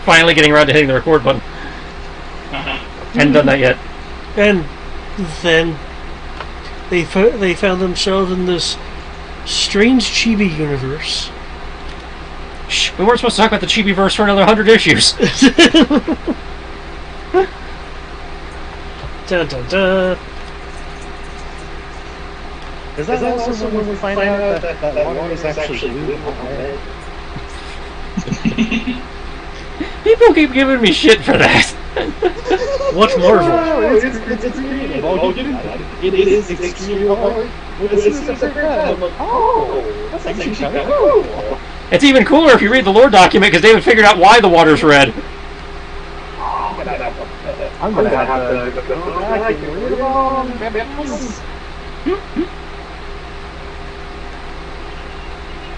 Finally getting around to hitting the record button. Hadn't done that yet. And then they found themselves in this strange chibi universe. Shh, we weren't supposed to talk about the Chibi-verse for another 100 issues. Dun dun dun. Is that also when we find out that water is actually blue? People keep giving me shit for that. What's Marvel? It's creative. It is extremely hard. Oh, that's actually kind of cool. It's even cooler if you read the lore document because David figured out why the water's red. I'm gonna have to go back and read it all.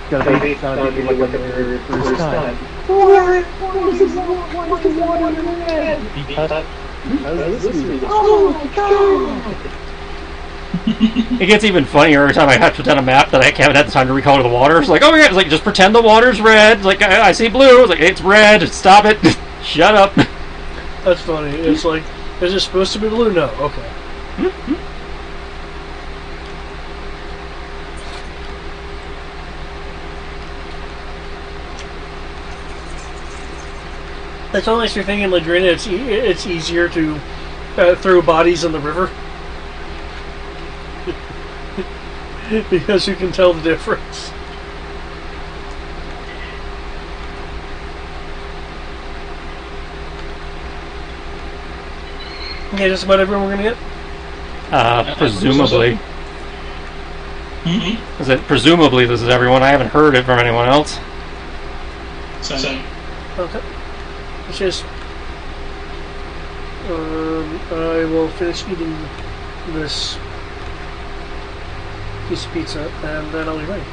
Gotta be like the first time. Why is water red? Because this reason. Oh my god! It gets even funnier every time I have to put down a map that I haven't had the time to recolor the water. It's like, oh yeah, it's like, just pretend the water's red. It's like, I see blue. It's like, it's red. Stop it. Shut up. That's funny. It's like, is it supposed to be blue? No. Okay. That's unless you're thinking Ladrina, it's easier to throw bodies in the river. Because you can tell the difference. Okay, just about everyone we're gonna get? Presumably. Is it presumably this is everyone? I haven't heard it from anyone else. Same. Okay. It's just... I will finish eating this piece of pizza, and then I'll be ready.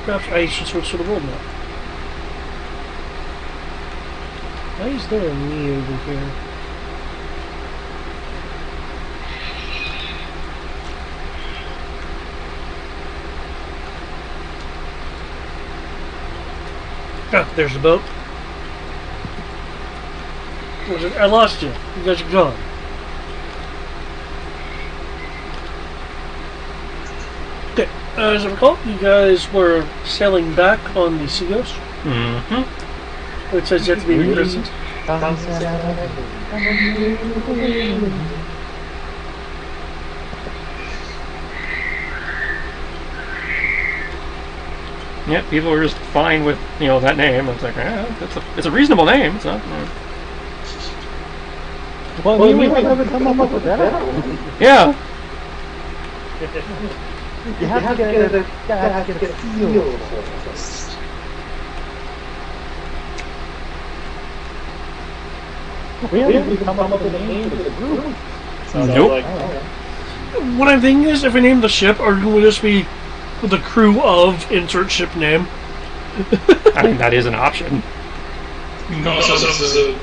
Perhaps I should switch to the world map. Why is there a me over here? Ah, there's the boat. I lost you. You guys are gone. Okay, as I recall, you guys were sailing back on the Sea Ghost. Which says you have to be imprisoned. Yeah, people are just fine with, you know, that name. It's like, it's a reasonable name. It's not. Well, we never come up with that. Yeah. You have to get a feel of it. We haven't even come up with a name for the group. Nope. Like, what I'm thinking is, if we name the ship, are going to just be the crew of insert ship name? I mean, that is an option. No, so the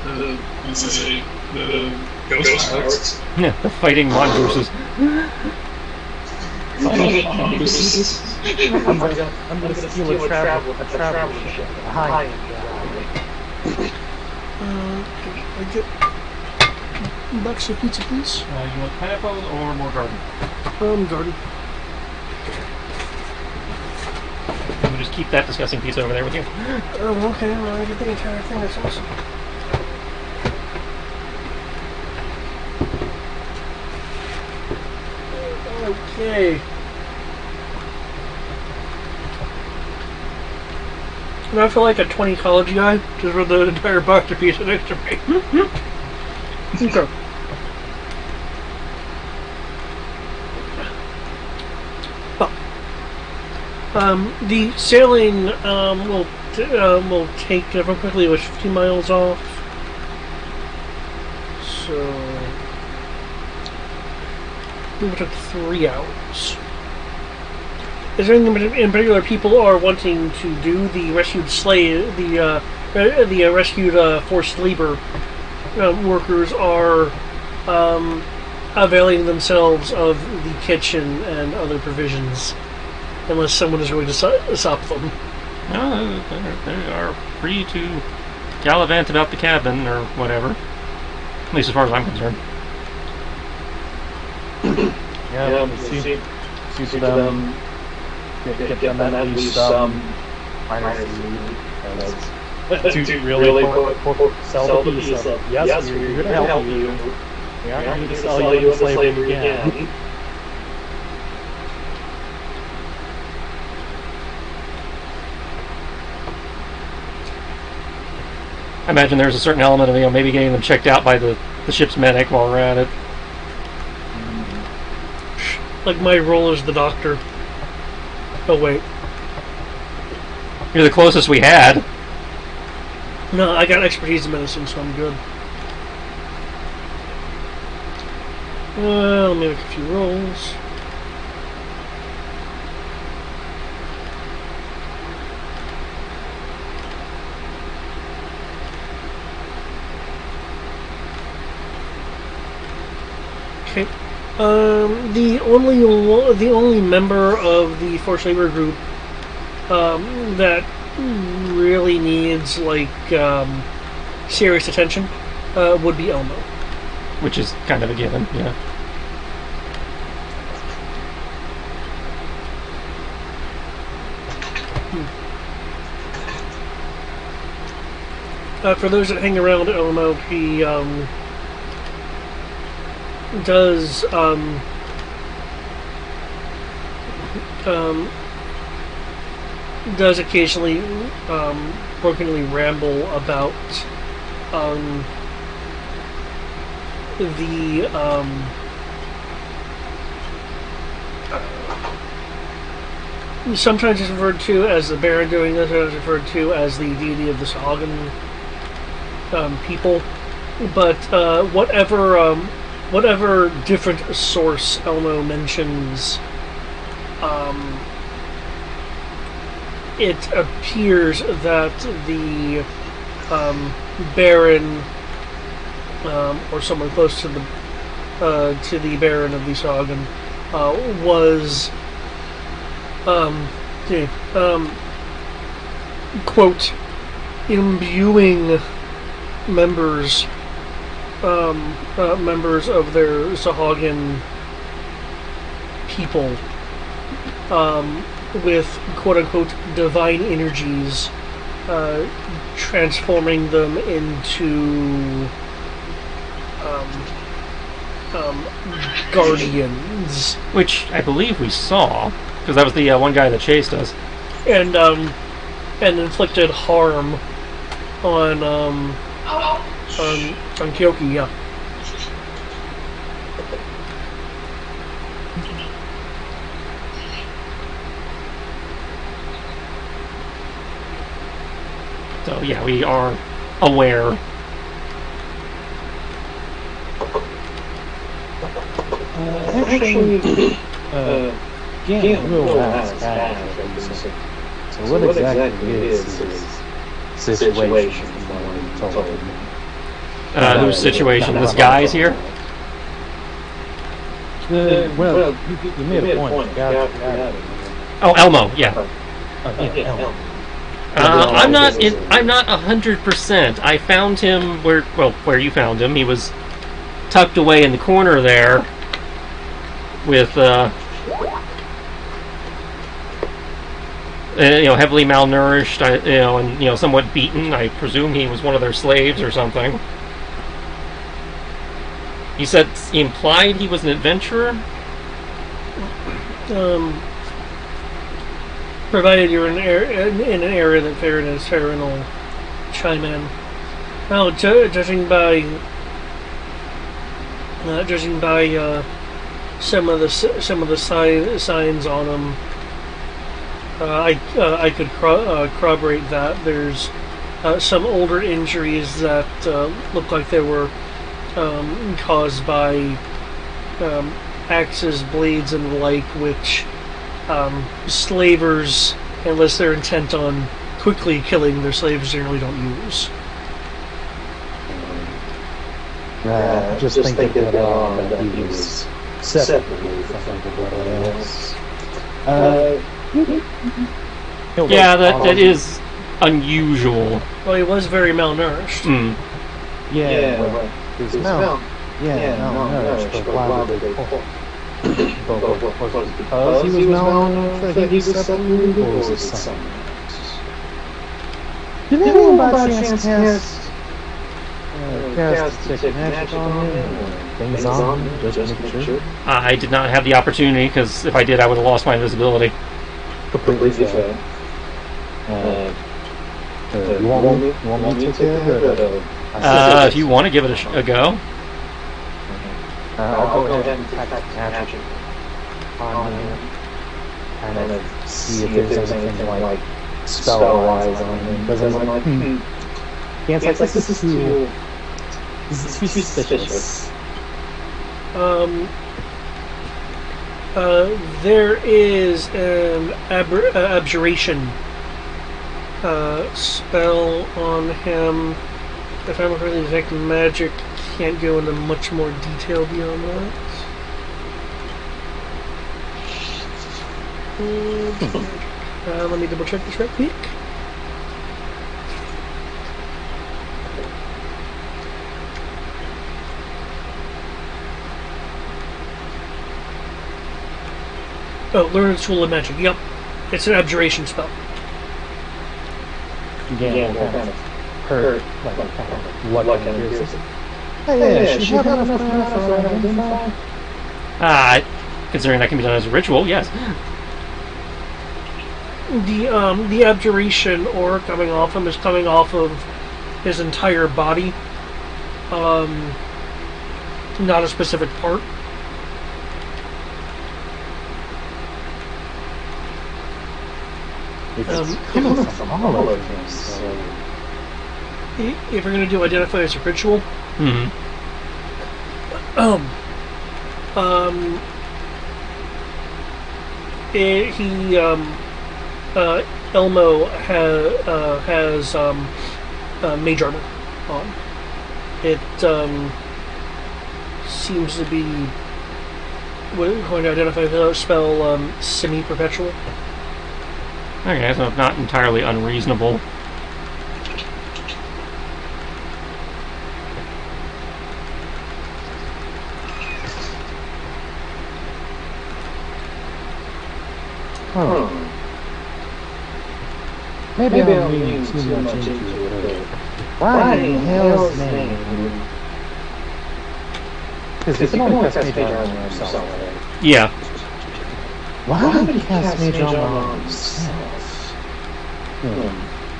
ghost pirates. Yeah, the fighting mongooses. I'm gonna steal a travel ship. Hi. I get bucks of pizza, please? You want pineapple or more garden? Garden. I'm gonna just keep that disgusting pizza over there with you. Oh, okay. Well, I get the entire thing. That's awesome. Okay. And I feel like a 20 college guy just read the entire box of pizza next to me. Okay. The sailing will take real quickly. It was 50 miles off, so it took 3 hours. is there anything in particular people are wanting to do? The rescued rescued forced labor workers are availing themselves of the kitchen and other provisions, unless someone is going to stop them. No, they are free to gallivant about the cabin or whatever. At least as far as I'm concerned. Yeah, see to them, get them at least some minor food, to really sell the piece of, yes, we're here to help you. We aren't going to sell you into slavery again. I imagine there's a certain element of maybe getting them checked out by the ship's medic while we're at it. Like my role as the doctor. Oh wait. You're the closest we had. No, I got expertise in medicine, so I'm good. Let me make a few rolls. Okay. The only member of the forced labor group that really needs serious attention would be Elmo. Which is kind of a given, yeah. For those that hang around Elmo, he does occasionally brokenly ramble about the sometimes it's referred to as the Baron doing this, sometimes referred to as the deity of the Sahagan people, but whatever different source Elmo mentions, it appears that the Baron, or someone close to the Baron of the Sahagan, was quote, imbuing members of their Sahagan people with quote-unquote divine energies, transforming them into guardians. Which I believe we saw, because that was the one guy that chased us. And inflicted harm on Kyoki, yeah. So yeah, we are aware. Actually, we'll ask. So what exactly is this situation? Whose situation? This guy's here? Well, you made a point. Oh, Elmo, yeah. Elmo. I'm not 100%. I found him where you found him. He was tucked away in the corner there with heavily malnourished, and somewhat beaten. I presume he was one of their slaves or something. You said he implied he was an adventurer? Provided you're in an area that Farron will chime in. Well, judging by some of the signs on him, I could corroborate that. There's some older injuries that look like they were caused by axes, blades, and the like, which slavers, unless they're intent on quickly killing their slaves, generally don't use. Just thinking that he was separately from everybody else. Yeah, that is unusual. Well, he was very malnourished. Mm. Yeah, but his mouth. Yeah, malnourished, but why would they pull? Was it because he was malnourished that he was separately, or was it something else? Did anyone by chance cast detect magic on him, or things on him, just to make sure? I did not have the opportunity, because if I did, I would have lost my invisibility. Completely fair. You want me to take care of it? If you want to give it a go. I'll go ahead and detect magic on him. Kind of see if there's anything like spell-wise on him. Because I'm like, yeah, it's like, this is too suspicious. There is an abjuration spell on him. If I'm correctly, detect magic, can't go into much more detail beyond that. Let me double check this right quick. Oh, learn a tool of magic. Yep, it's an abjuration spell. Yeah, kind of hurt, like luck and piercing. Yeah, should have enough for identify. Considering that can be done as a ritual, yes. The abjuration aura coming off him is coming off of his entire body, not a specific part. It's coming from all over him, so... If you're going to do identify as a ritual, Elmo has mage armor on. It seems to be, we're going to identify the spell semi-perpetual. Okay, so not entirely unreasonable. Maybe I'm reading too much into it. Why in hell's name? Because you can only cast Mage Armor on yourself, right? Yeah. Why would he cast Mage Armor on himself?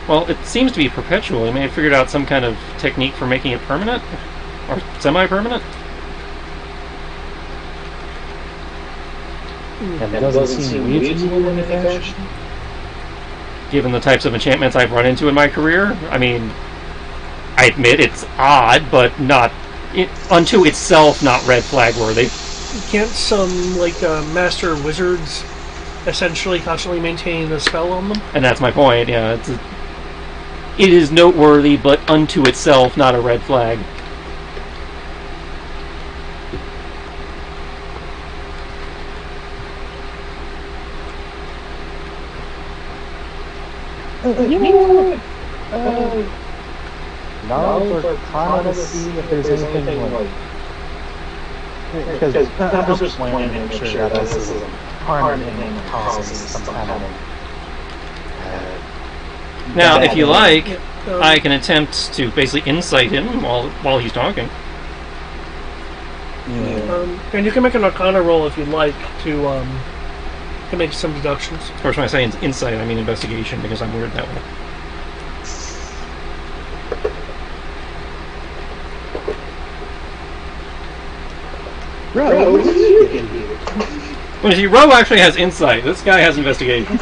Well, it seems to be perpetual. He may have figured out some kind of technique for making it permanent? Or semi-permanent? And it doesn't seem weird to you in any fashion? Given the types of enchantments I've run into in my career, I mean, I admit it's odd, but not unto itself not red flag worthy. Can't some master wizards essentially constantly maintain a spell on them? And that's my point. Yeah, it is noteworthy, but unto itself not a red flag. You know what? Now we're trying to see if there's anything like... Because I'm just wanting to make sure that this isn't harming and causing some kind of... Now, if you like, I can attempt to basically insight him while he's talking. Yeah. And you can make an Arcana roll if you'd like to make some deductions. Of course, when I say insight, I mean investigation, because I'm weird that way. Bro, what are you doing here? Well, you see, Ro actually has insight. This guy has investigation.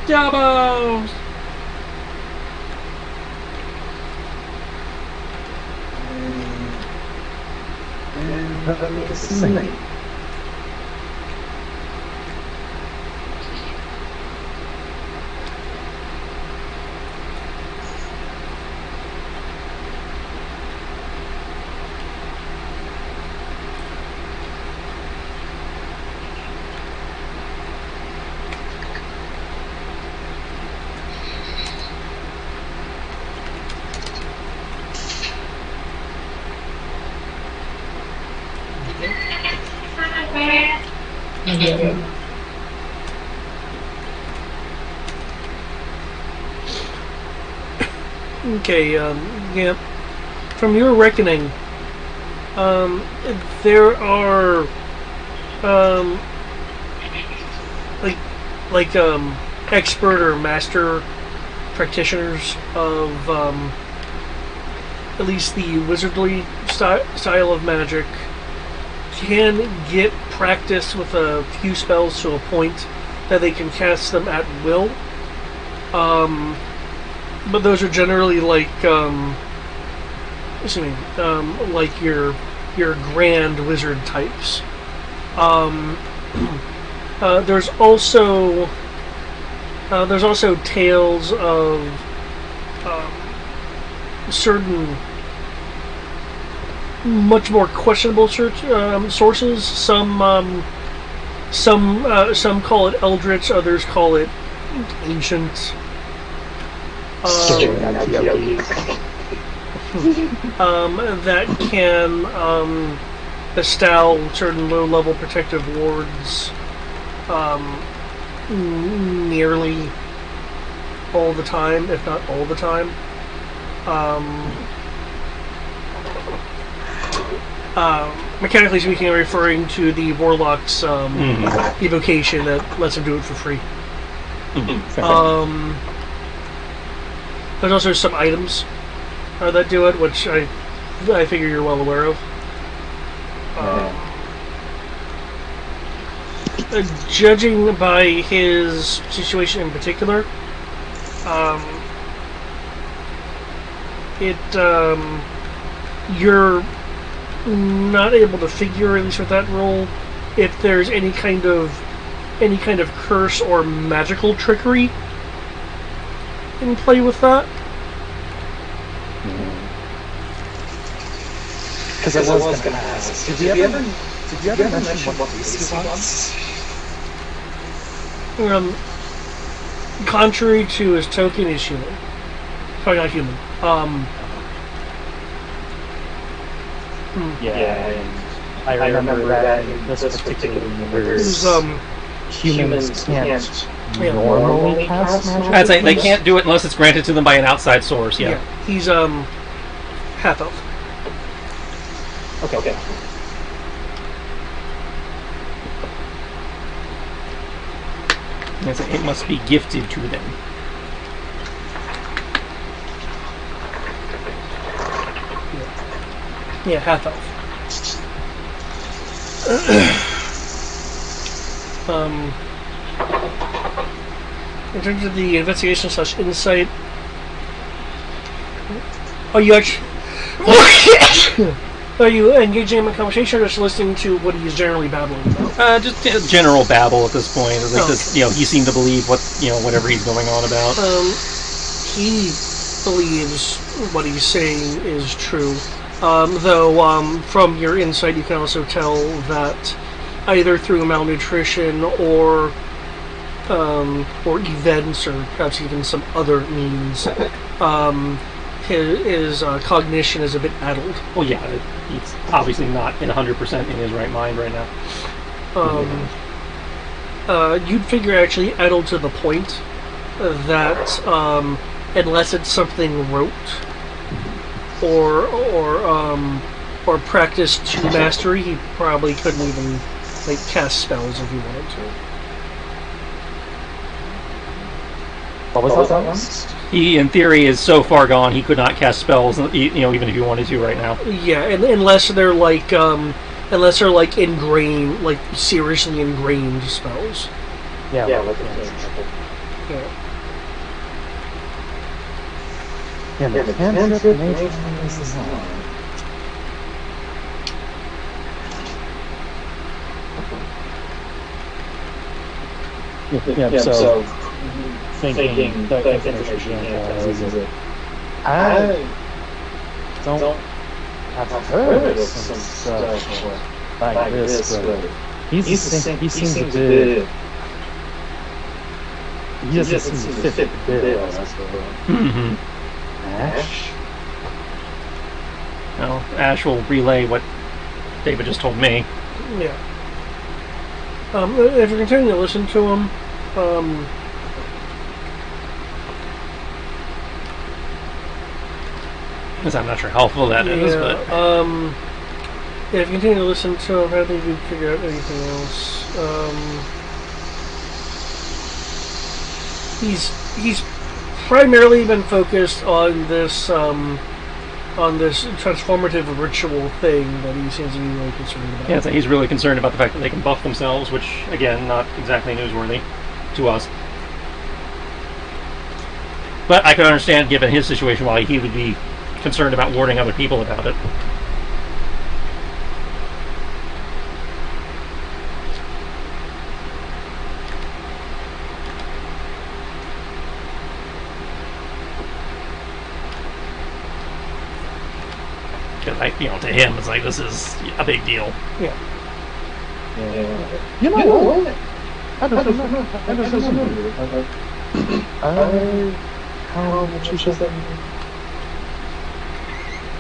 Jabos! That make us sing. Okay, yeah. From your reckoning, there are, expert or master practitioners of, at least the wizardly style of magic can get practice with a few spells to a point that they can cast them at will. But those are generally like, like your grand wizard types. There's also tales of certain much more questionable sources. Some call it eldritch, others call it ancient. That can bestow certain low-level protective wards nearly all the time, if not all the time. Mechanically speaking, I'm referring to the Warlock's evocation that lets him do it for free. There's also some items that do it, which I figure you're well aware of. Judging by his situation in particular, you're not able to figure, at least with that roll, if there's any kind of curse or magical trickery in play with that. Because I was going to ask, did you ever mention what race he was? Contrary to his token, is human. Probably not human. Yeah, I remember that in this particular universe, humans can't normally cast magic. I'd say they can't do it unless it's granted to them by an outside source. Yeah. He's half elf. Okay. It must be gifted to them. Yeah, half elf. In terms of the investigation / insight, are you actually are you engaging in a conversation or just listening to what he's generally babbling about? Just general babble at this point. Like he seemed to believe whatever he's going on about. He believes what he's saying is true. Though from your insight, you can also tell that either through malnutrition or events, or perhaps even some other means, his cognition is a bit addled. Well, yeah, he's obviously not 100% in his right mind right now. You'd figure actually addled to the point that unless it's something rote or practiced to mastery, he probably couldn't even cast spells if he wanted to. What was that one? He, in theory, is so far gone he could not cast spells, even if he wanted to right now. Yeah, unless they're ingrained, seriously ingrained spells. Yeah. Yeah. Yeah, the cantrip nature is Yeah, so thinking the information he has is that I don't have heard of some stuff like this, but he seems a bit. He doesn't seem to fit the bill, I suppose. Ash? Well, Ash will relay what David just told me. Yeah. If you're continuing to listen to him, Because I'm not sure how helpful that is, but if you continue to listen to him, I don't think you'd figure out anything else. He's primarily been focused on this transformative ritual thing that he seems to be really concerned about. yeah, so he's really concerned about the fact that they can buff themselves, which, again, not exactly newsworthy to us. But I could understand, given his situation, why he would be concerned about warning other people about it. Because, to him, it's like, this is a big deal. Yeah. You know what? I don't know. How much is that?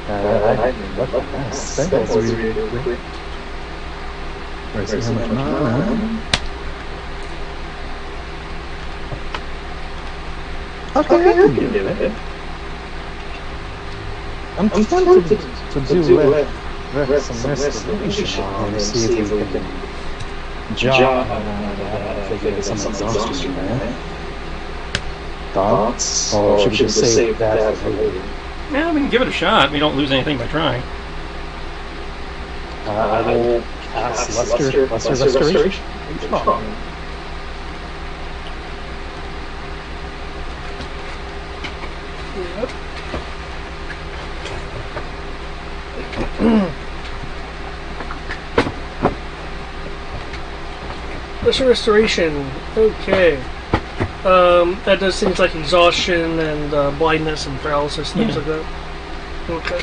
That was really quick. Where's how much money? Okay, I can do it. I'm tempted to do some restoration on and see if we can jog if we get some exhaustion, right? Thoughts? Or should we just save that for later? Yeah, we can give it a shot. We don't lose anything by trying. I will cast Luster Restoration. Restoration. Okay. That does things like exhaustion and blindness and paralysis, things like that. Okay.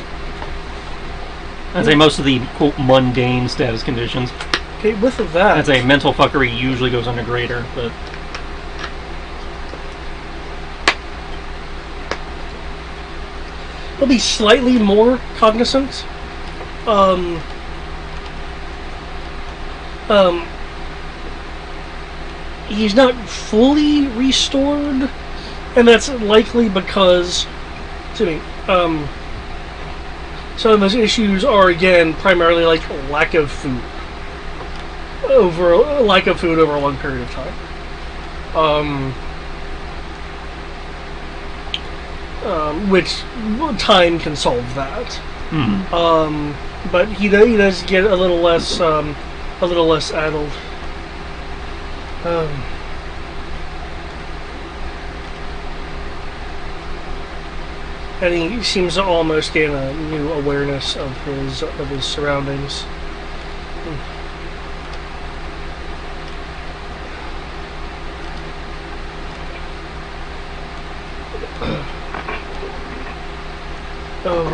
I'd say most of the, quote, mundane status conditions. Okay, with that... I'd say mental fuckery usually goes under greater, but... he'll be slightly more cognizant. He's not fully restored, and that's likely because, some of those issues are, again, primarily like lack of food over a long period of time. Which time can solve that. But he does get a little less addled. And he seems to almost gain a new awareness of his surroundings.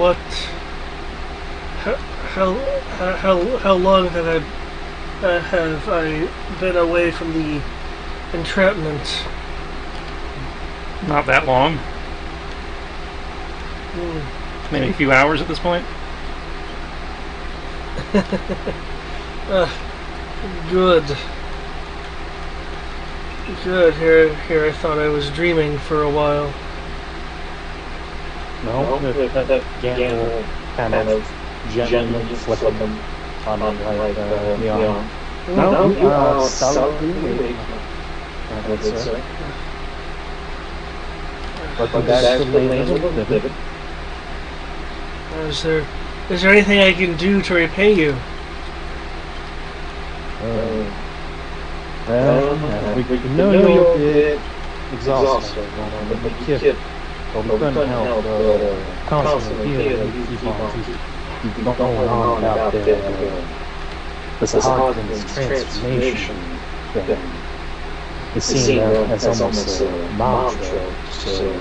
What? How long have I been away from the entrapment? Not that long. Maybe a few hours at this point. Good. Here I thought I was dreaming for a while. No, that Gannon kind of gently flip them on like neon. No, you are solidly awake. That's it. Welcome back to the Lanes of Living. Is there anything I can do to repay you? We know you're a bit exhausted, but the kid, we couldn't help constantly healing you keep on going on about the Sahagins transformation thing. is seen as almost a mob trope. So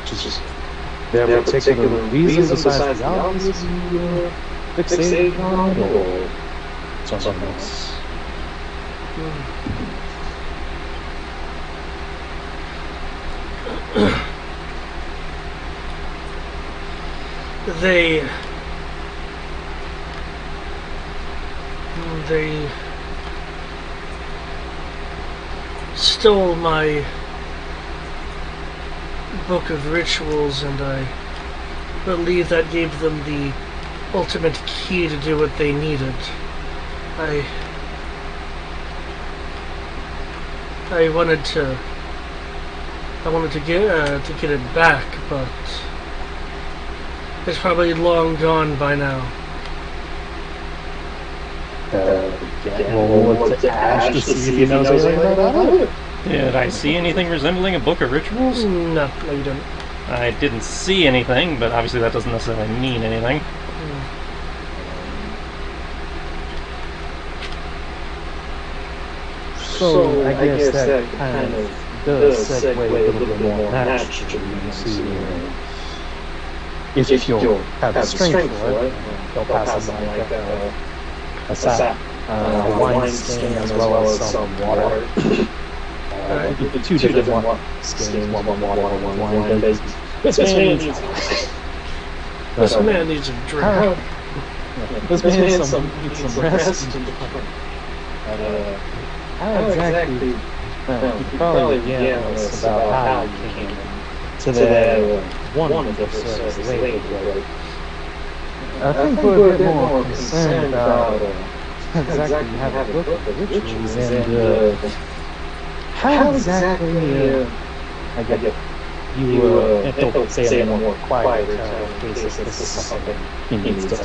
just there a particular reason besides the obvious you fixated on it, or something else? They stole my book of rituals, and I believe that gave them the ultimate key to do what they needed. I wanted to get it back, but it's probably long gone by now. We'll look to Ash to see if he knows anything about it. Did I see anything resembling a book of rituals? No, you didn't. I didn't see anything, but obviously that doesn't necessarily mean anything. So I guess that kind of does segue a little bit more naturally into if you'll have the strength for it, they'll pass on like a sap, a wine skin, as well as some water. Two different skins, one water, one wine. This man needs a drink. This man needs some rest. How exactly? You could probably begin us about how you came to that wonderful service lately. I think we're a bit more concerned about exactly how to look at the rituals and how exactly, I get you don't say in a more quiet in case this is something he needs to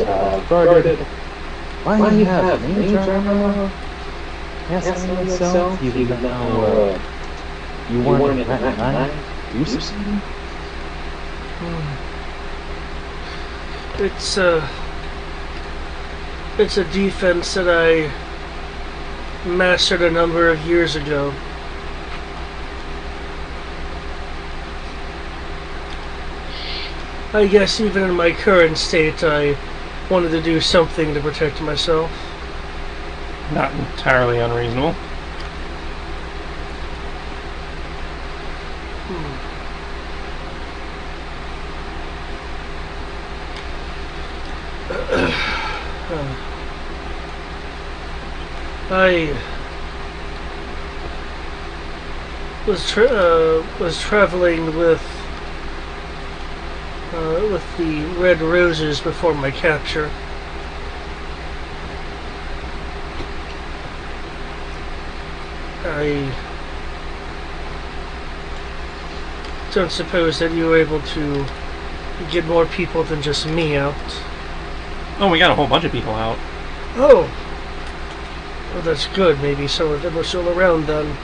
guarded. Why you have major asking yourself, even though you weren't in that mind, you succeeded? It's a defense that I mastered a number of years ago. I guess even in my current state, I wanted to do something to protect myself. Not entirely unreasonable. I was traveling with the red roses before my capture. I don't suppose that you were able to get more people than just me out. Oh, we got a whole bunch of people out. Oh! Well, that's good. Maybe some of them are still around then.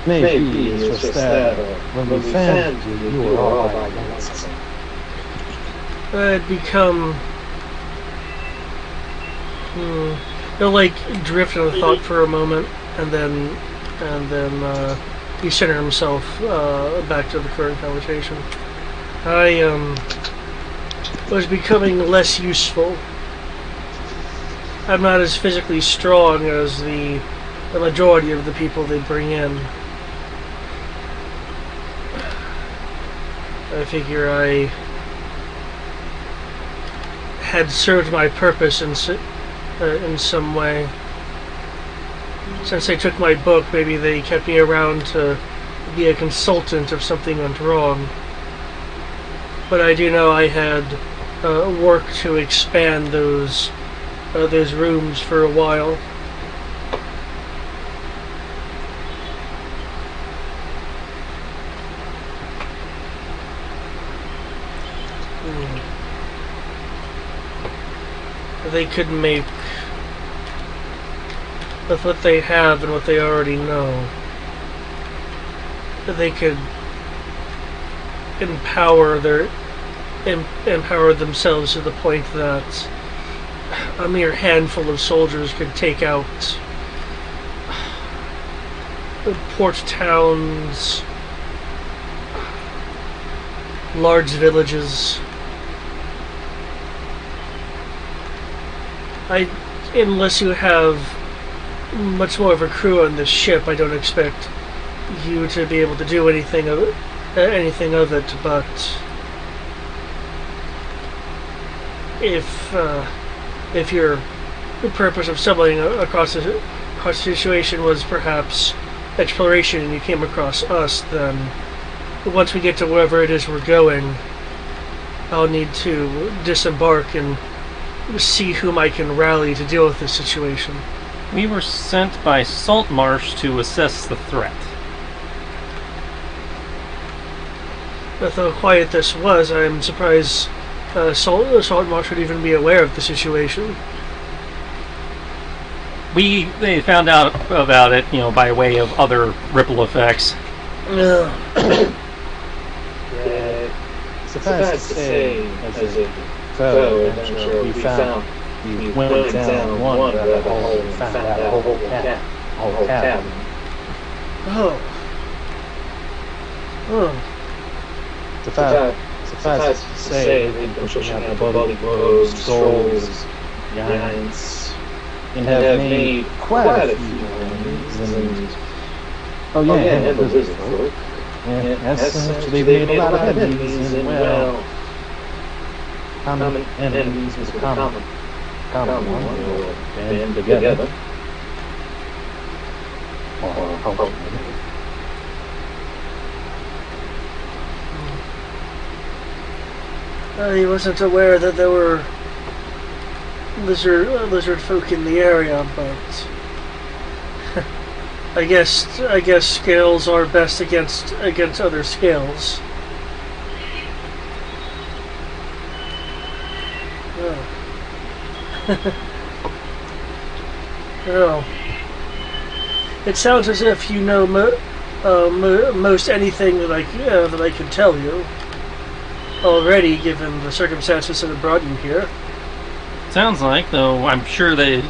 Maybe it's just that when we found you, you were all by yourself. I'd become... He'll like drift in a thought for a moment, and then he centered himself back to the current conversation. I was becoming less useful. I'm not as physically strong as the majority of the people they bring in. I figure I had served my purpose in some way. Since they took my book, maybe they kept me around to be a consultant if something went wrong. But I do know I had worked to expand those rooms for a while. They could make, with what they have and what they already know, they could empower themselves to the point that a mere handful of soldiers could take out port towns, large villages. Unless you have much more of a crew on this ship, I don't expect you to be able to do anything of it. But if your purpose of stumbling across a situation was perhaps exploration, and you came across us, then once we get to wherever it is we're going, I'll need to disembark and see whom I can rally to deal with this situation. We were sent by Saltmarsh to assess the threat. With how quiet this was, I'm surprised Saltmarsh would even be aware of the situation. They found out about it, by way of other ripple effects. Suffice to say, as a fellow adventurer, we went down one rabbit hole and found out a whole cabin. Oh. Suffice to say, they've been pushing out the bloody blows, trolls, giants, and have made quite a few enemies. And the wizard folk. As such, they've made a lot of enemies, and well, common enemies was a common one. We'll band together. Or hopefully. He wasn't aware that there were lizard folk in the area, but I guess scales are best against other scales. Oh. It sounds as if you know most anything that I can tell you already, given the circumstances that have brought you here. Sounds like, though I'm sure the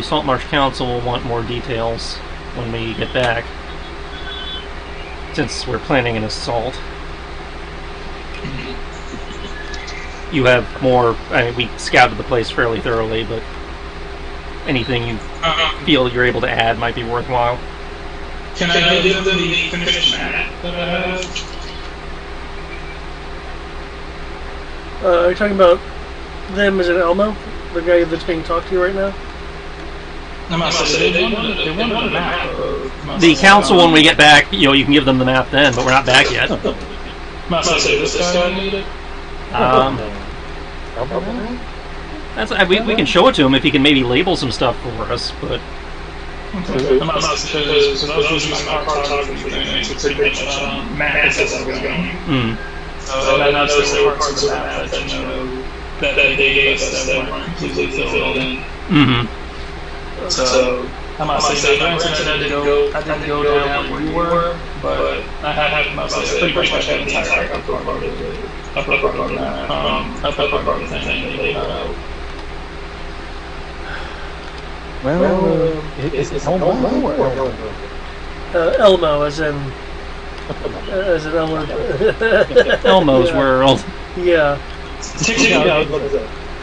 Saltmarsh Council will want more details when we get back, since we're planning an assault. You have more. We scouted the place fairly thoroughly, but anything you feel you're able to add might be worthwhile. Can I give them the finished map that I have? Are you talking about them as an Elmo? The guy that's being talked to right now? I'm not saying they want a map. The council, when we get back, you can give them the map then, but we're not back yet. I'm not saying this guy need it. We can show it to him if he can maybe label some stuff for us, but... Okay. I'm not saying because I was using my cartography thing to pretty much map as I was going. So I noticed there were parts of the map that that they gave us that weren't completely filled in. So I'm not saying I didn't go down where you were, but I had pretty much had the entire upper part of the thing laid out. Well, it's Elmo or Elmo? Elmo, as in Elmo. Elmo's world. Yeah.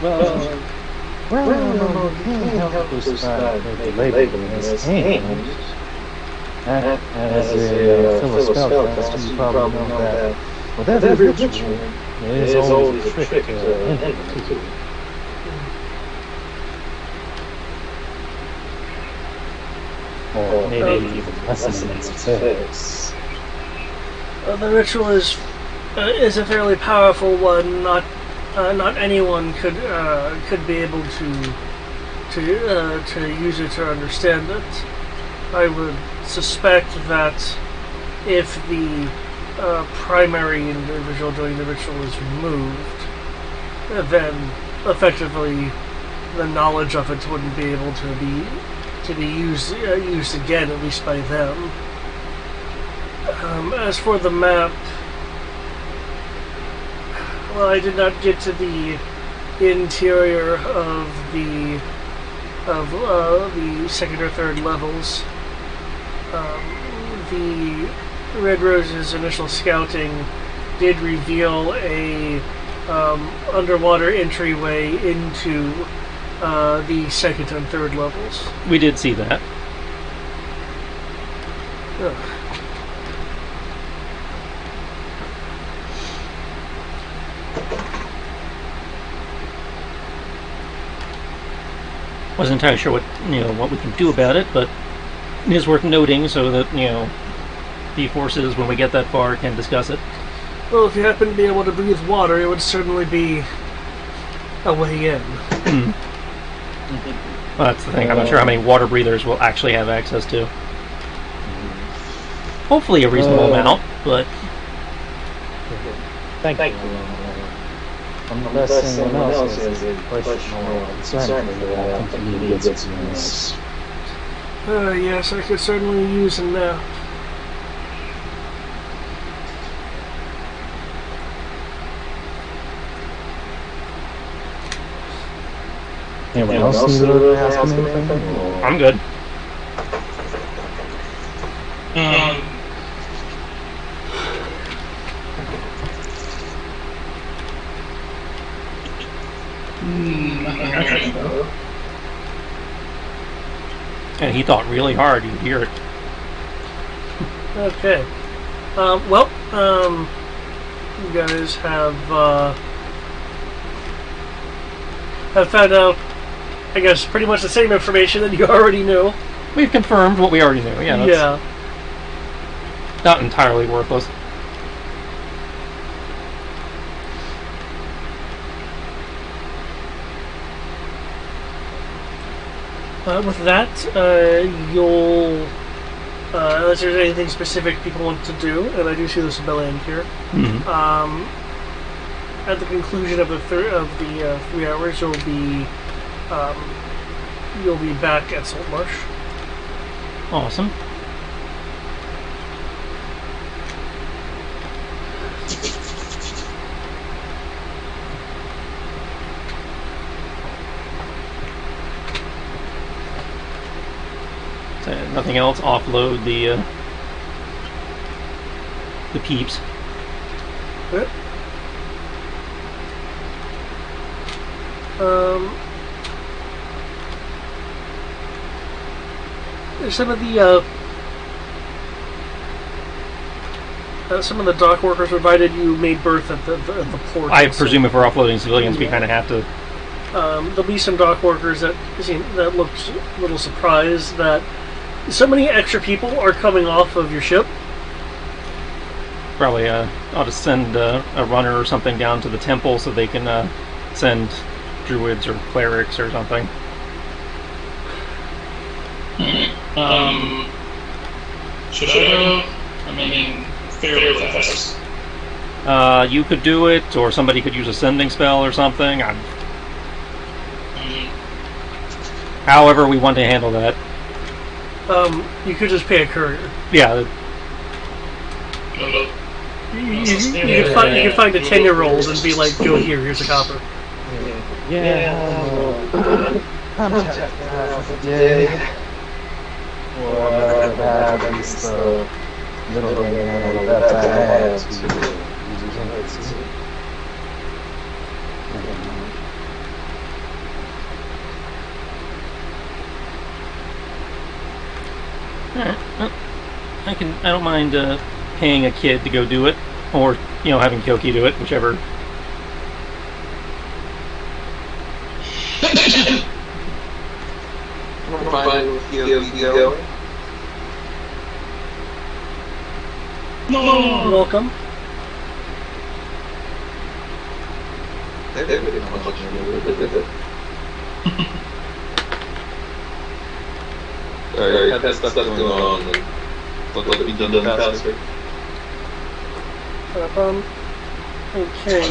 Well, Elmo can't help us by labeling his hand. As a fellow spellcaster, you probably know that with every ritual, there is always a trick to enter into. Or maybe even lessen its effects. The ritual is a fairly powerful one. Not anyone could be able to use it or understand it. I would suspect that if the primary individual doing the ritual is removed, then effectively the knowledge of it wouldn't be able to be used again, at least by them. As for the map, well, I did not get to the interior of the second or third levels. The Red Rose's initial scouting did reveal a underwater entryway into the second and third levels. We did see that. Ugh. Wasn't entirely sure what we can do about it, but it is worth noting so that the forces, when we get that far, can discuss it. Well, if you happen to be able to breathe water, it would certainly be a way in. Well, that's the thing. I'm not sure how many water breathers we'll actually have access to. Hopefully a reasonable amount, but... Thank you. Unless anyone else has a question or concern, I think you need to get some this. Yes, I could certainly use them now. Anyone else need to ask me anything? Or? I'm good. And he thought really hard, you'd hear it. Okay. You guys have found out, I guess, pretty much the same information that you already knew. We've confirmed what we already knew, yeah. That's not entirely worthless. With that, you'll... unless there's anything specific people want to do, and I do see this bell end here. Mm-hmm. At the conclusion of the 3 hours, you'll be back at Saltmarsh. Awesome. So, nothing else. Offload the peeps. Okay. Some of the dock workers provided you made berth at the port. I presume if we're offloading civilians, we kind of have to. There'll be some dock workers that looked a little surprised that so many extra people are coming off of your ship. Probably ought to send a runner or something down to the temple so they can send druids or clerics or something. Should I go? I mean, fairly fast. You could do it, or somebody could use a sending spell or something. However we want to handle that. You could just pay a courier. Yeah. You could find a 10-year-old and be like, "Go here. Here's a copper." Contact for the day. Or at least the little thing that I had to use Alright. Well, I don't mind paying a kid to go do it, or having Kyoki do it, whichever. I'm fine with Kyoki going. No. Welcome. They're pretty much with it. Alright, have stuff going on and what could be done faster. Okay.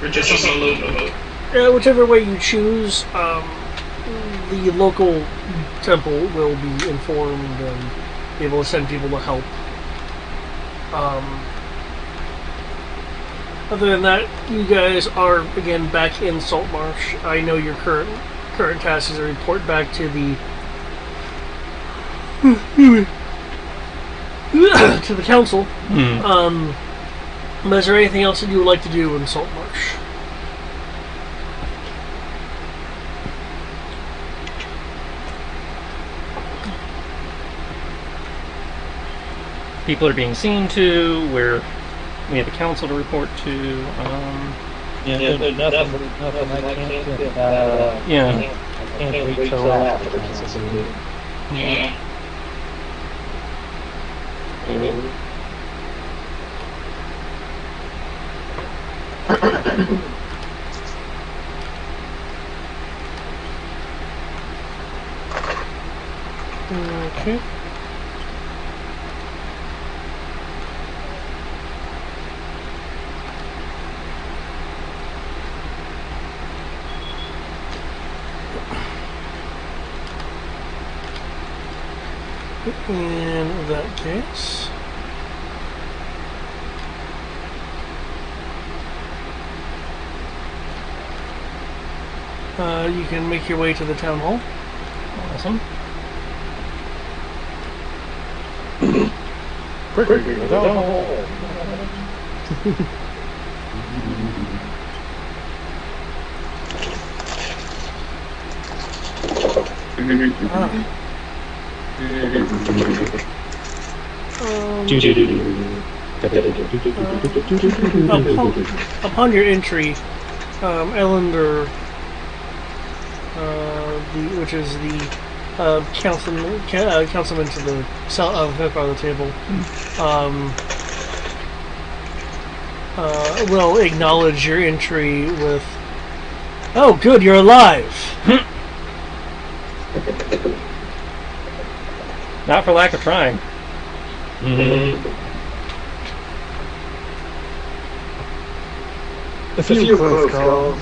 We're just on the load. Whichever way you choose, the local temple will be informed and be able to send people to help. Other than that, you guys are again back in Saltmarsh. I know your current task is to report back to the to the council. But is there anything else that you would like to do in Saltmarsh? People are being seen to. We have a council to report to. Yeah, there's nothing I can't do about. Yeah. I can't wait till after the council meeting. Yeah. Okay. In that case, you can make your way to the town hall. Awesome. Quick, go. Upon your entry, Ellender, which is the councilman to the south part of the table, will acknowledge your entry with, "Oh, good, you're alive." Not for lack of trying. A few close calls.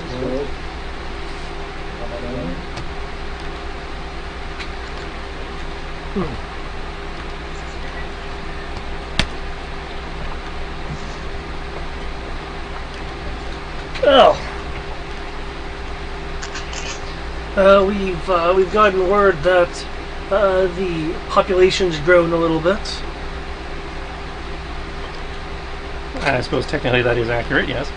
Oh. We've gotten word that the population's grown a little bit. I suppose technically that is accurate, yes.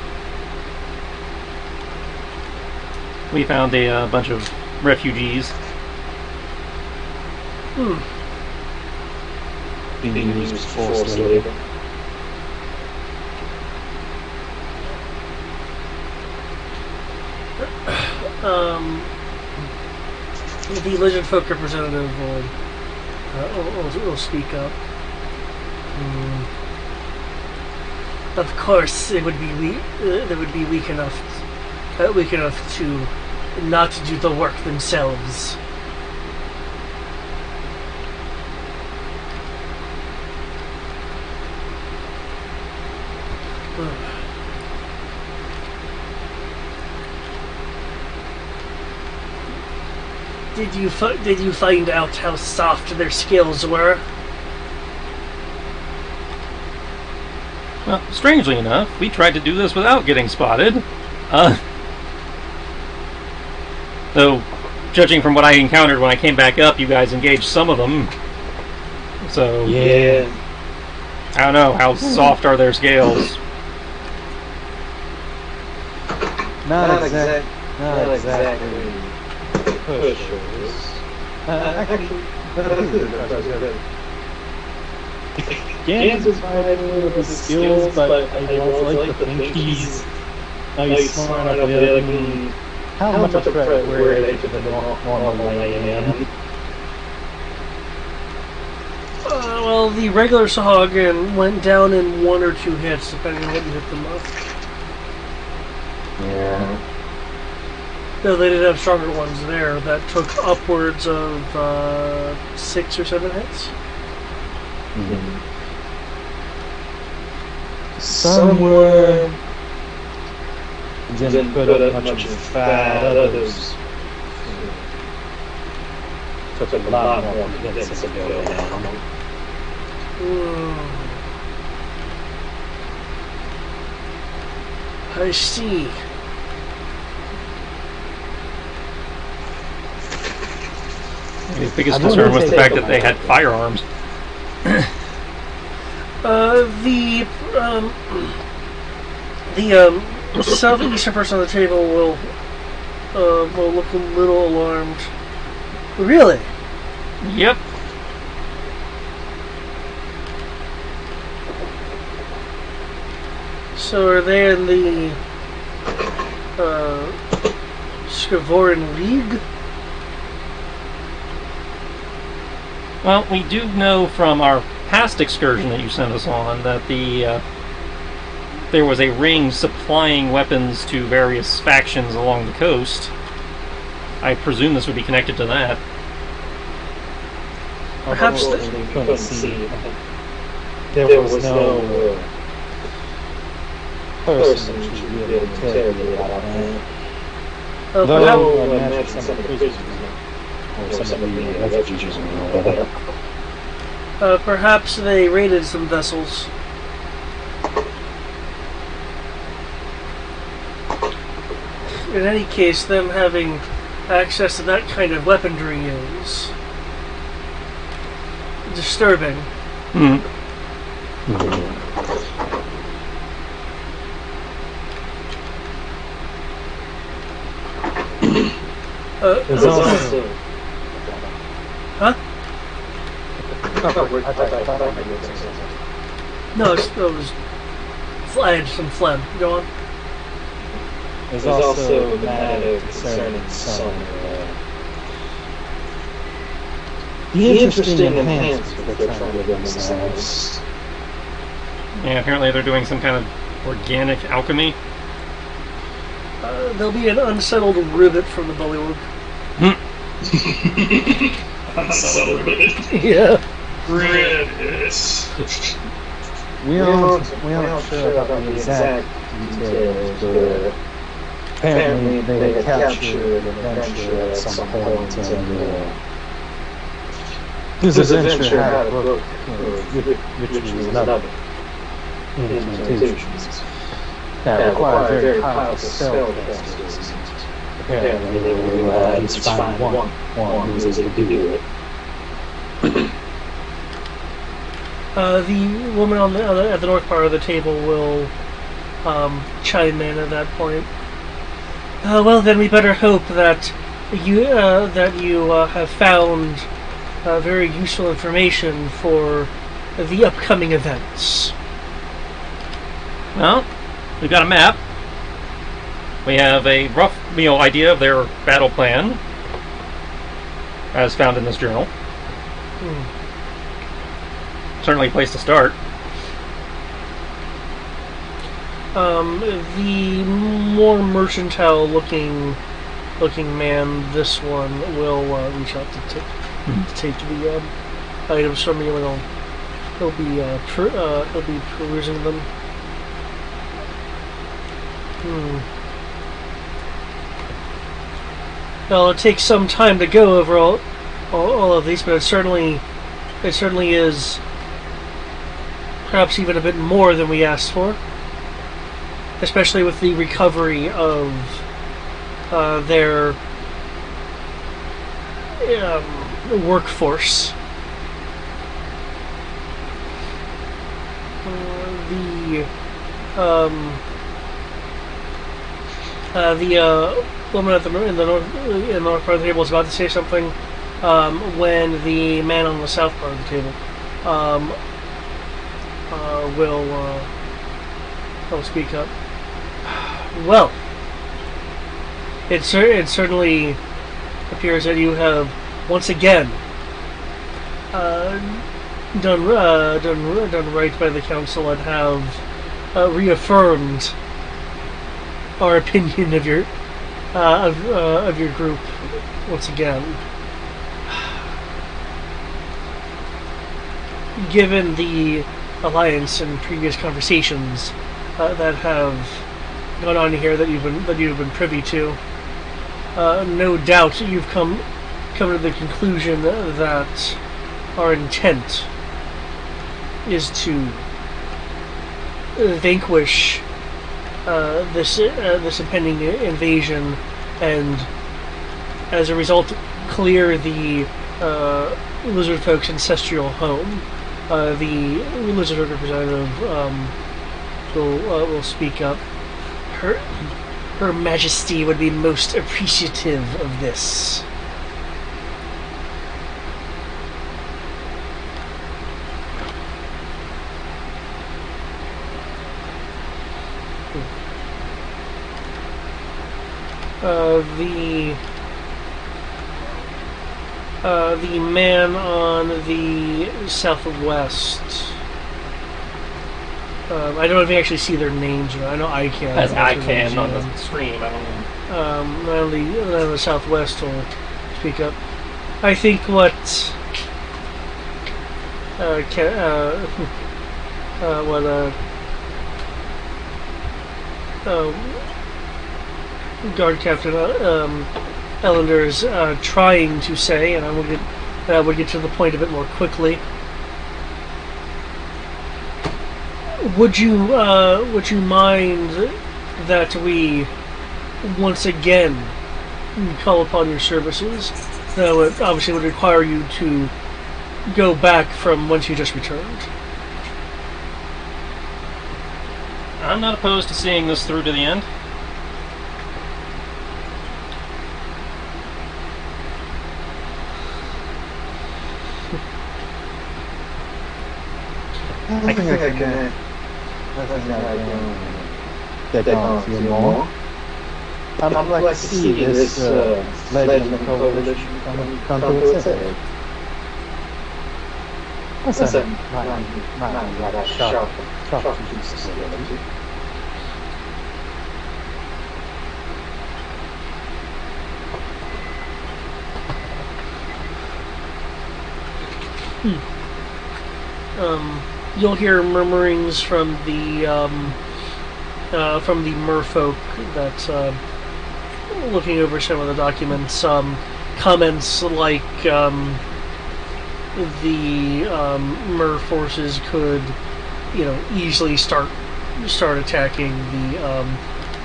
We found a bunch of refugees. Being used for forced labor. The Legend Folk representative will speak up. Of course, it would be weak enough to not do the work themselves. Did you find out how soft their skills were? Well, strangely enough, we tried to do this without getting spotted. Though, judging from what I encountered when I came back up, you guys engaged some of them. So, yeah. I don't know, how soft are their scales? Not exactly. Pushers. Actually, Gans is fine with his skills, but I also like to think he's smart enough to be able to how much of a threat were they to the normal I am? Well, the regular Sahagin went down in 1 or 2 hits, depending on what you hit them with. Yeah. No, they did have stronger ones there that took upwards of 6 or 7 hits. Some were didn't put up much of fat, others took a lot more hits to go down. I see. His biggest concern was the fact that they had firearms. The southeastern person on the table will look a little alarmed. Really? Yep. So are they in the Scrivoran League? Well, we do know from our past excursion that you sent us on that there was a ring supplying weapons to various factions along the coast. I presume this would be connected to that. Perhaps they couldn't see. There was no person to really interrogate out of that. Though I imagine some of the prisoners or some of the refugees were there. Perhaps they raided some vessels. In any case, them having access to that kind of weaponry is disturbing. There's also... Huh? No, it was... I had some phlegm. Go on. There's also the matter concerning some... the interesting enhancements they're trying to do themselves. Yeah, apparently they're doing some kind of organic alchemy. There'll be an unsettled ribbit from the Bullywug. Unsettled ribbit. Yeah. Ribbit. We aren't sure about the exact details, but apparently they had captured an adventure at some point, and this adventure had a book, which was another implementations that required very powerful spell casters. Apparently they were at least find one who was able to do it. The woman at the north part of the table will chime in at that point. Well, then we better hope that you have found very useful information for the upcoming events. Well, we've got a map. We have a rough idea of their battle plan, as found in this journal. Certainly a place to start. The more mercantile looking man, this one, will reach out to take the items from you, and he'll be perusing them. Well, it takes some time to go over all of these, but it certainly is perhaps even a bit more than we asked for, especially with the recovery of their workforce. The woman in the north part of the table is about to say something when the man on the south part of the table will speak up. Well, it certainly appears that you have once again done right by the council and have reaffirmed our opinion of your group once again. Given the alliance and previous conversations that have gone on here that you've been privy to, no doubt you've come to the conclusion that our intent is to vanquish this impending invasion, and as a result, clear the lizard folk's ancestral home. The lizard representative will speak up. Her Majesty would be most appreciative of this. The man on the southwest. I don't know if you actually see their names, or I know I can. As I can on the screen, I don't know. On the southwest will speak up. I think what Guard Captain Ellender is trying to say, and I will get to the point a bit more quickly. Would you mind that we once again call upon your services? Though it obviously would require you to go back from whence you just returned. I'm not opposed to seeing this through to the end. I think I can get down a few more. I'd like to see this legend of coalition come to its head. Listen, not that sharp piece of ability. You'll hear murmurings from the merfolk that's looking over some of the documents. Comments like the mer forces could, easily start attacking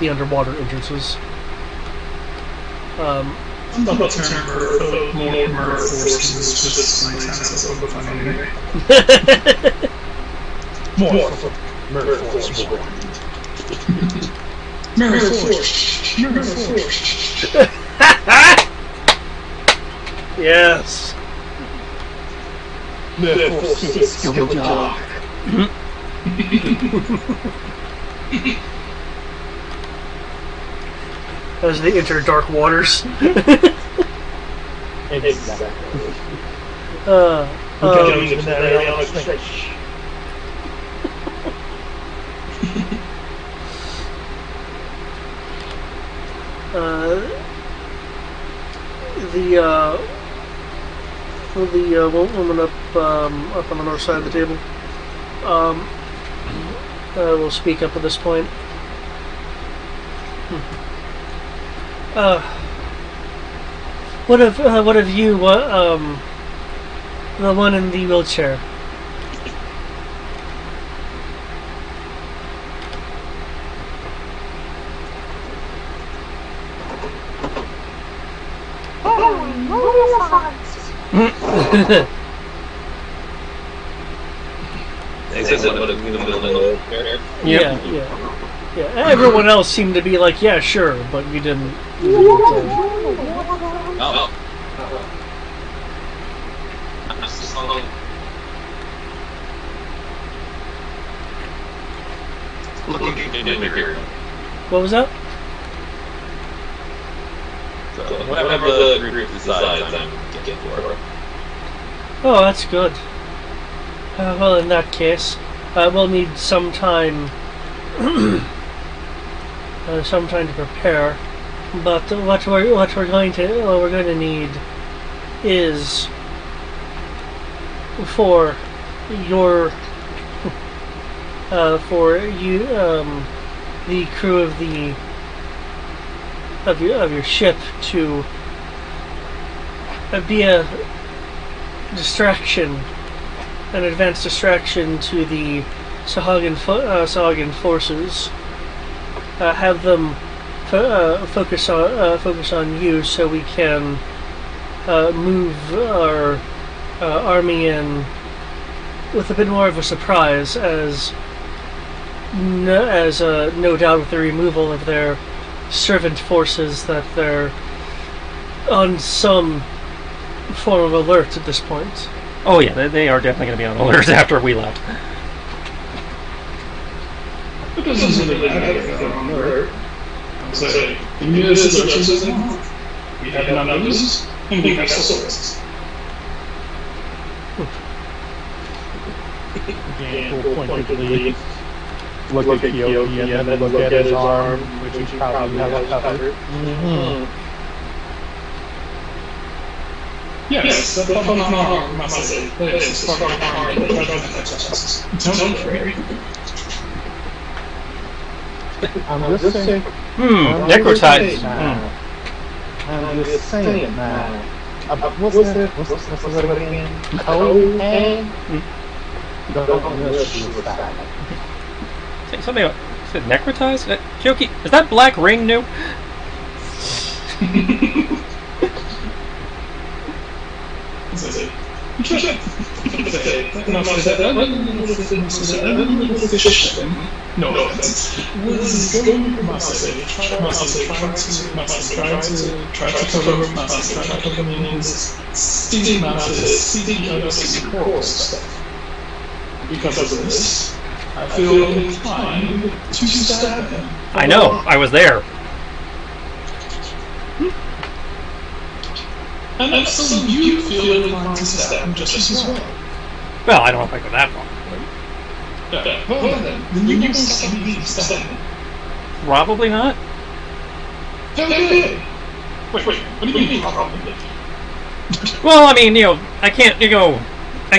the underwater entrances. I'm about to turn more murder forces just like that's anyway. More murder force. Murder force. Yes. Murder force. Go dark. As they enter dark waters. Exactly. Going to that area on a stretch. The woman up on the north side of the table will speak up at this point. What of you? The one in the wheelchair. Yeah. Everyone else seemed to be like, yeah, sure, but you didn't. What was that? So, whatever the group decides, I'm getting for. Oh, that's good. Well, in that case, we'll need some time, to prepare. But what we're going to need is for your the crew of your ship to be a distraction, an advanced distraction to the Sahagan forces, have them focus on you, so we can move our army in with a bit more of a surprise, as no doubt with the removal of their servant forces that they're on some form of alert at this point. Oh yeah, they are definitely going to be on alert after we left. It doesn't really matter if they're on alert. So, the news is in. We have numbers, and we have swords. Again, we'll pointedly look at Kyoki and then look at his arm, which he probably has covered. Yes, the bottom arm muscle. This is part of the arm that don't worry. I'm just saying. Necrotides. I'm just saying now. What's the word again? Cohang? Don't wish you were fat. Say something about, said necrotize? Kyoki, is that black ring new? No, try to cover stuff. Because of this, I feel inclined to stab him. I know, I was there. And so you feel inclined to stab him just as well. Well, I don't know if I go that far. Well then you won't stab him. Probably not. Okay. Wait, what do you mean probably? Well, I mean, I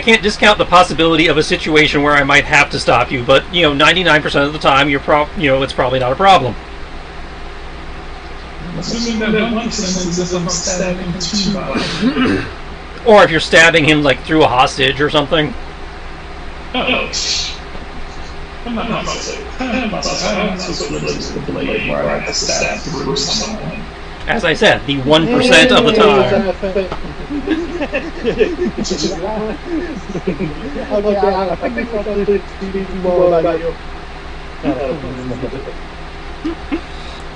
can't discount the possibility of a situation where I might have to stop you, but 99% of the time, it's probably not a problem. Assuming that 1% is if I'm stabbing too much. Or if you're stabbing him like through a hostage or something. Oh. I'm not saying. I'm not supposed to live the blade where I have to stab through someone. As I said, the 1% of the time. I think I'll speak more about you.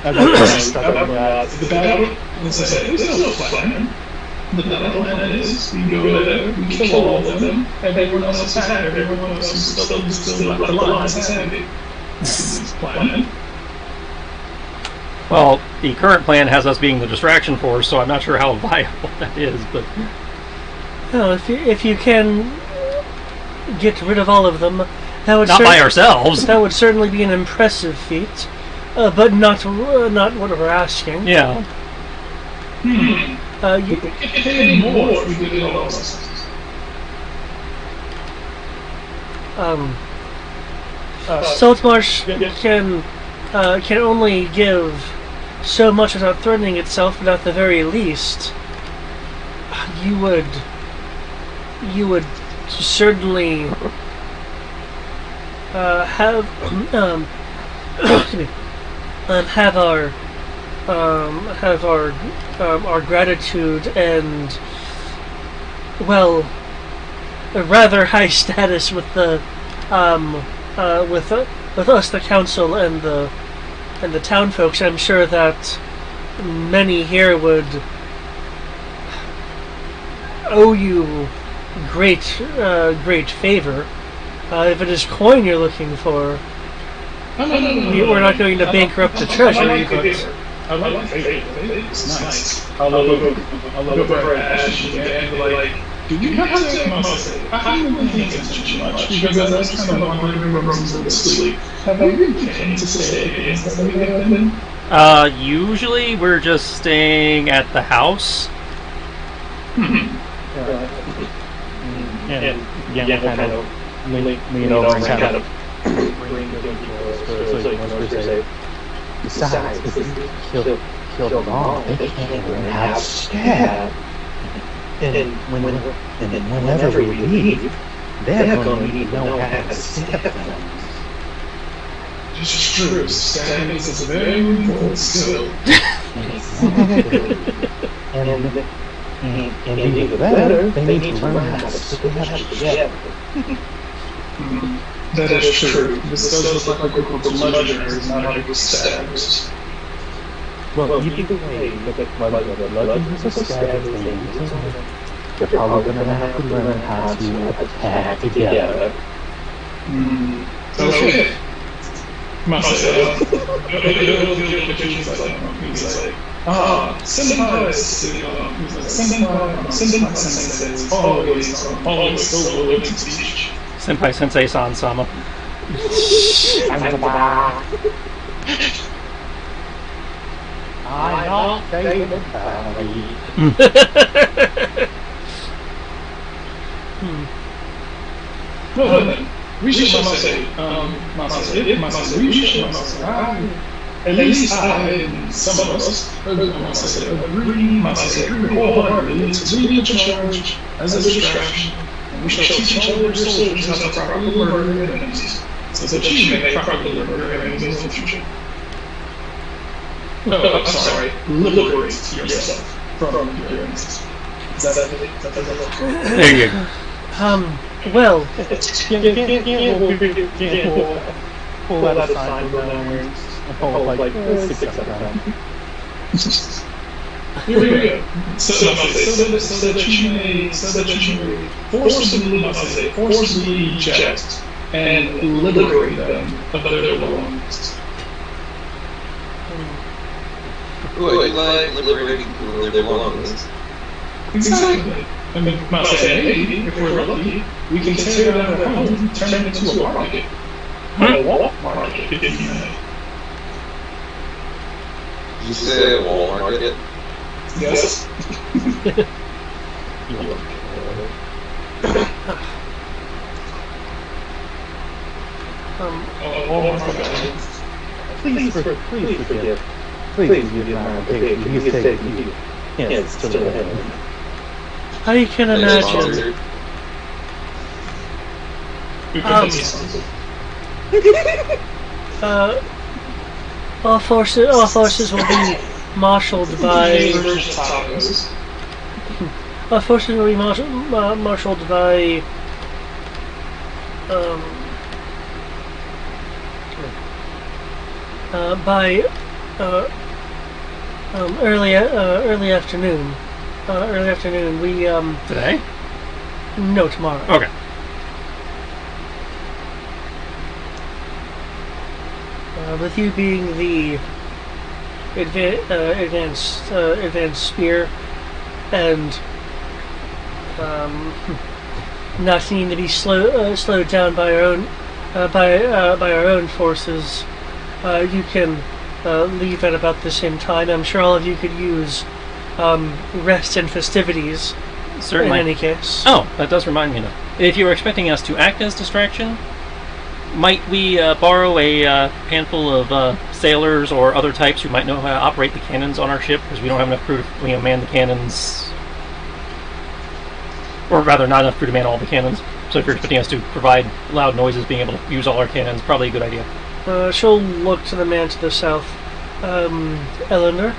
The battle, there's no plan. The battle plan is we go there, we kill all of them, and everyone else is happy. Everyone else is still left alive is happy. This is the plan. Well, the current plan has us being the distraction force, so I'm not sure how viable that is, but... Well, if you can get rid of all of them, that would not by ourselves. That would certainly be an impressive feat, but not what we're asking. Yeah. You get paid more if we did all those. Saltmarsh can only give so much without threatening itself, but at the very least, you would certainly have our gratitude and, well, a rather high status with the with us, the council, and the town folks. I'm sure that many here would owe you great favor. If it is coin you're looking for, we're not going to bankrupt the treasury, but... I like favor. It's nice. I'll look over at Ash and like, do you have to must I haven't been paying attention too much because I was kind of wondering when Rose was asleep. Have we been paying to stay against that we have been? Usually we're just staying at the house. And kind of lean over and kind of bring the people so besides, if you kill them all, they can't learn how to stab. And whenever we leave, they're going to need to know how to stab them. It's true. Stabbing is a very important skill. And to get better, they need to learn how to stick together. That is true. This does look like a group of legionaries, not a group of stabbers. Well, either way, the legends are scattered things. They're probably going to have to learn how to attack together. Okay. Marcel, he's like, senpai sensei is always so willing to teach. Senpai Sensei San Sama. I know David Bowie. Well then, we should say, at least I and some of us agree wholeheartedly to lead in charge as a distraction, and we shall teach all your soldiers how to properly murder their enemies, so that you may properly murder their enemies in the future. No, I'm sorry, liberate yourself from your enemies. There you go. Well, pull that aside and hold like 6 seconds. Here we go. So that you may forcibly eject and liberate them of their belongings. Wait, like liberating people of their belongings? Exactly. I mean, not saying maybe, if we're lucky, we can tear down their home and turn it into a market. A wall market, if you may. Did you say a wall market? Yes. A wall market. Please forgive my occasion. He's taking you hints to the head. I can imagine. All forces will be marshaled by. Our forces will be marshaled by. Early afternoon. Early afternoon. We Today? No, tomorrow. Okay. With you being the advanced spear and not needing to be slowed down by our own by our own forces, you can leave at about the same time. I'm sure all of you could use rest and festivities. Certainly. In any case. Oh, that does remind me now. If you were expecting us to act as distraction, might we borrow a handful of sailors or other types who might know how to operate the cannons on our ship? Because we don't have enough crew to man the cannons. Or rather, not enough crew to man all the cannons. So if you're expecting us to provide loud noises, being able to use all our cannons, probably a good idea. She'll look to the man to the south. Eleanor?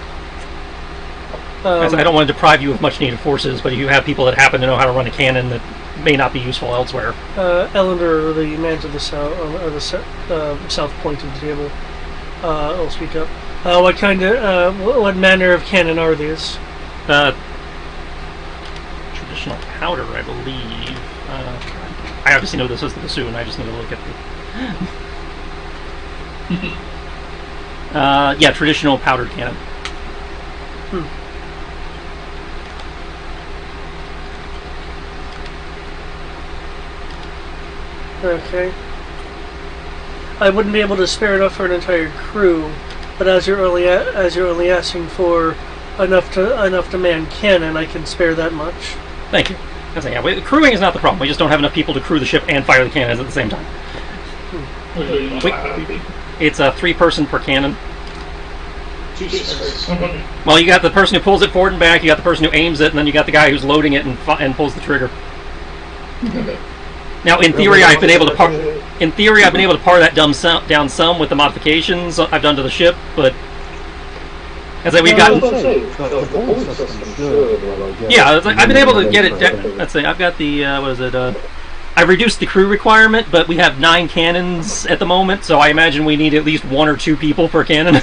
As I don't want to deprive you of much needed forces, but you have people that happen to know how to run a cannon that may not be useful elsewhere. Eleanor, the man to the south, or the south point of the table, will speak up. What manner of cannon are these? Traditional powder, I believe. I obviously know this is the bassoon, I just need to look at the... yeah, traditional powdered cannon. Okay. I wouldn't be able to spare enough for an entire crew, but as you're only asking for enough to man cannon, I can spare that much. Thank you. Crewing is not the problem. We just don't have enough people to crew the ship and fire the cannons at the same time. It's a 3-person per cannon. Well, you got the person who pulls it forward and back, you got the person who aims it, and then you got the guy who's loading it and pulls the trigger. Now, in theory, I've been able to par. In theory, I've been able to par that down some with the modifications I've done to the ship, but as we've got. Yeah, I've been able to get it. Let's say I've got the what is it? I've reduced the crew requirement, but we have 9 cannons at the moment, so I imagine we need at least 1 or 2 people per cannon.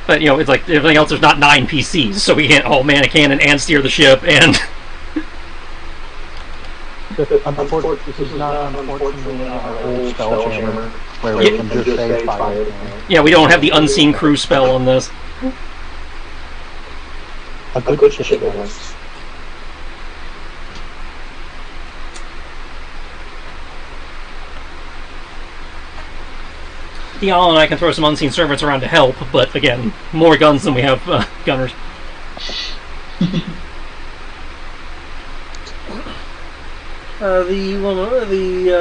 But you know, it's like everything else. There's not 9 PCs, so we can't all man a cannon and steer the ship and. This is not unfortunately our old spell chamber where we can just say fire. Yeah, we don't have the unseen crew spell on this. A good ship was. Theon and I can throw some unseen servants around to help, but again, more guns than we have gunners. The woman at the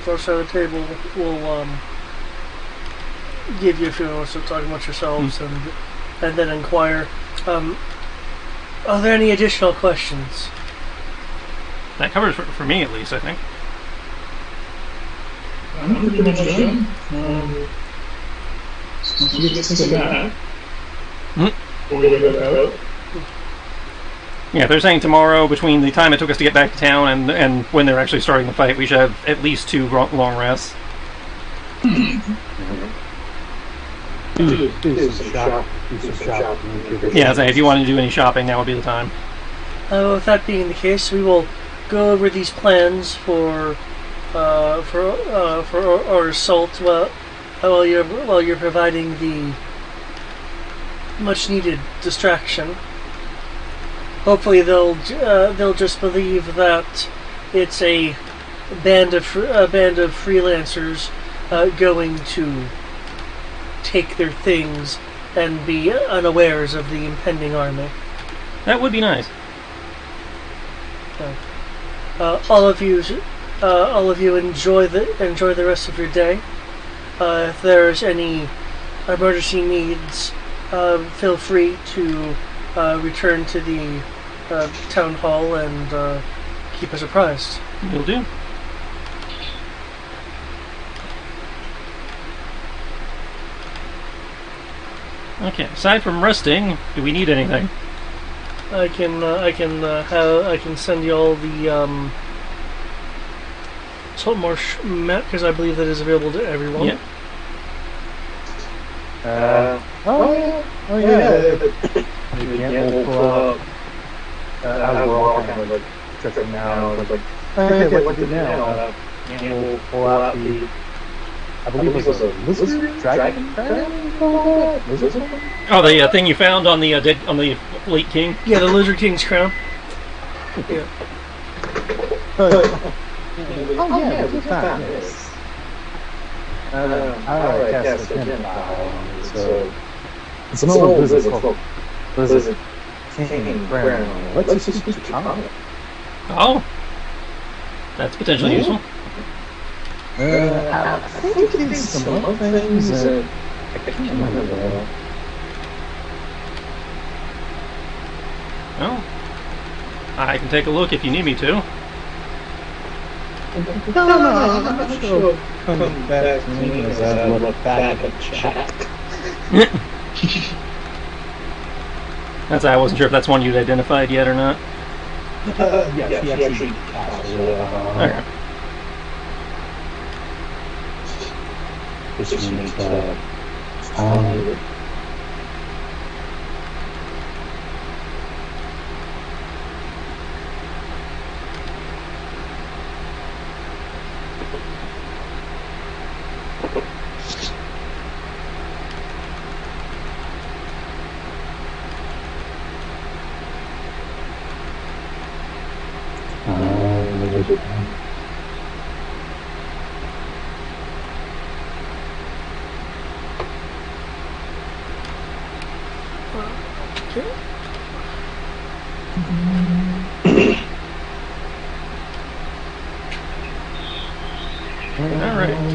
other side of the table will give you a few minutes to talk amongst yourselves and then inquire. Are there any additional questions? That covers for me at least, I think. I'm pretty much done. So we get to that. Before we go out. Yeah, they're saying tomorrow, between the time it took us to get back to town and when they're actually starting the fight, we should have at least 2 long rests. Do some shop. Yeah, if you want to do any shopping, now would be the time. With that being the case, we will go over these plans for our assault while you're providing the much needed distraction. Hopefully they'll just believe that it's a band of freelancers going to take their things and be unawares of the impending army. That would be nice. All of you enjoy the rest of your day. If there's any emergency needs, feel free to return to the town hall and keep us apprised. Will do. Okay. Aside from resting, do we need anything? I can send you all the Salt Marsh map because I believe that is available to everyone. Yeah. You can't pull up. As we're all kind of like checking now, it's like, okay, what do now? We'll pull out the. I believe it was a lizard, dragon. Lizard? Oh, the thing you found on the late king. Yeah, the Lizard King's crown. Yeah. Yeah, we found this. I cast a so it's an old lizard called Lizard King Crown. Let's just speak common. Oh, that's potentially useful. I think it's some other things that I can't remember though. Oh, I can take a look if you need me to. No, I'm not sure. Come back to me as I look back at chat. That's I wasn't sure if that's one you'd identified yet or not. Yes, he actually cast it. Okay. This means Alright.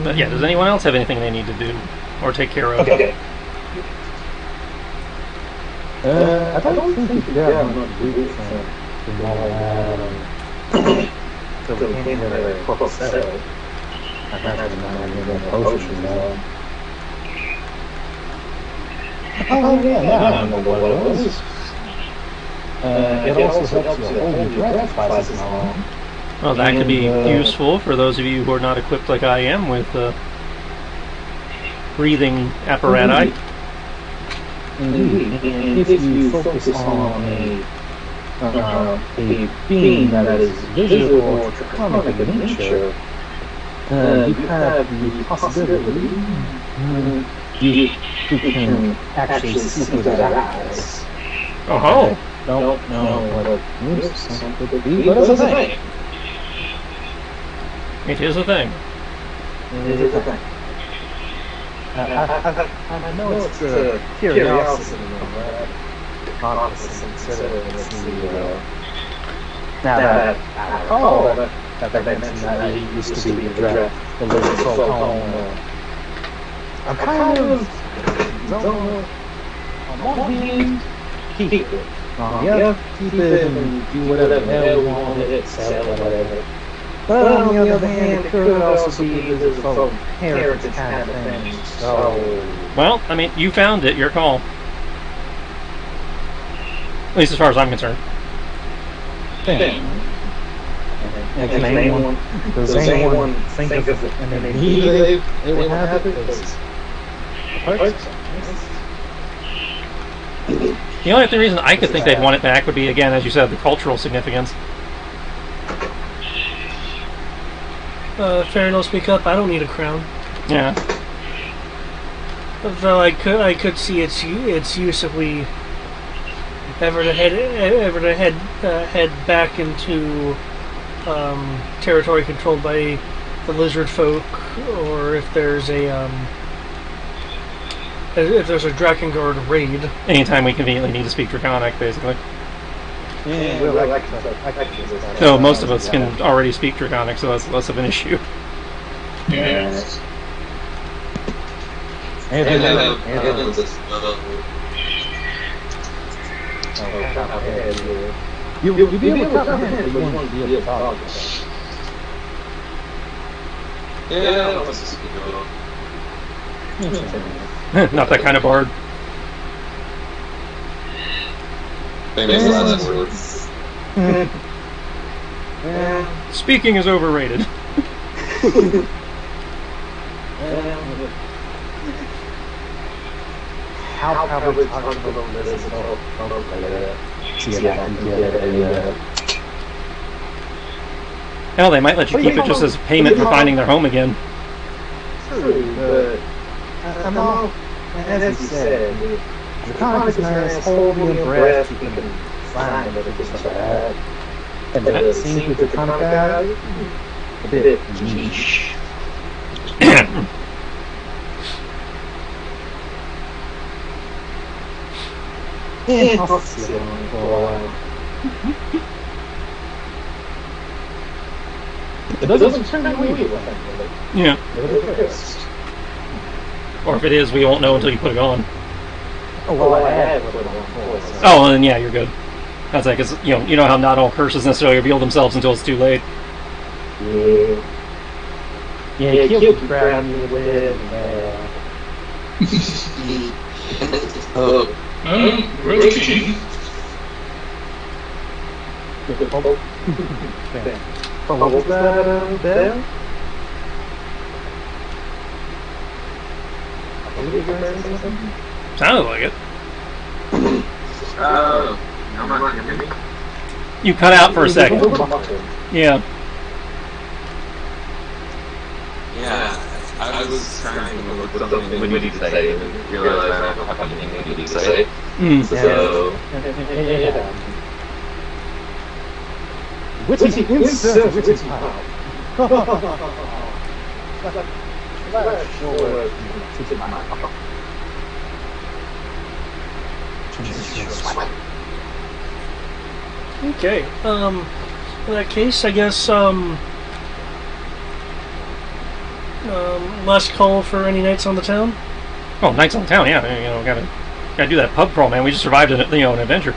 But yeah, does anyone else have anything they need to do or take care of? Okay. I don't think we have enough boots. and all that. So we can't get a corporate settle. I imagine not getting a potion though. Oh yeah, I don't know what it was. It also helps you hold your breath twice as long. Well, that could be useful for those of you who are not equipped like I am with breathing apparatus. Indeed, and if you focus on a being that is visual or draconic in nature, you have the possibility you can actually see through their eyes. Oh, Don't know what it could be, but it's a thing. it is a thing. It is a thing. I know it's a curiosity, but honestly, considering it's the now that I recall that they mentioned that it used to be the lizard folk home. I'm kind of on one hand, keep it. On the other, keep it and do whatever the hell you want with it, sell it, whatever. But on the other hand, it could also be lizard folk heritage kind of thing. So, Well, I mean, you found it. Your call. At least as far as I'm concerned. thing. And can anyone, does anyone think of it? And maybe they would have it as The only other reason I could think they'd want it back would be, again, as you said, the cultural significance. Fair enough, speak up. I don't need a crown. Yeah. Though I could see its use if we ever to head back into territory controlled by the lizard folk, or if there's a Drakengard raid. Anytime we conveniently need to speak Draconic, basically. Yeah, well, I like that. Though most of us can already speak Draconic, so that's less of an issue. Yes. You'll be able to comprehend, but you want to be able to talk about it. Not that kind of bard. Famous last words. Speaking is overrated. How probably talk about this is Hell, they might let you keep it just as payment for finding their home again. True, but I'm all, as you said, the comic is nice, hold your breath, you can find everything like that. And it seems with the comic guy, a bit niche. Yeah, I'll see it for a while. It doesn't turn me away with it. Yeah. Or if it is, we won't know until you put it on. Oh, well, I have put it on before. So. Oh, well, then yeah, you're good. That's like, cause, you know how not all curses necessarily reveal themselves until it's too late. Yeah. Yeah, killed the crowd in the web. Oh. We're looking. What was that there? Sounded like it. I'm not gonna hear me. You cut out for a second. Yeah. Yeah, I was trying to look for something witty to say and realized I don't have anything witty to say. So, Witty insert witty pile. Okay. In that case, I guess last call for any knights on the town. Oh, Knights on Town, yeah. Gotta do that pub crawl, man. We just survived an adventure.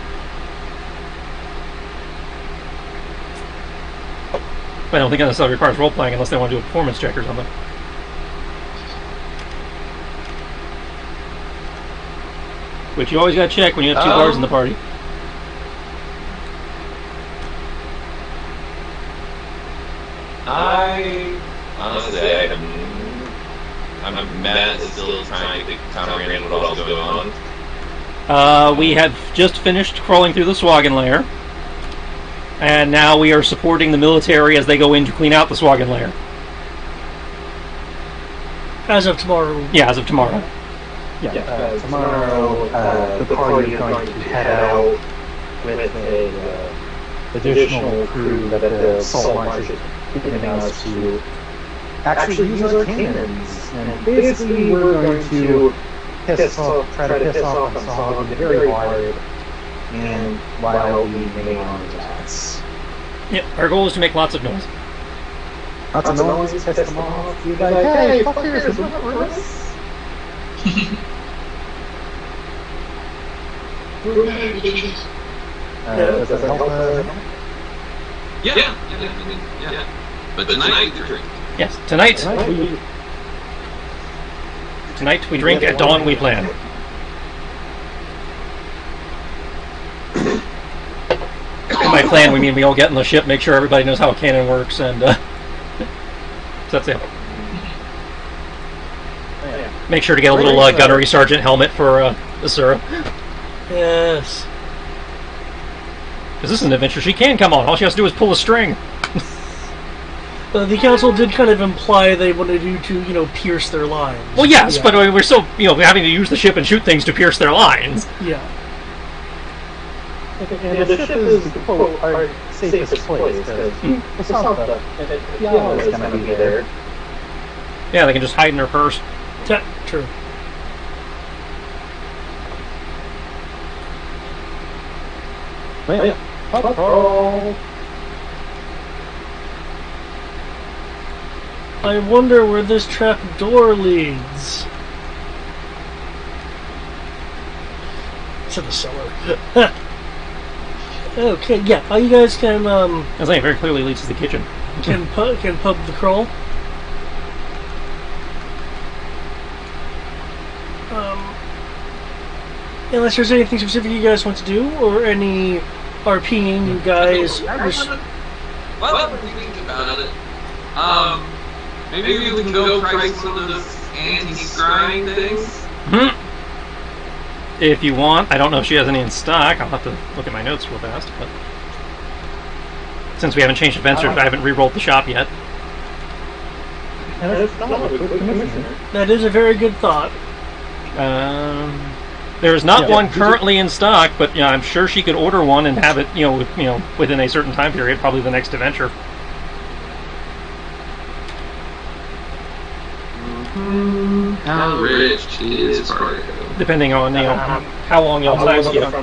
But I don't think that necessarily requires role-playing unless they want to do a performance check or something. Which you always gotta check when you have two bars in the party. I'm Matt is still trying to comprehend what all's going on. We have just finished crawling through the Swaggin lair. And now we are supporting the military as they go in to clean out the Swaggin lair. As of tomorrow. Yeah, as of tomorrow. Yeah, tomorrow the party is going to head out with a additional crew that the Salt Marsh is giving us to actually use our cannons. And basically we're going to try to piss off on Soggy very hard, and while we make on attacks. Yep, our goal is to make lots of noise. Lots of noise, piss them off, be like, hey, fuckers, we're not for us. Does that help? Yeah. But tonight we drink. Yes, tonight we drink, at dawn we plan. And by plan we mean we all get in the ship, make sure everybody knows how a cannon works, and so that's it. Make sure to get a little gunnery sergeant helmet for Asura. Yes. Because this is an adventure she can come on. All she has to do is pull a string. The council did kind of imply they wanted you to, pierce their lines. Well, yes, but we're still, having to use the ship and shoot things to pierce their lines. Yeah. And the ship is, quote, our safest place, because the Santa, Fiala is going to be there. Yeah, they can just hide in their purse. True. Yeah. Patrol. I wonder where this trap door leads. To the cellar. Okay, yeah. You guys can I was saying, it very clearly leads to the kitchen. can pub the crawl. Unless there's anything specific you guys want to do, or any RPing you guys wish. Well, we're thinking about it. Maybe we can go price one of those anti-scrying things. If you want. I don't know if she has any in stock. I'll have to look at my notes real fast. But since we haven't changed adventures, I haven't re-rolled the shop yet. That is a very good thought. There is not one currently in stock, but I'm sure she could order one and have it, within a certain time period, probably the next adventure. How rich is Fargo? Depending on how long y'all's lives get.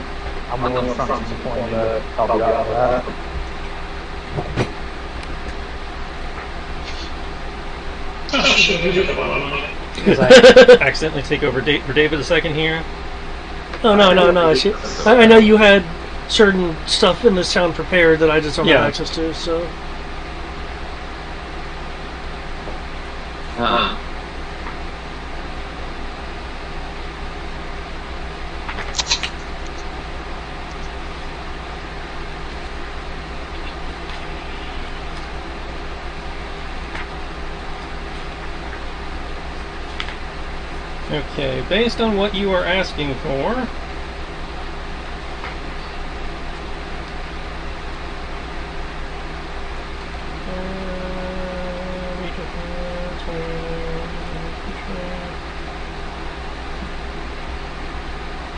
I'm willing from some point to help you out with that. Because I accidentally take over for David a second here. Oh, no. I know you had certain stuff in this town prepared that I just don't have access to, so... Okay, based on what you are asking for...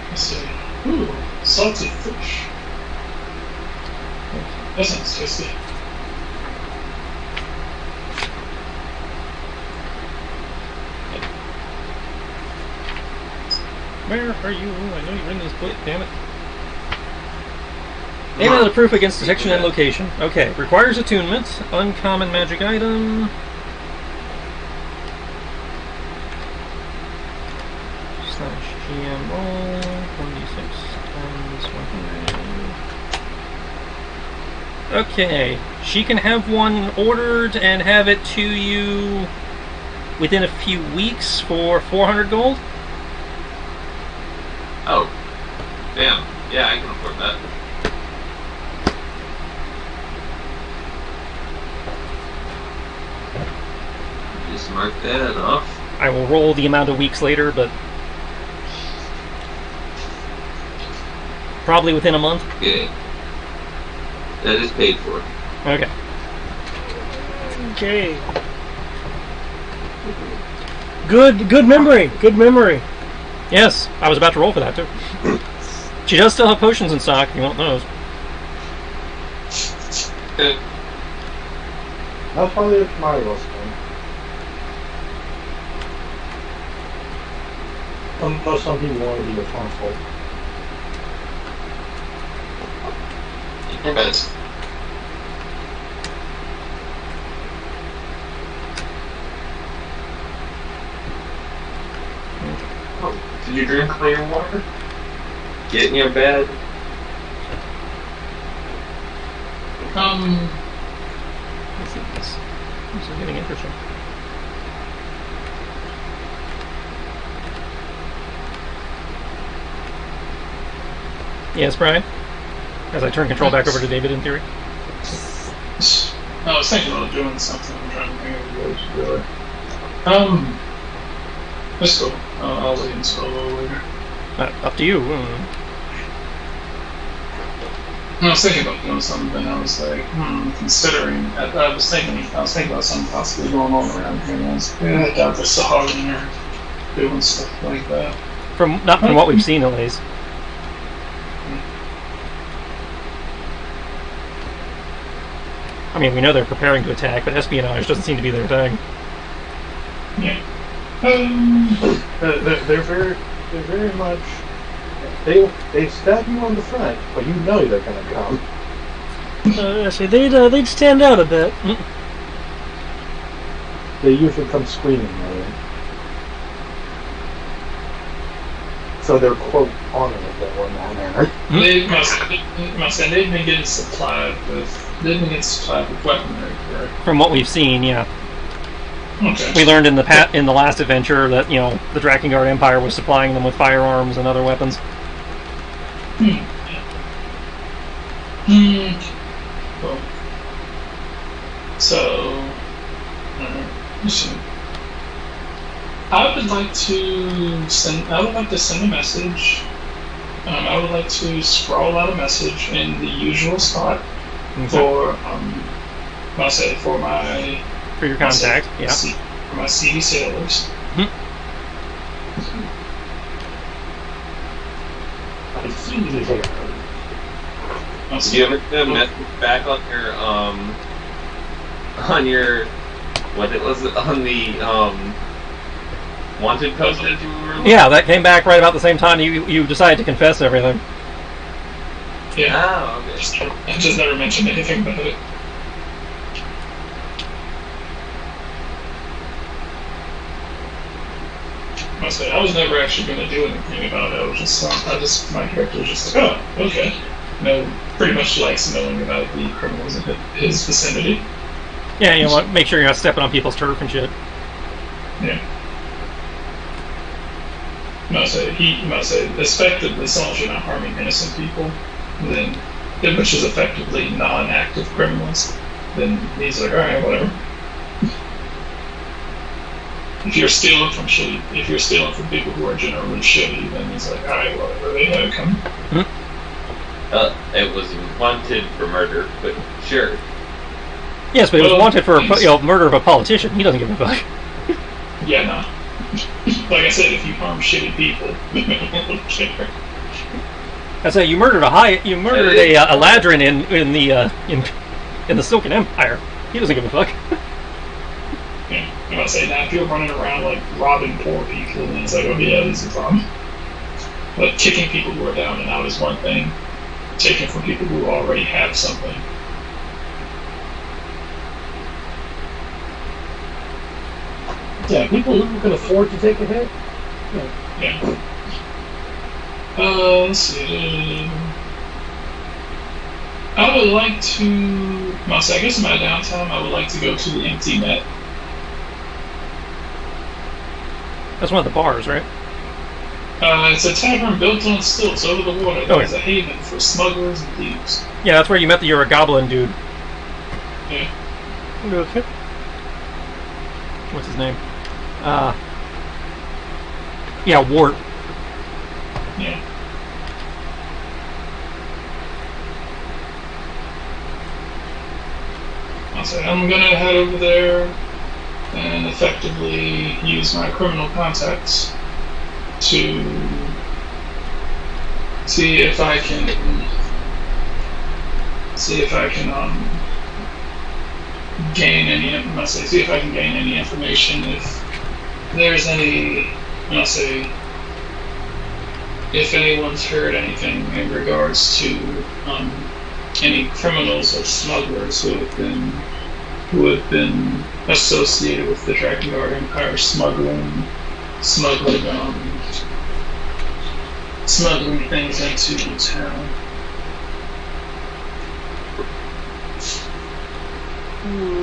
Let's see. Ooh, salted fish. That sounds tasty. Where are you? I know you're in this book, damn it. Name of the proof against detection and location. Okay, requires attunement. Uncommon magic item. /GM roll. 1d6 times 100. Okay, she can have one ordered and have it to you within a few weeks for 400 gold. Oh, damn. Yeah, I can afford that. Just mark that off. I will roll the amount of weeks later, but probably within a month. Okay. That is paid for. Okay. Okay. Good memory. Good memory. Yes, I was about to roll for that too. She does still have potions in stock. You want those? That's probably a Mario thing. Unless some people want to be responsible. Your best. Oh, did you drink clear water? Get in your bed. Let's see this. This is getting interesting. Yes, Brian? As I turn control back over to David in theory. I was thinking about doing something. I'm trying to think of what to do. Let's go. I'll wait until a little later. Up to you. I was thinking about doing something. I was like, considering. I was thinking about something possibly going on around here. And I was like, I doubt they're sagging or doing stuff like that. Not from what we've seen, at least. I mean, we know they're preparing to attack, but espionage doesn't seem to be their thing. Yeah. They're very much. They stab you on the front, but you know they're gonna come. They'd stand out a bit. They usually come screaming, right? So they're quote honorable in that manner. They must they've been getting supplied with weaponry, correct? From what we've seen, yeah. Okay. We learned in the last adventure that, you know, the Drakengard Empire was supplying them with firearms and other weapons. Cool. So, let's see. I would like to send a message. I would like to scroll out a message in the usual spot for For your contact, yeah. For my CD sailors. I see you there. Do you ever get a message back on your what it was on the wanted post that you were looking? Yeah, that came back right about the same time you decided to confess everything. Yeah. Oh, okay. I just never mentioned anything about it. I say I was never actually going to do anything about it. My character was just like, oh, okay. Pretty much likes knowing about the criminals in his vicinity. Yeah, you want to make sure you're not stepping on people's turf and shit. Yeah. Effectively, as long as you're not harming innocent people, then which is effectively non-active criminals, then he's like, all right, whatever. If you're stealing from people who are generally shitty, then he's like, alright, whatever, they had it coming. It was wanted for murder, but sure. Yes, but it was wanted for murder of a politician. He doesn't give a fuck. Yeah, no. Like I said, if you harm shitty people, I say you murdered a ladrin in the Silken Empire. He doesn't give a fuck. Yeah, I'm about to say now, if you're running around like robbing poor people, then it's like, oh yeah, this is a problem. But kicking people who are down and out is one thing. Taking from people who already have something. Yeah, people who can afford to take a hit. Yeah. Let's see. I would like to. Well, so I guess in my downtime, I would like to go to the Empty Net. That's one of the bars, right? It's a tavern built on stilts over the water that is a haven for smugglers and thieves. Yeah, that's where you met the You're a Goblin dude. Yeah. Okay. What's his name? Yeah, Wart. Yeah. So I'm gonna head over there and effectively use my criminal contacts to see if I can gain any. See if I can gain any information if there's any. If anyone's heard anything in regards to any criminals or smugglers who have been associated with the Drakengard Empire smuggling things into the town.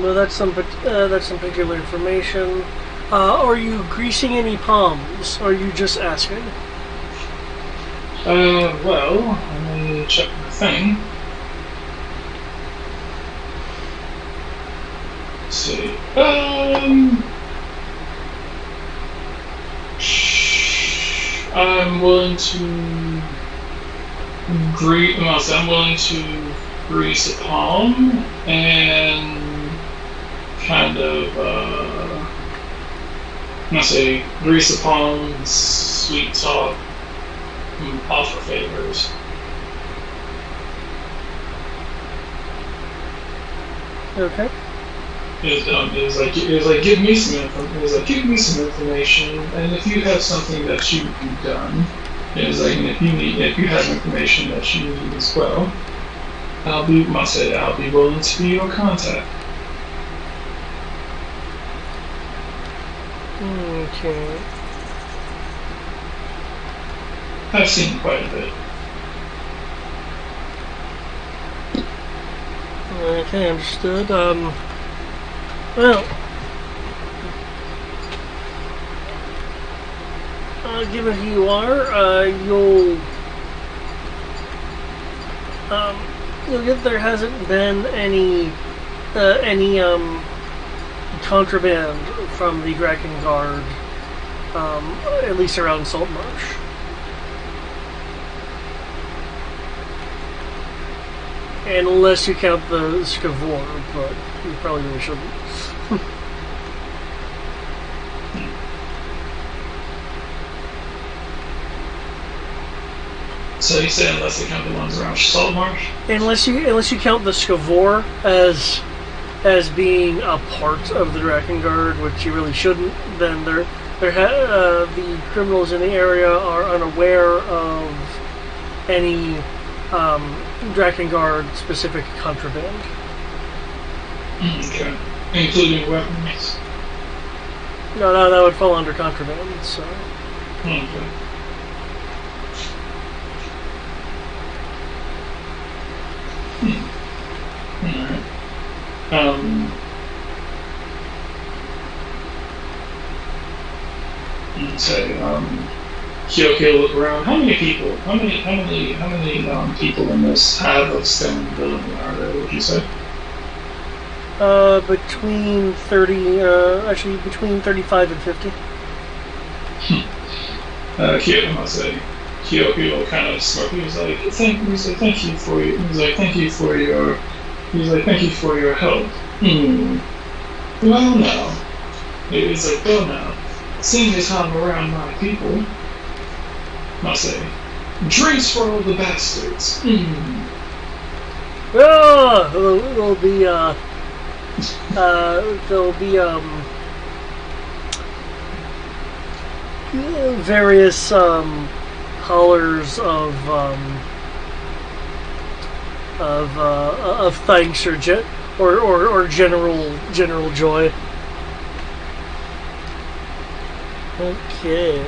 Well, that's some particular information. Are you greasing any palms? Or are you just asking? Well, let me check the thing. Let's see. I'm willing to grease a palm and kind of grease a palm, sweet talk, offer favors. Okay. It was like give me some information, and if you have something that you've done, it was like, and if you have information that you need as well, I'll be willing to be your contact. Okay. I've seen quite a bit. Okay, understood. Well, given who you are, you'll get there hasn't been any contraband from the Drakengard, at least around Saltmarsh. Unless you count the Skavor, but you probably really shouldn't. So you say unless you count the ones around Saltmarsh? Unless you count the Skavor as being a part of the Drakengard, which you really shouldn't, then the criminals in the area are unaware of any Drakengard specific contraband. Okay. Including weapons? No, that would fall under contraband, so. Okay. Alright. Kyoki look around. How many people? How many people in this have a stone building are there? Would you say? Between 35 and 50. Kyoki will kind of smirk. He's like, thank you for your help. Well now, seeing as I'm around my people, I'll say, drinks for all the bastards. There'll be various hollers of thanks or general joy. Okay.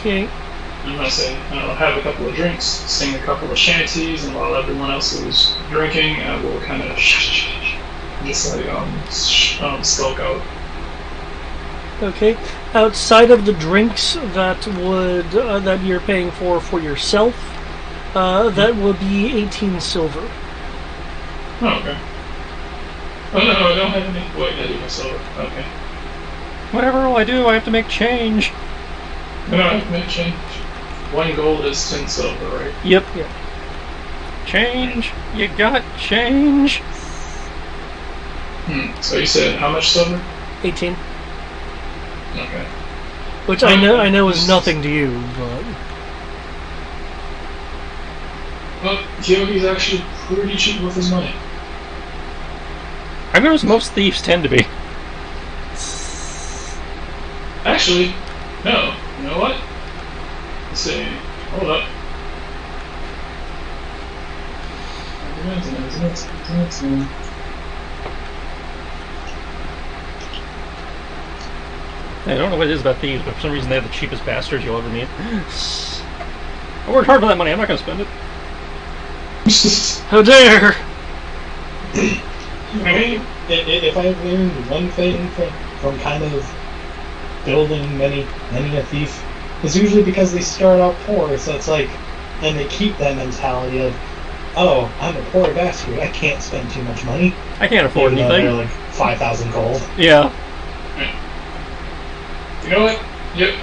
Okay. I'm gonna say, have a couple of drinks, sing a couple of shanties, and while everyone else is drinking, I will kind of just like skulk out. Okay. Outside of the drinks that you're paying for yourself, that would be 18 silver. Oh, okay. Oh no, I don't have any. Wait, I do have silver. Okay. Whatever will I do, I have to make change. No, I have to make change. 1 gold is 10 silver, right? Yep. Yeah. Change. You got change. So you said how much silver? 18. Okay. Which I know is nothing to you, but Well, Kyogi's actually pretty cheap with his money. I've noticed most thieves tend to be. Actually, no. You know what? Let's see. Hold up. I don't know what it is about thieves, but for some reason they're the cheapest bastards you'll ever meet. I worked hard for that money, I'm not going to spend it. how dare! I mean, if I've learned one thing from kind of building many a thief, it's usually because they start out poor, so it's like, and they keep that mentality of, oh, I'm a poor bastard, I can't spend too much money. I can't afford Even though anything. they're like 5,000 gold. Yeah. You know what? Yep.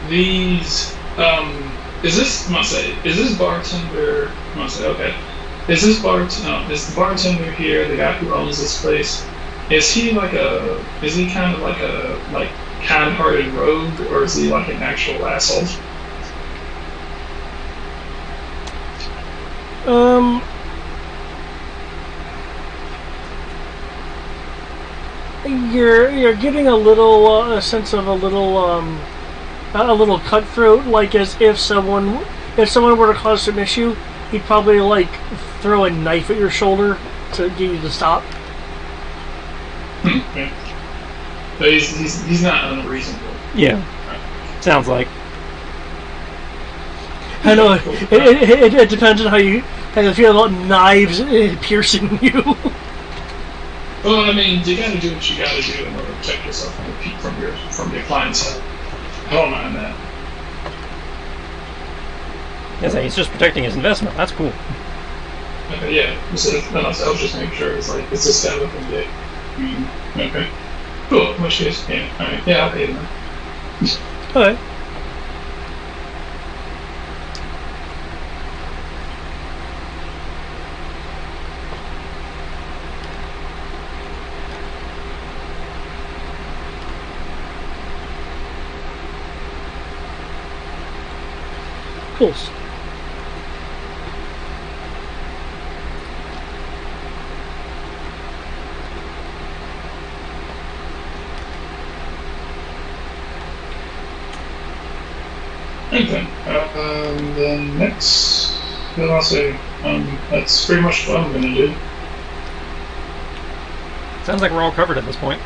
These. Is this bartender? Okay. Is this is the bartender here the guy who owns this place? Is he kind of like a kind-hearted rogue, or is he like an actual asshole? You're getting a little a sense of a little cutthroat, like as if someone were to cause an issue, he'd probably like throw a knife at your shoulder to get you to stop. Okay. But he's not unreasonable. Yeah. Sounds like. I know it depends on how you feel about knives piercing you. Well, I mean, you gotta do what you gotta do in order to protect yourself from your clientele. I don't mind that. Yes, he's just protecting his investment. That's cool. Okay, yeah. I was just making sure it's a setup and get. Okay. Cool. In which case, yeah. Alright, yeah, I'll pay them. Okay. Cool. Okay. Then next, then I'll say, that's pretty much what I'm gonna do. Sounds like we're all covered at this point.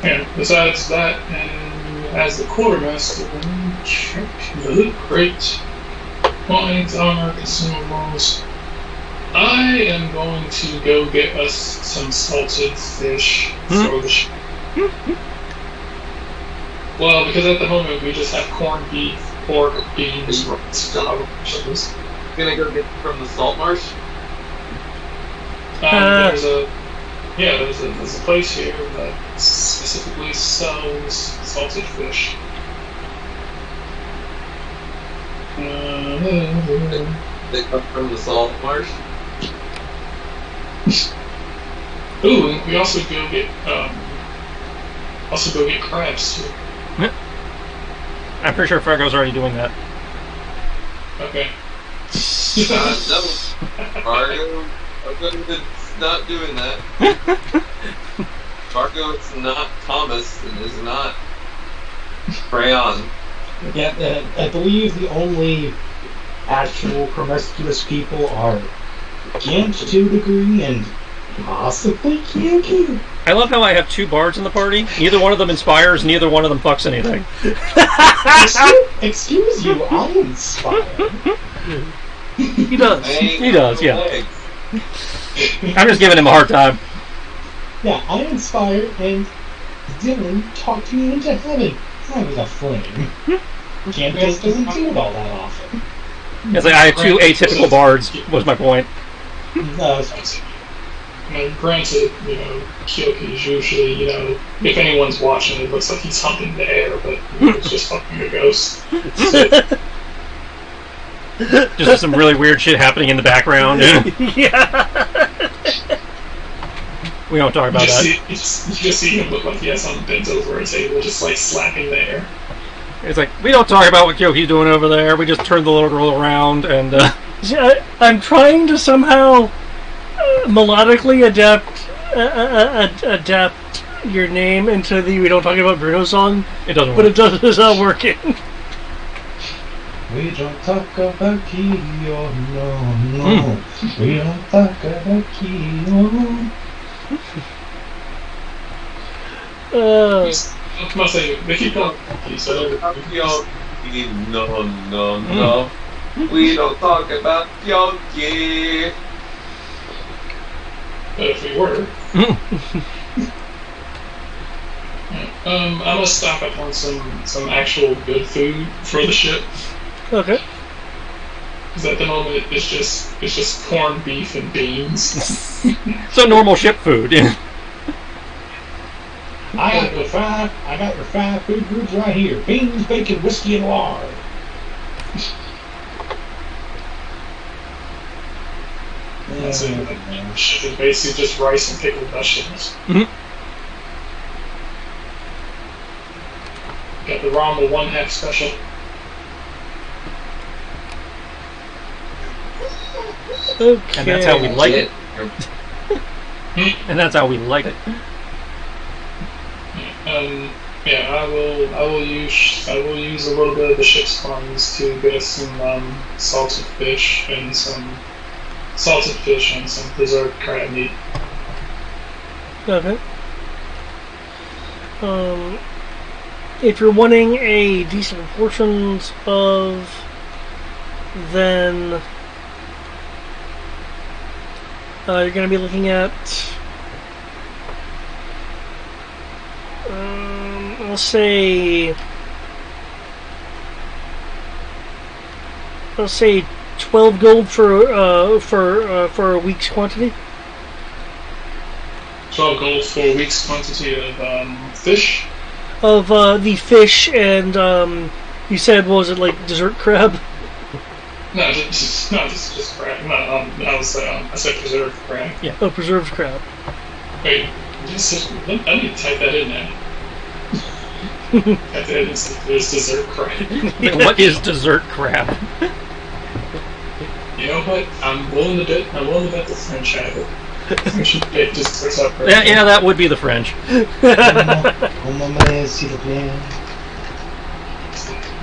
Yeah. Besides that, and as the quartermaster, check the loot crate, coins, armor, consumables. I am going to go get us some salted fish for the ship. Well, because at the moment we just have corned beef, pork, beans, rice, vegetables. Gonna go get from the salt marsh? There's a place here that specifically sells salted fish. They come from the salt marsh? Ooh, and we also go get crabs too. I'm pretty sure Fargo's already doing that. Okay. No. Fargo is not doing that. Fargo is not Thomas and is not Crayon. Yeah, I believe the only actual promiscuous people are Gant to a degree and possibly Kyoki. I love how I have two bards in the party. Neither one of them inspires, neither one of them fucks anything. Excuse you, I inspire. He does. He does, yeah. I'm just giving him a hard time. Yeah, I inspire, and Dylan talked me into heaven. I was a flame. Campus doesn't do it all that often. It's like I have two atypical bards, was my point. No, it's fine. I mean, granted, Kyoki is usually, if anyone's watching, it looks like he's humping the air, but it's just fucking a ghost. Just some really weird shit happening in the background. Yeah. We don't talk about that. You just see him look like he has something bent over a table, just like slapping the air. It's like, we don't talk about what Kyoki's doing over there. We just turn the little girl around and... I'm trying to somehow melodically adapt your name into the We Don't Talk About Bruno song. It doesn't But work. it's not working. We don't talk about Kyo, no. We don't talk about Kyo. I must say, they keep going. So No. We don't talk about Yogi. but if we were, I'm gonna stock up on some actual good food for the ship. Okay. Because at the moment it's just corned beef and beans. So normal ship food. I got your five food groups right here: beans, bacon, whiskey, and lard. That's it. Ship is basically just rice and pickled vegetables. Got the Rama 1/2 special. Okay. And that's how we like it. And that's how we like it. Yeah, I will use a little bit of the ship's funds to get us some salted fish and some preserved crab meat. Okay. If you're wanting a decent portions of, then you're going to be looking at, I'll say 12 gold for a week's quantity. 12 gold for a week's quantity of fish. Of the fish and you said, what was it, like dessert crab? No, just crab. No, I said preserved crab. Yeah. Oh, preserved crab. Wait, I need to type that in now. Type that in. There's dessert crab. What is dessert crab? You know what? I'm willing to bet the French have it. French bake desserts up right Yeah, that would be the French.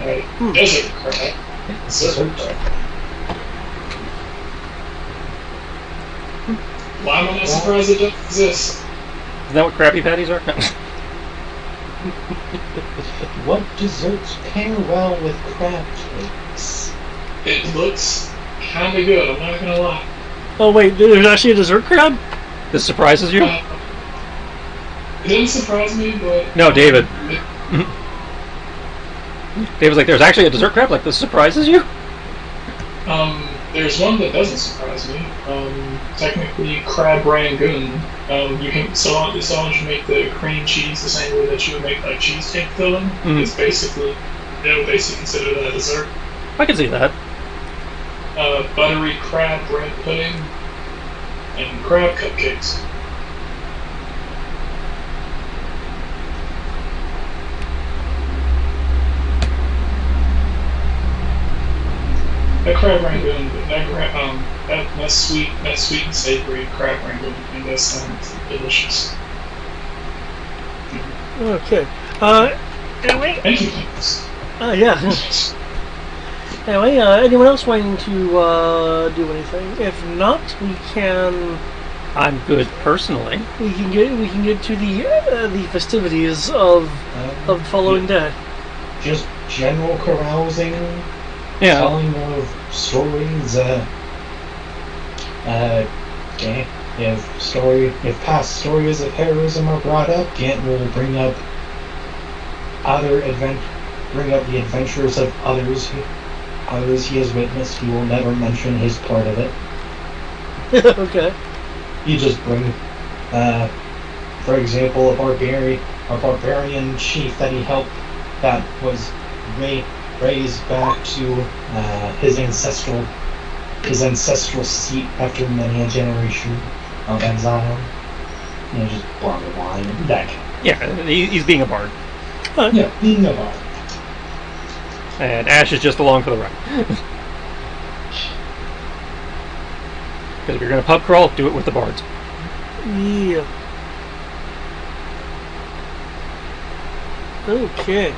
Alright, desert crab. Dessert crab. Why am I not surprised it doesn't exist? Isn't that what Krabby Patties are? What desserts pair well with crab cakes? It looks kinda good, I'm not gonna lie. Oh wait, there's actually a dessert crab? This surprises you? It didn't surprise me, but... No, David. David's like, there's actually a dessert crab? Like, this surprises you? There's one that doesn't surprise me. Technically, crab rangoon. You can so long as you make the cream cheese the same way that you would make like cheesecake filling. It's basically they would basically consider that a dessert. I can see that. Buttery crab bread pudding and crab cupcakes. That crab rangoon, that sweet and savory crab rangoon, and that sounds delicious. Okay. Anyway. Thank you. Yeah. Anyway, anyone else wanting to do anything? If not, we can I'm good personally. We can get to the festivities of the following day. Just general carousing, Yeah. telling of stories. Okay. If past stories of heroism are brought up, Gant will bring up the adventures of others he has witnessed. He will never mention his part of it. Okay. You just bring, for example, a barbarian chief that he helped that was raised back to his ancestral seat after many a generation of exile. Just blah blah blah. That. Yeah, he's being a bard. Yeah, being a bard. And Ash is just along for the ride. Because if you're going to pub crawl, do it with the bards. Yeah. Okay.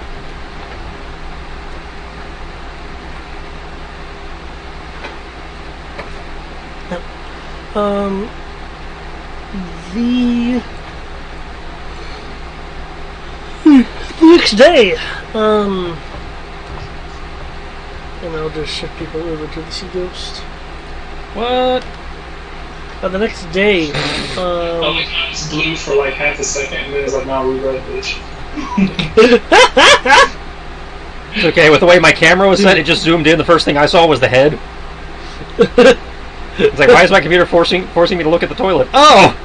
The next day, and I'll just shift people over to the Sea Ghost. What? The next day, It's blue for like half a second, and then it's like, now we red, bitch. It's okay, with the way my camera was set, it just zoomed in. The first thing I saw was the head. It's like, why is my computer forcing me to look at the toilet? Oh!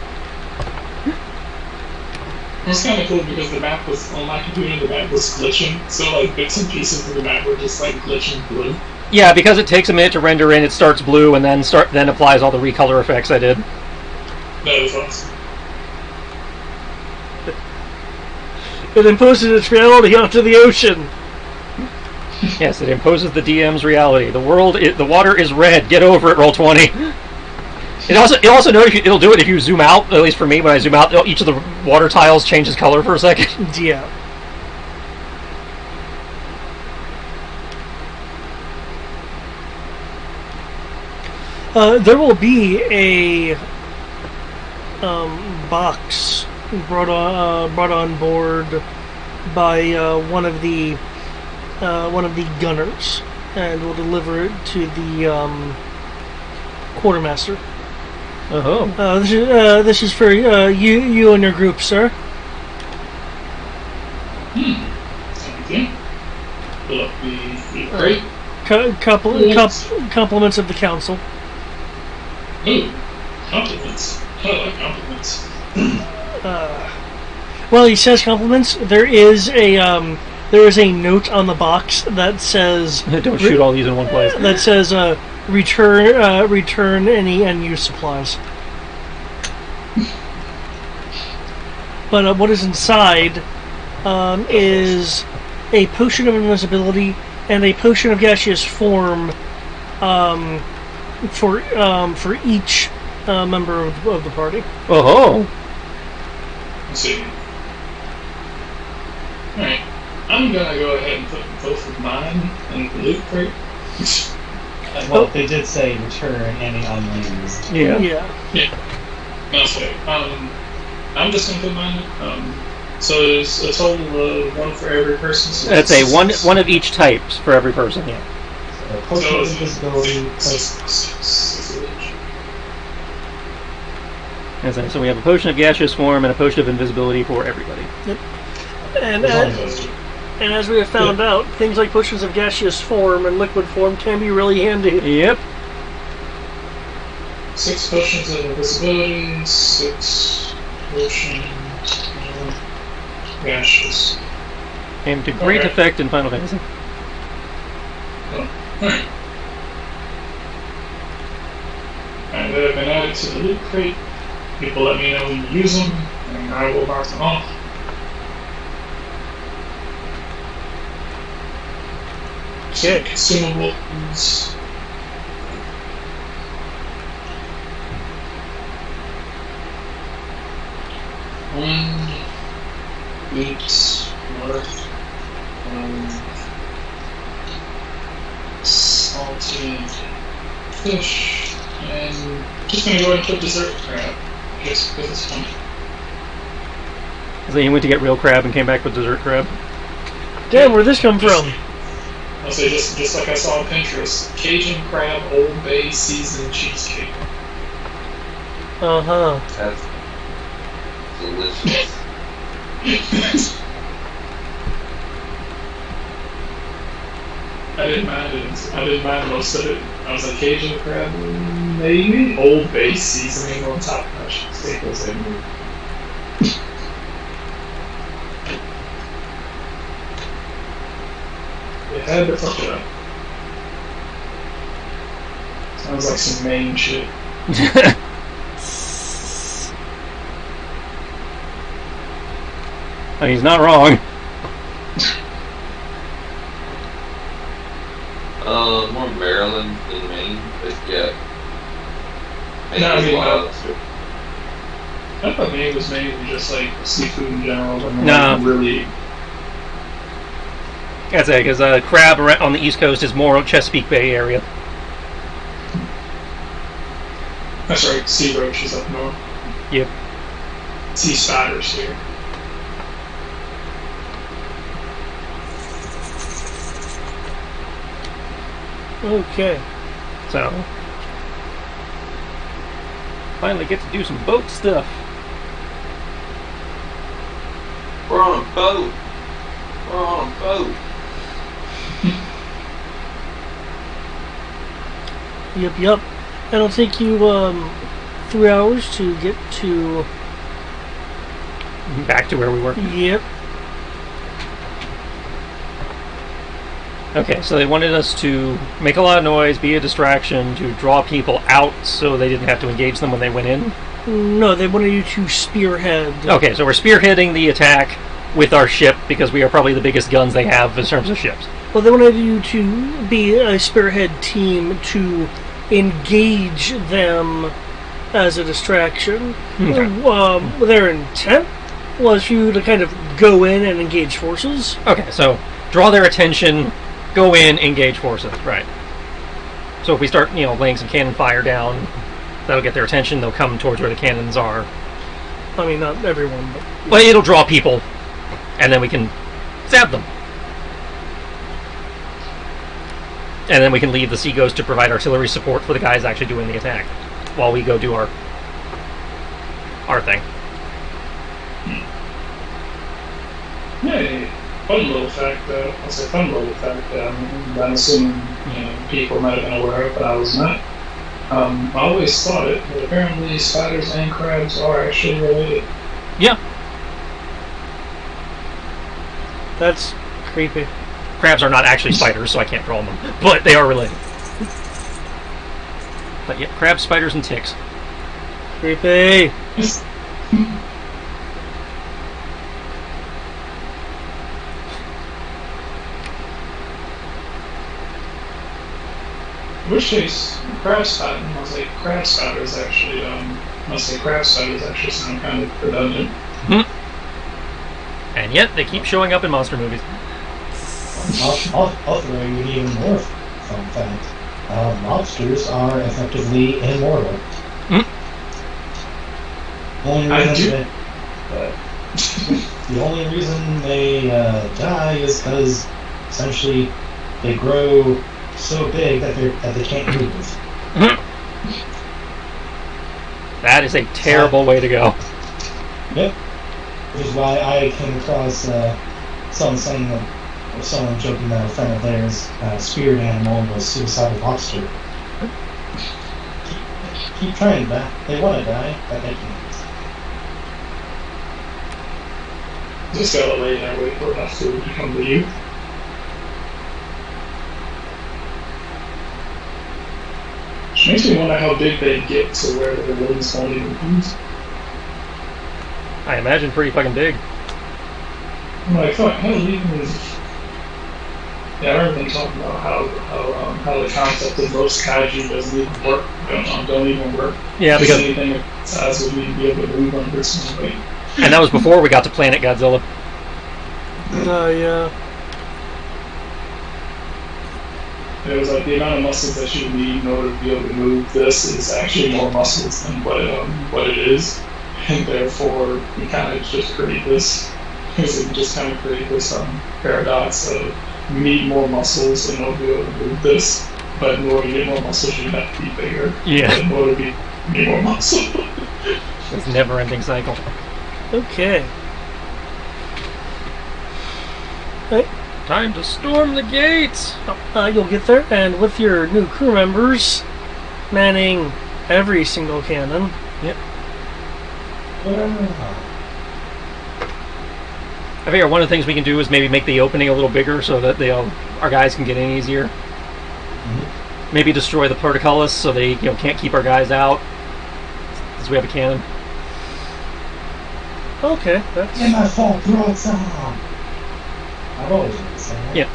It was kind of cool because the map was, on my computer, the map was glitching, so like bits and pieces of the map were just like glitching blue. Yeah, because it takes a minute to render in, it starts blue and then applies all the recolor effects I did. That was awesome. it imposes its reality onto the ocean. Yes, it imposes the DM's reality. The water is red. Get over it. Roll 20. It also knows it'll do it if you zoom out. At least for me, when I zoom out, each of the water tiles changes color for a second. Yeah. There will be a box brought on board by one of the gunners, and we'll deliver it to the quartermaster. Oh. This is for you and your group, sir. Thank you. Will it be great? Compliments of the council. Ooh, compliments. I like compliments. Well, he says compliments. There is a note on the box that says Don't shoot all these in one place. that says return any unused supplies. But what is inside is a potion of invisibility and a potion of gaseous form for each member of the party. Oh. Let's see. Alright. I'm gonna go ahead and put both of mine in the loot crate. Well, they did say return any unused. Yeah. Yeah. Okay. I'm just gonna put mine in. So it's a total of one for every person. So That's a one of each types for every person. Yeah. So, potion of invisibility. Six of each. So we have a potion of gaseous form and a potion of invisibility for everybody. And as we have found out, things like potions of gaseous form and liquid form can be really handy. Yep. 6 potions of invisibility, 6 potions of gaseous. Came to great Okay. effect in Final Fantasy. Alright. And they've been added to the loot crate. People let me know when you use them, and I will mark them off. Okay. Consumables. One week's worth of salted fish, and just gonna go ahead and put dessert crab. just because it's fun. So he went to get real crab and came back with dessert crab. Damn, where'd this come from? I'll say just like I saw on Pinterest, Cajun crab Old Bay seasoned cheesecake. Uh-huh. That's delicious. I didn't mind it. I didn't mind most of it. I was like, Cajun crab, maybe? Old Bay seasoning on top of that cheesecake was in. It had to fuck it up. Sounds like some Maine shit. I mean, he's not wrong. More Maryland than Maine, but yeah. No, I mean, wild. I thought Maine was mainly just like seafood in general, and No. really. That's it, because crab on the East Coast is more Chesapeake Bay area. That's right, sea roaches up north. Yep. Sea spiders here. Okay. So, finally get to do some boat stuff. We're on a boat. We're on a boat. Yep. It'll take you 3 hours to get to. Back to where we were. Yep. Okay, so they wanted us to make a lot of noise, be a distraction, to draw people out so they didn't have to engage them when they went in. No, they wanted you to spearhead. Okay, so we're spearheading the attack with our ship because we are probably the biggest guns they have in terms of ships. Well, they wanted you to be a spearhead team to engage them as a distraction. Okay. Their intent was for you to kind of go in and engage forces. Okay, so draw their attention, go in, engage forces. Right. So if we start, laying some cannon fire down, that'll get their attention. They'll come towards where the cannons are. I mean, not everyone, but... Well, it'll draw people, and then we can zap them. And then we can leave the Sea Ghost to provide artillery support for the guys actually doing the attack, while we go do our thing. Yeah, fun little fact, I'm assuming people might have been aware of, but I was not. I always thought it, but apparently spiders and crabs are actually related. Yeah. That's creepy. Crabs are not actually spiders, so I can't draw them, but they are related. But yeah, crabs, spiders, and ticks. Creepy. In which case, crab spider, crab spiders actually, crab spiders actually sound kind of redundant. And yet, they keep showing up in monster movies. I'll throw you an even more fun fact. Monsters are effectively immortal. The only reason they die is because essentially they grow so big that they can't move. That is a terrible way to go. Yep. Which is why I came across someone saying that, or someone joking that a friend of theirs' spirit animal was suicidal lobster. Keep trying that. They want to die, but they can't. Just gotta lay there and wait for enough food to come to you. Which makes me wonder how big they get to where their wings won't even move. I imagine pretty fucking big. I'm like, fuck, how do you even... Yeah, I remember them talking about how the concept of most kaiju doesn't even work. Don't even work. Yeah, because... anything of size would need to be able to move under its own weight. And that was before we got to Planet Godzilla. Yeah. And it was like the amount of muscles that you need in order to be able to move this is actually more muscles than what it is, and therefore you kind of just create this. Because you just kind of create this paradox of you need more muscles in order to be able to move this, but in order to get more muscles, you have to be bigger. Yeah. In order to be more muscle. It's a never-ending cycle. Okay. Right. Time to storm the gates! You'll get there, and with your new crew members manning every single cannon. Yep. I figure one of the things we can do is maybe make the opening a little bigger so that our guys can get in easier. Mm-hmm. Maybe destroy the portcullis so they can't keep our guys out, because we have a cannon. Okay, that's... In my fault, broadside! I've always been saying. Yeah.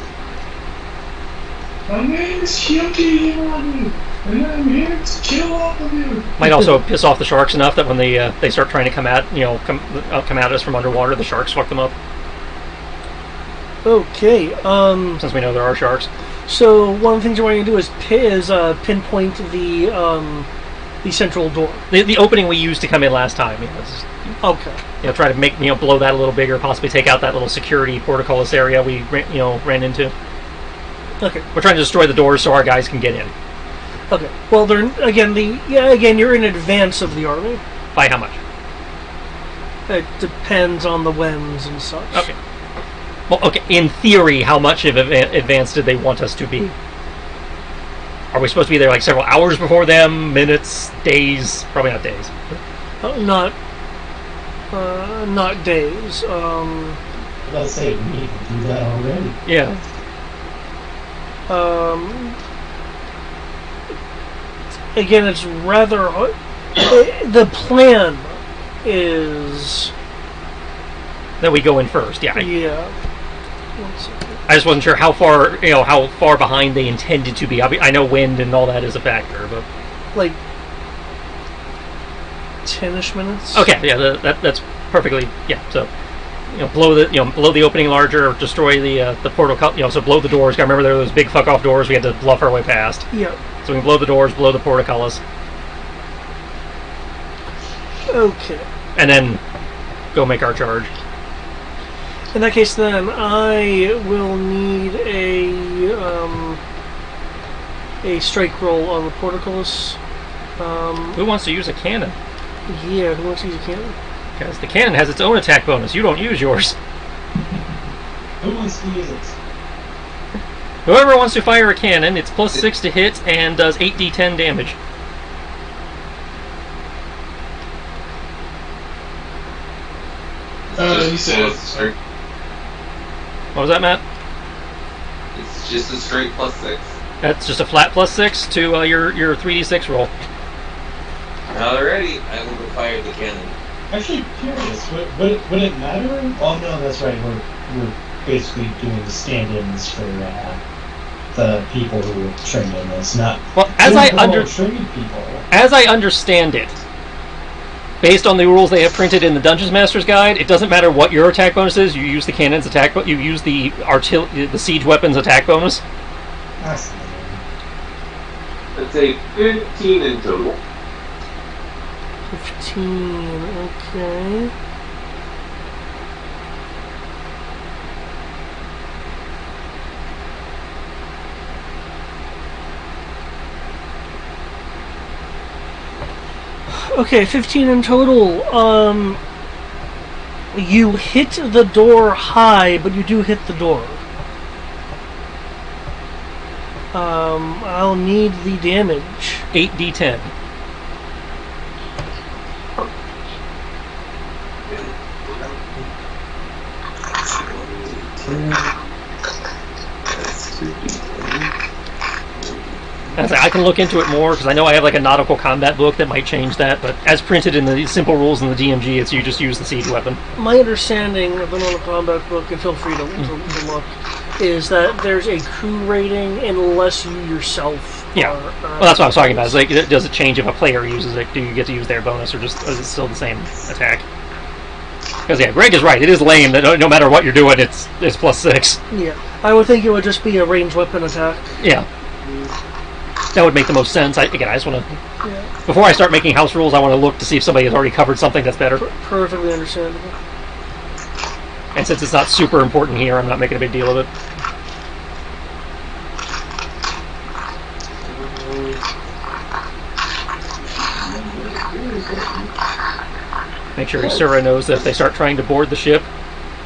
My name is Hyuki Iwani, and I'm here to kill all of you. Might also piss off the sharks enough that when they start trying to come at us from underwater, the sharks fuck them up. Okay. Since we know there are sharks. So one of the things you're wanting to do is pinpoint the central door. The opening we used to come in last time. Okay. Try to make blow that a little bigger, possibly take out that little security portcullis area we ran into. Okay. We're trying to destroy the doors so our guys can get in. Okay. Well, again, you're in advance of the army. By how much? It depends on the winds and such. Okay. Well, okay. In theory, how much of advance did they want us to be? Are we supposed to be there like several hours before them? Minutes? Days? Probably not days. Not days. Let's say we need to do that already. Yeah. Again, it's rather hard. The plan is that we go in first. Yeah. Yeah. I just wasn't sure how far behind they intended to be. I know wind and all that is a factor, but like 10-ish minutes. Okay. Yeah. That's perfectly. Yeah. So. Blow the opening larger, destroy the portal. So blow the doors. Gotta remember there were those big fuck off doors we had to bluff our way past. Yeah. So we can blow the doors, blow the portcullis. Okay. And then go make our charge. In that case, then I will need a strike roll on the portcullis. Who wants to use a cannon? Yeah, who wants to use a cannon? Because the cannon has its own attack bonus. You don't use yours. Who wants to use it? Whoever wants to fire a cannon, it's +6 to hit and does 8d10 damage. You said What was that, Matt? It's just a straight +6. That's just a flat +6 to your 3d6 roll. Alrighty, I will go fire the cannon. Actually, curious, would it matter? Oh no, that's right, we're basically doing the stand-ins for the people who were trained in this, not well, as I understand it, based on the rules they have printed in the Dungeons Master's Guide, it doesn't matter what your attack bonus is. You use the cannon's attack, but you use the siege weapon's attack bonus. Fascinating. Let's say 15 in total. 15. Okay. Okay, 15 in total. You hit the door high, but you do hit the door. I'll need the damage. 8d10. I can look into it more because I know I have like a nautical combat book that might change that, but as printed in the simple rules in the DMG, it's you just use the siege weapon. My understanding of the nautical combat book, and feel free to look, is that there's a crew rating unless you yourself Yeah. Well, that's what I was talking about. It's like, does it change if a player uses it? Do you get to use their bonus, or just is it still the same attack? Because yeah, Greg is right. It is lame that no matter what you're doing, it's +6. Yeah, I would think it would just be a ranged weapon attack. Yeah. That would make the most sense. I just want to... Yeah. Before I start making house rules, I want to look to see if somebody has already covered something that's better. Perfectly understandable. And since it's not super important here, I'm not making a big deal of it. Make sure Isura knows that if they start trying to board the ship,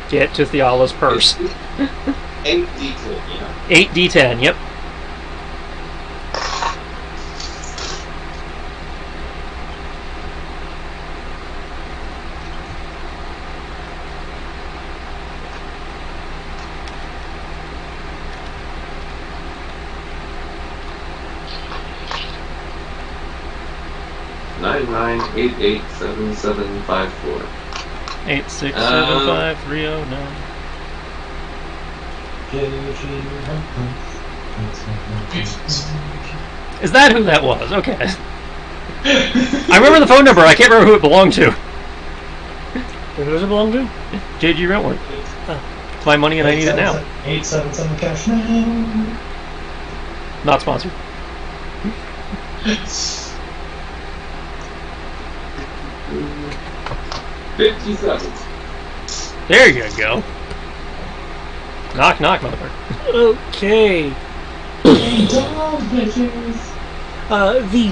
get to Theala's purse. 8d10, yeah. 8d10, yep. Nine 8877754. 8675309. Is that who that was? Okay. I remember the phone number. I can't remember who it belonged to. Who does it belong to? JG Rentworth. It's my money and I need it now. 877 cash now. Not sponsored. 57. There you go. Knock, knock, motherfucker. Okay. The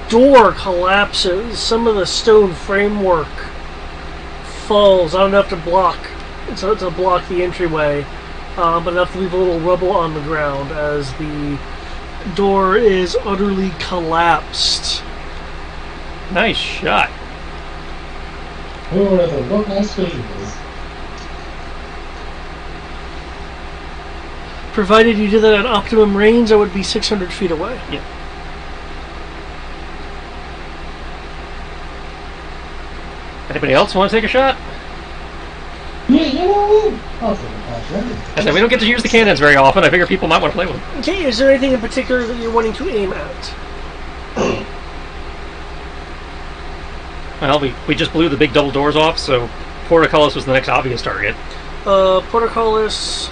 door collapses. Some of the stone framework falls, not enough to block, so to block the entryway, but enough to leave a little rubble on the ground as the door is utterly collapsed. Nice shot. Who are the low-class fingers? Provided you did that at optimum range, that would be 600 feet away. Yeah. Anybody else want to take a shot? Yeah, you know, I'll take a pass, right? I said we don't get to use the cannons very often. I figure people might want to play with them. Okay, is there anything in particular that you're wanting to aim at? Well, we just blew the big double doors off, so Portcullis was the next obvious target. Portcullis,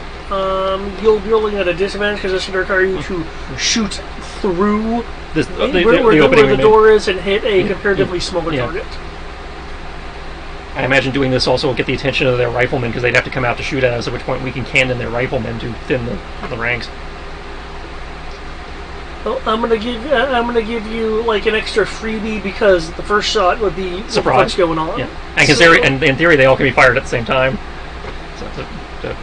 you'll be rolling at a disadvantage because this should require you to shoot through The where opening the door is and hit a comparatively smaller Yeah. target. I imagine doing this also will get the attention of their riflemen because they'd have to come out to shoot at us, at which point we can cannon their riflemen to thin the ranks. Well, I'm gonna give you like an extra freebie because the first shot would be Surprise. what's going on. Yeah, and and in theory they all can be fired at the same time. Yeah.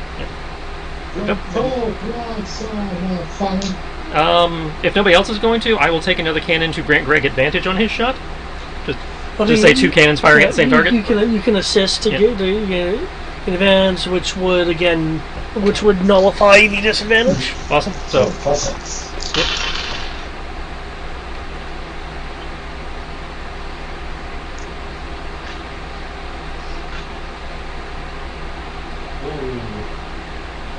If nobody else is going to, I will take another cannon to grant Greg advantage on his shot. Just say two cannons firing at the same target. You can assist to get an advantage, which would nullify the disadvantage. Awesome. So. Yep.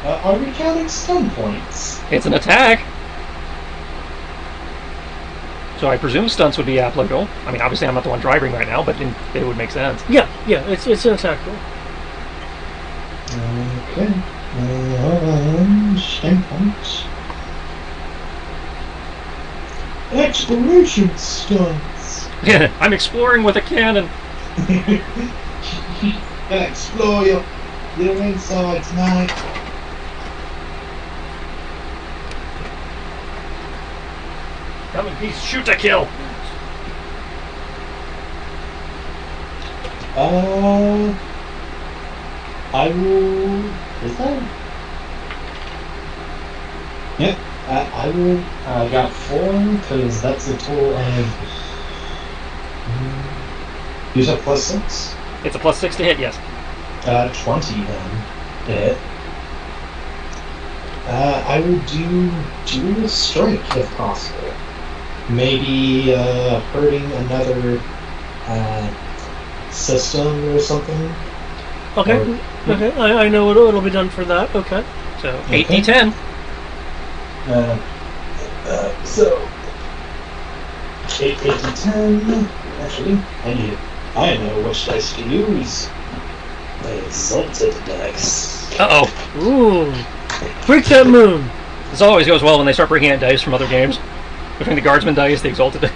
Are we counting stun points? It's an attack. So I presume stunts would be applicable. I mean, obviously I'm not the one driving right now, but it would make sense. Yeah, it's an attack roll. Okay. Stun points. Exploration stunts. Yeah, I'm exploring with a cannon. Explore your insides, mate. Come in peace, shoot to kill. I will. Is that? Yep. I will. I got 4 because that's a total of. You said +6. It's a +6 to hit, yes. 20 then to hit. I will do dual strike if possible. Maybe hurting another system or something. Okay. Okay. I know it'll be done for that. Okay. So 8d10. So 8d10. Actually, I know which dice to use. My exalted dice. Uh oh. Ooh. Break that moon. This always goes well when they start breaking out dice from other games. Between the guardsman dice, the exalted dice.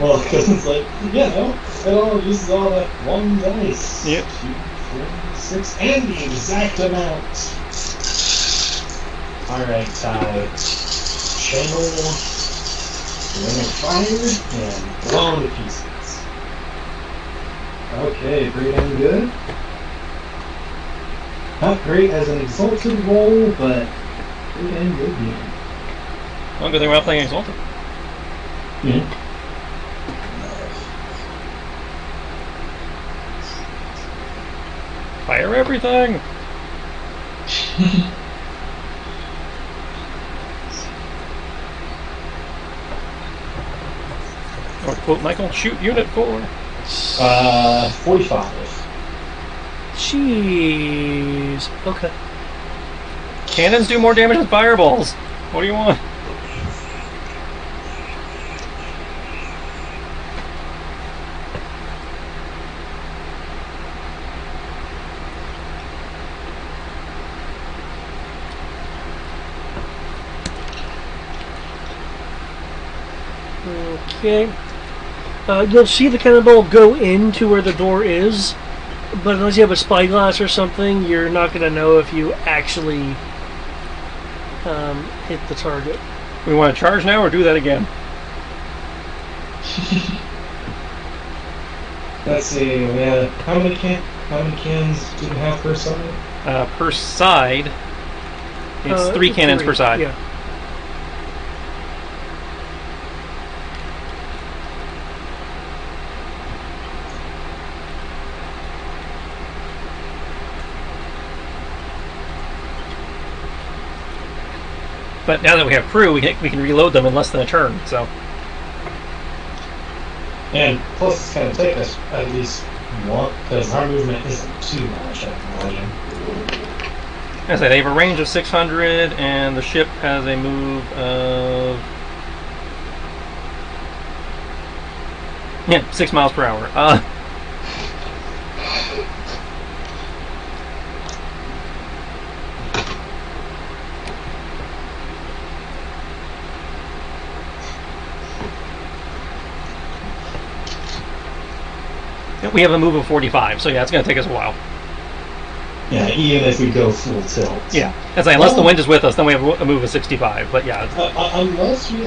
Well, because it's like, it all uses all that one dice. Yep. 2, 4, 6, and the exact amount. Alright, channel, ring of fire, and blown to pieces. Okay, pretty damn good. Not great as an exalted roll, but pretty damn good game. Well, good thing we're not playing exalted. Fire everything! Or quote Michael, shoot unit 4. 45. Jeez. Okay. Cannons do more damage than fireballs. What do you want? Okay. You'll see the cannonball go into where the door is, but unless you have a spyglass or something, you're not going to know if you actually hit the target. We want to charge now or do that again? Let's see, how many cans do we have per side? Per side, it's 3 cannons per side. Yeah. But now that we have crew, we can reload them in less than a turn, so... And plus it's going to take us at least one, because our movement isn't too much, I imagine. As I say, they have a range of 600, and the ship has a move of... Yeah, 6 miles per hour. We have a move of 45, so yeah, it's going to take us a while. Yeah, even if we go full tilt. Yeah, as I say, unless the wind is with us, then we have a move of 65. But yeah, unless we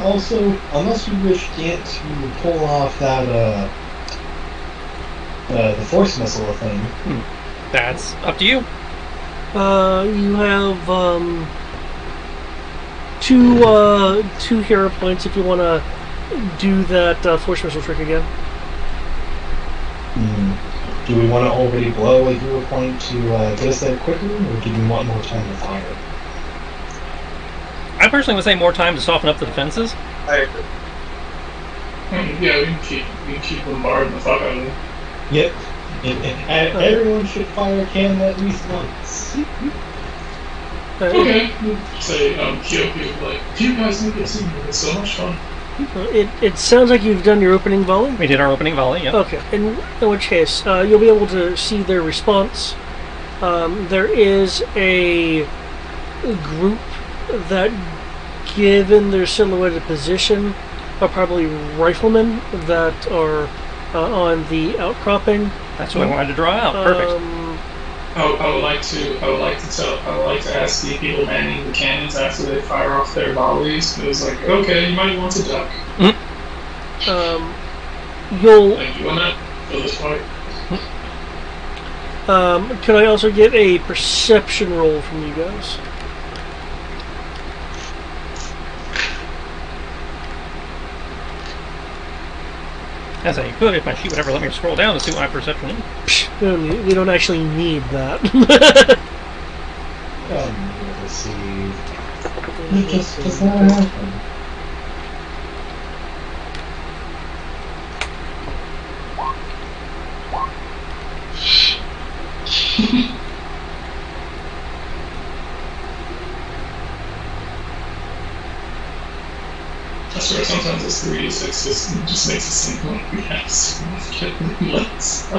wish Gant to pull off that the force missile thing. That's up to you. You have two hero points if you want to do that force missile trick again. Do we want to already blow a hero point to get us there quicker, or do we want more time to fire? I personally would say more time to soften up the defenses. I agree. Yeah, we can keep bombarding the fuck out of them. Yep. Everyone should fire a cannon at least once. Okay. Say, Kyoku, like, do you guys think it's so much fun? It sounds like you've done your opening volley. We did our opening volley, yeah. Okay, in which case, you'll be able to see their response. There is a group that, given their silhouetted position, are probably riflemen that are on the outcropping. That's what I wanted to draw out. Perfect. I would like to ask the people manning the cannons after they fire off their volleys. It was like, okay, you might want to duck. You'll. Thank you on that for this part. Could I also get a perception roll from you guys? As I could if my sheet would ever let me scroll down to see what my perception is. We don't actually need that. Let's see. It just does not happen. I swear sometimes this 3d6 system just makes it seem like we have significantly less.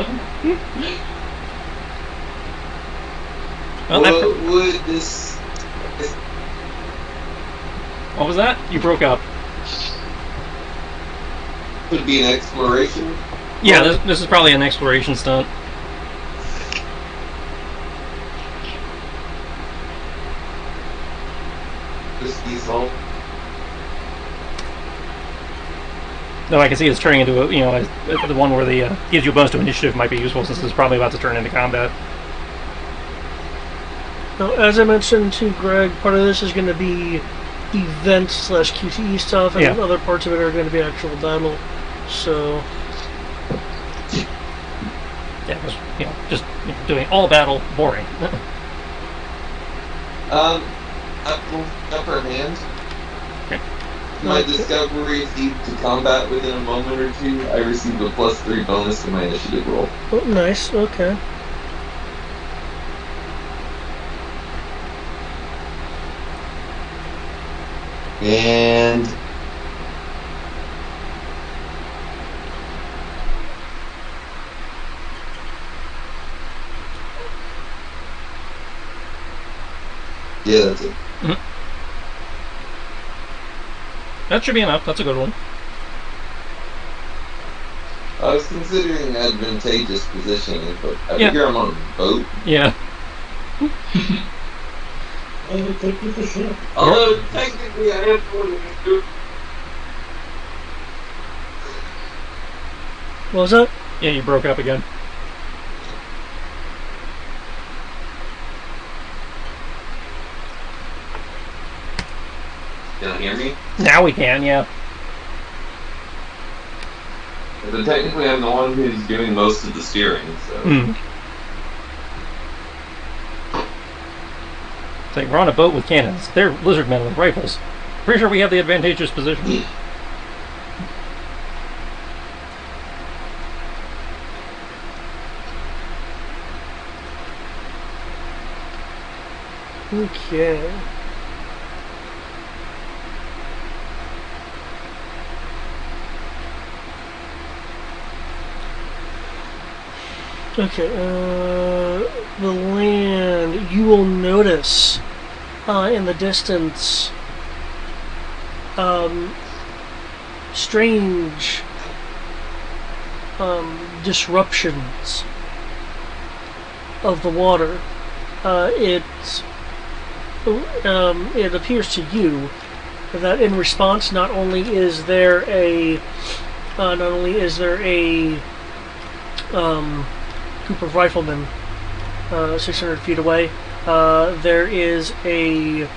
What would this What was that? You broke up. Could be an exploration. Yeah, this is probably an exploration stunt. Just diesel. Though I can see it's turning into a, the one where the gives you a bonus to initiative might be useful since it's probably about to turn into combat. Now, as I mentioned to Greg, part of this is going to be event/QTE stuff, and other parts of it are going to be actual battle. So, yeah, just doing all battle, boring. Upper hand. Okay. My discovery feed to combat within a moment or two, I received a +3 bonus to my initiative roll. Oh, nice. Okay. And yeah, that's it. Mm-hmm. That should be enough. That's a good one. I was considering advantageous positioning, but I figure I'm on a boat. Yeah. Although technically I am going to do. What was that? Yeah, you broke up again. Can you hear me? Now we can, yeah. But technically I'm the one who's doing most of the steering, so. It's like we're on a boat with cannons. They're lizard men with rifles. Pretty sure we have the advantageous position. Okay. Okay, the land, you will notice in the distance strange disruptions of the water. It appears to you that in response, not only is there a group of riflemen 600 feet away, there is a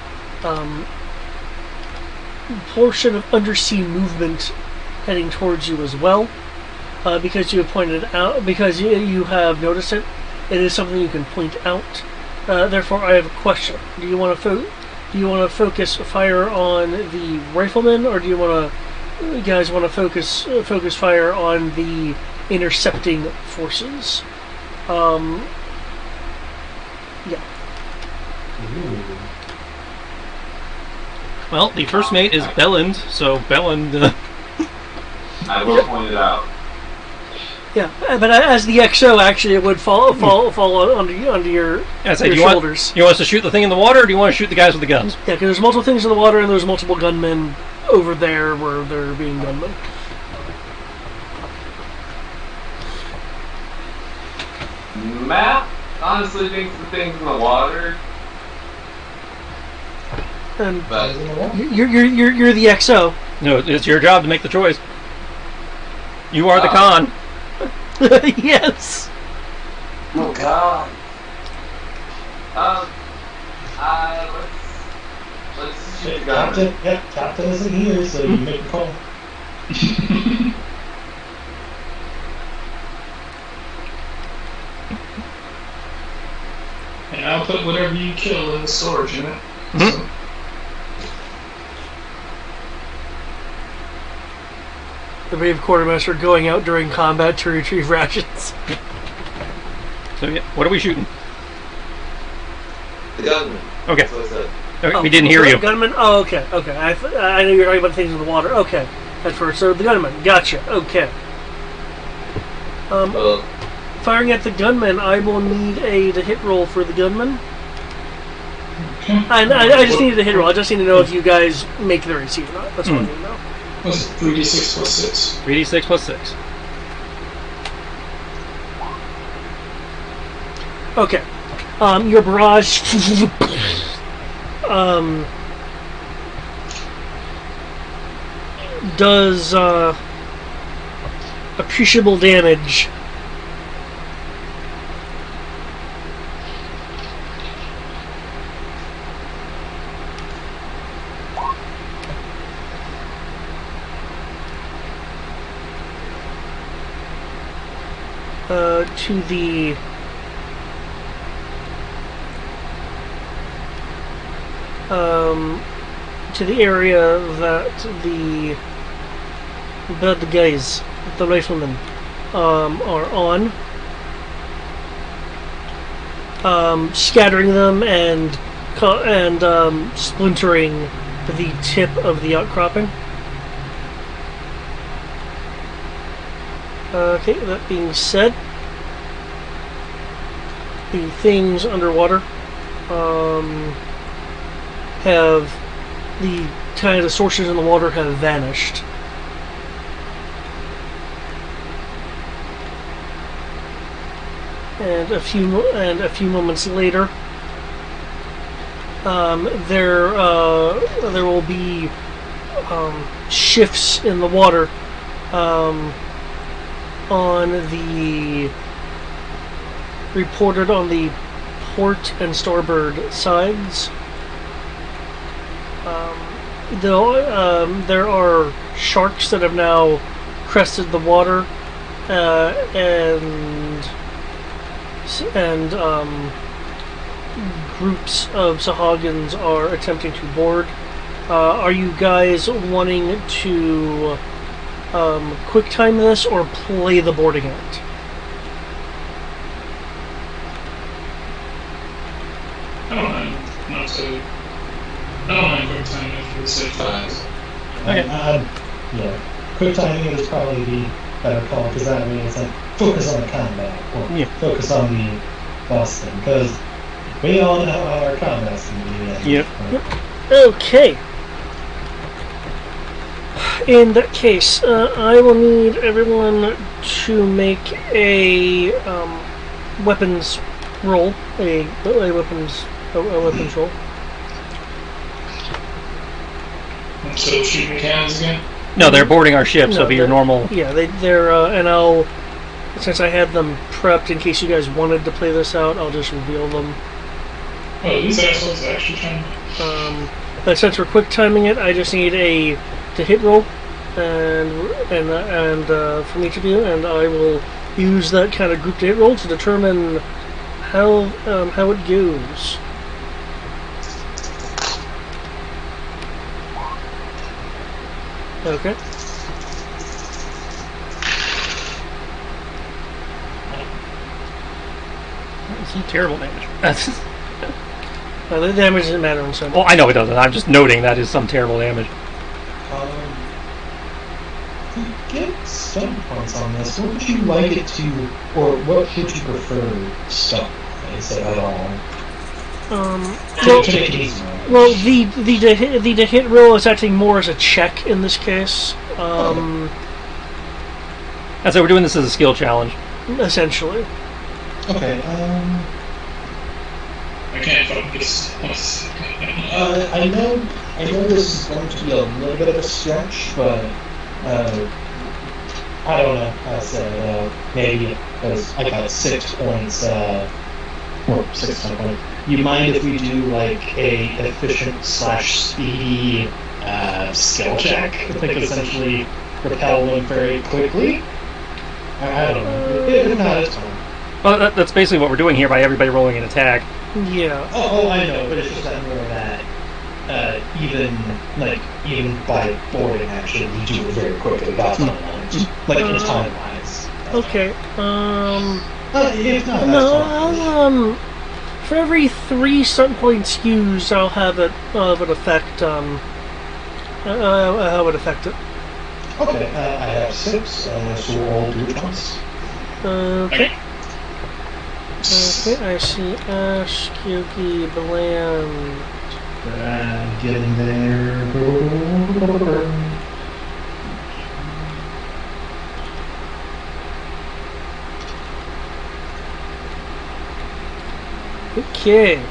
portion of undersea movement heading towards you as well, because you have pointed out, because you have noticed it. It is something you can point out. Therefore, I have a question. Do you want to focus fire on the riflemen, or do you guys want to focus fire on the intercepting forces? Yeah. Well, the first mate is Belland, so Belland. I will point it out. Yeah, but as the XO, actually, it would fall under your shoulders. You want us to shoot the thing in the water, or do you want to shoot the guys with the guns? Yeah, because there's multiple things in the water, and there's multiple gunmen over there where they're being gunmen. Matt honestly thinks the thing's in the water. And But you're the XO. No, it's your job to make the choice. You are the con. Yes. Oh God. Let's shoot the gun. Captain isn't here, so you make a call. And I'll put whatever you kill in the storage unit. Mm-hmm. The brave quartermaster going out during combat to retrieve rations. So yeah, what are we shooting? The gunman. Okay. That's what I said. Okay, we didn't hear you. Gunman? Oh, okay. I know you were talking about things in the water. Okay. At first, so the gunman. Gotcha. Okay. Firing at the gunman, I will need the hit roll for the gunman. I just needed a hit roll. I just need to know if you guys make their AC or not. That's what I need to know. What's it? 3d6 plus 6. 3d6 plus 6. Okay. Your barrage does appreciable damage. To the area that the bad guys, the riflemen, are on, scattering them and splintering the tip of the outcropping. Okay, that being said, the things underwater have the sources in the water have vanished. And a few moments later, there will be shifts in the water reported on the port and starboard sides. There are sharks that have now crested the water, and groups of Sahagins are attempting to board. Are you guys wanting to quick time this or play the boarding act? I don't mind. Not so. I don't mind quick time for the sake of it. Okay. Yeah. Quick timing is probably the better call, because that way it's like focus on the combat, or focus on the boss thing, because we all know how our combat's going to be. Yep. Okay. In that case, I will need everyone to make a weapons roll, a weapons roll. So shooting cannons again? No, they're boarding our ship, so it'll be your normal. Yeah, they're and I'll, since I had them prepped in case you guys wanted to play this out, I'll just reveal them. Oh, these assholes are actually trying. But since we're quick timing it, I just need a to hit roll, and from each of you, and I will use that kind of group to hit roll to determine how it goes. Okay. Some terrible damage. The damage doesn't matter on some. Well, I know it doesn't. I'm just noting that is some terrible damage. To get stun points on this, what would you like it to, or what would you prefer stun instead at all? Well, the to hit roll is acting more as a check in this case. And so we're doing this as a skill challenge. Essentially. Okay. I can't focus. I know this is going to be a little bit of a stretch, but I don't know. I said maybe because I got 6 points. Or 6 points. You mind if we do like a efficient / speedy skill check? Like essentially repel them very quickly. I don't know. If not, it's fine. Well, that's basically what we're doing here by everybody rolling an attack. Yeah. Oh, I know, but it's just that more that even by boarding action, we do it very quickly. That's not like in time wise. Okay. If not, No, for every 3 stun points used, I'll have it affect how it affect it. Okay, I have 6, so we'll all do it once. Okay. Okay, I see Ash, Kyoki, Bland. Getting there. Okay.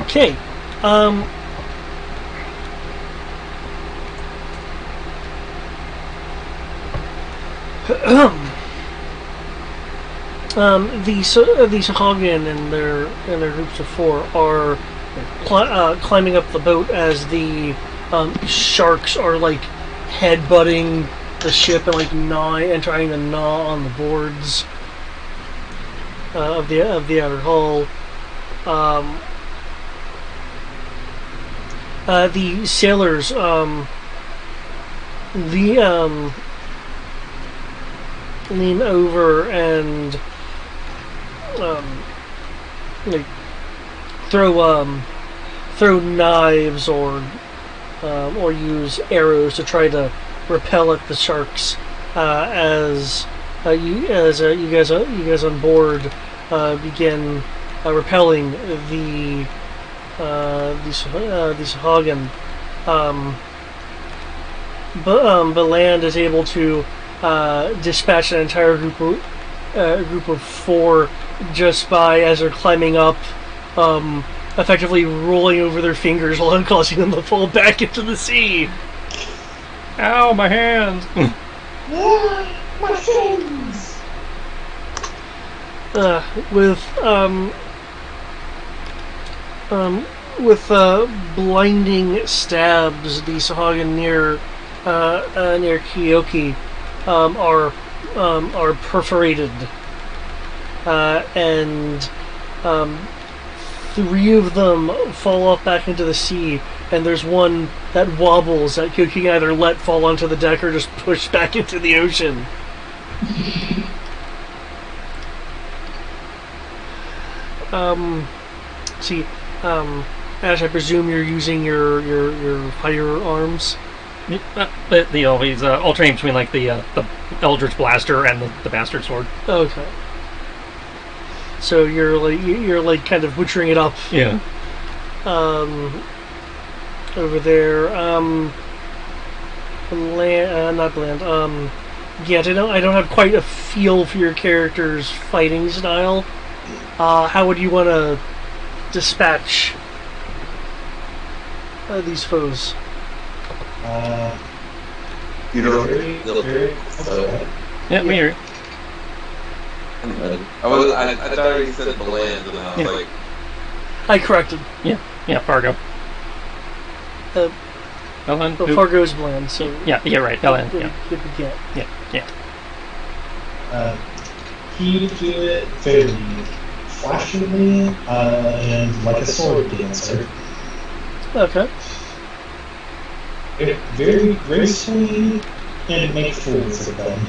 Okay. The Sahagin and their groups of four are climbing up the boat as the sharks are like headbutting the ship and like gnawing and trying to gnaw on the boards of the outer hull. The sailors lean over and like throw knives or use arrows to try to repel at the sharks as you guys on board begin repelling the Hagen. But Land is able to dispatch an entire group of four just by, as they're climbing up, effectively rolling over their fingers while causing them to fall back into the sea. Ow, my hands! My fins! With blinding stabs, the Sahagin near Kyoki are perforated, and three of them fall off back into the sea, and there's one that wobbles that Kyoki can either let fall onto the deck or just push back into the ocean. Ash, I presume you're using your firearms. But he's alternating between like the Eldritch Blaster and the Bastard Sword. Okay. So you're like kind of butchering it up. Yeah. Over there. Not Bland. Yeah, I don't have quite a feel for your character's fighting style. How would you want to dispatch these foes? You know, Yeah, we hear you. I thought you said the land, and I was like, I corrected. Yeah, Fargo. Ellen? But Fargo is Bland, so... Yeah, right, Ellen, yeah. Yeah. He do it very flashingly and like a sword dancer. Okay. Very gracefully and make fools of them.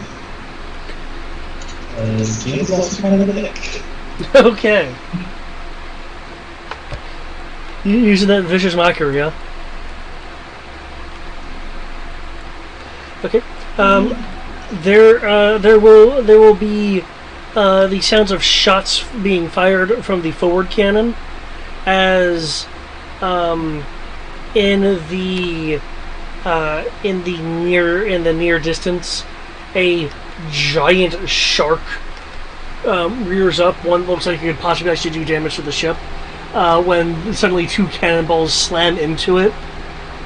He's also kind of a dick. Okay. You using that vicious mockery, yeah? Okay. There will be the sounds of shots being fired from the forward cannon, as in the near distance, a giant shark rears up. One looks like it could possibly actually do damage to the ship. When suddenly two cannonballs slam into it,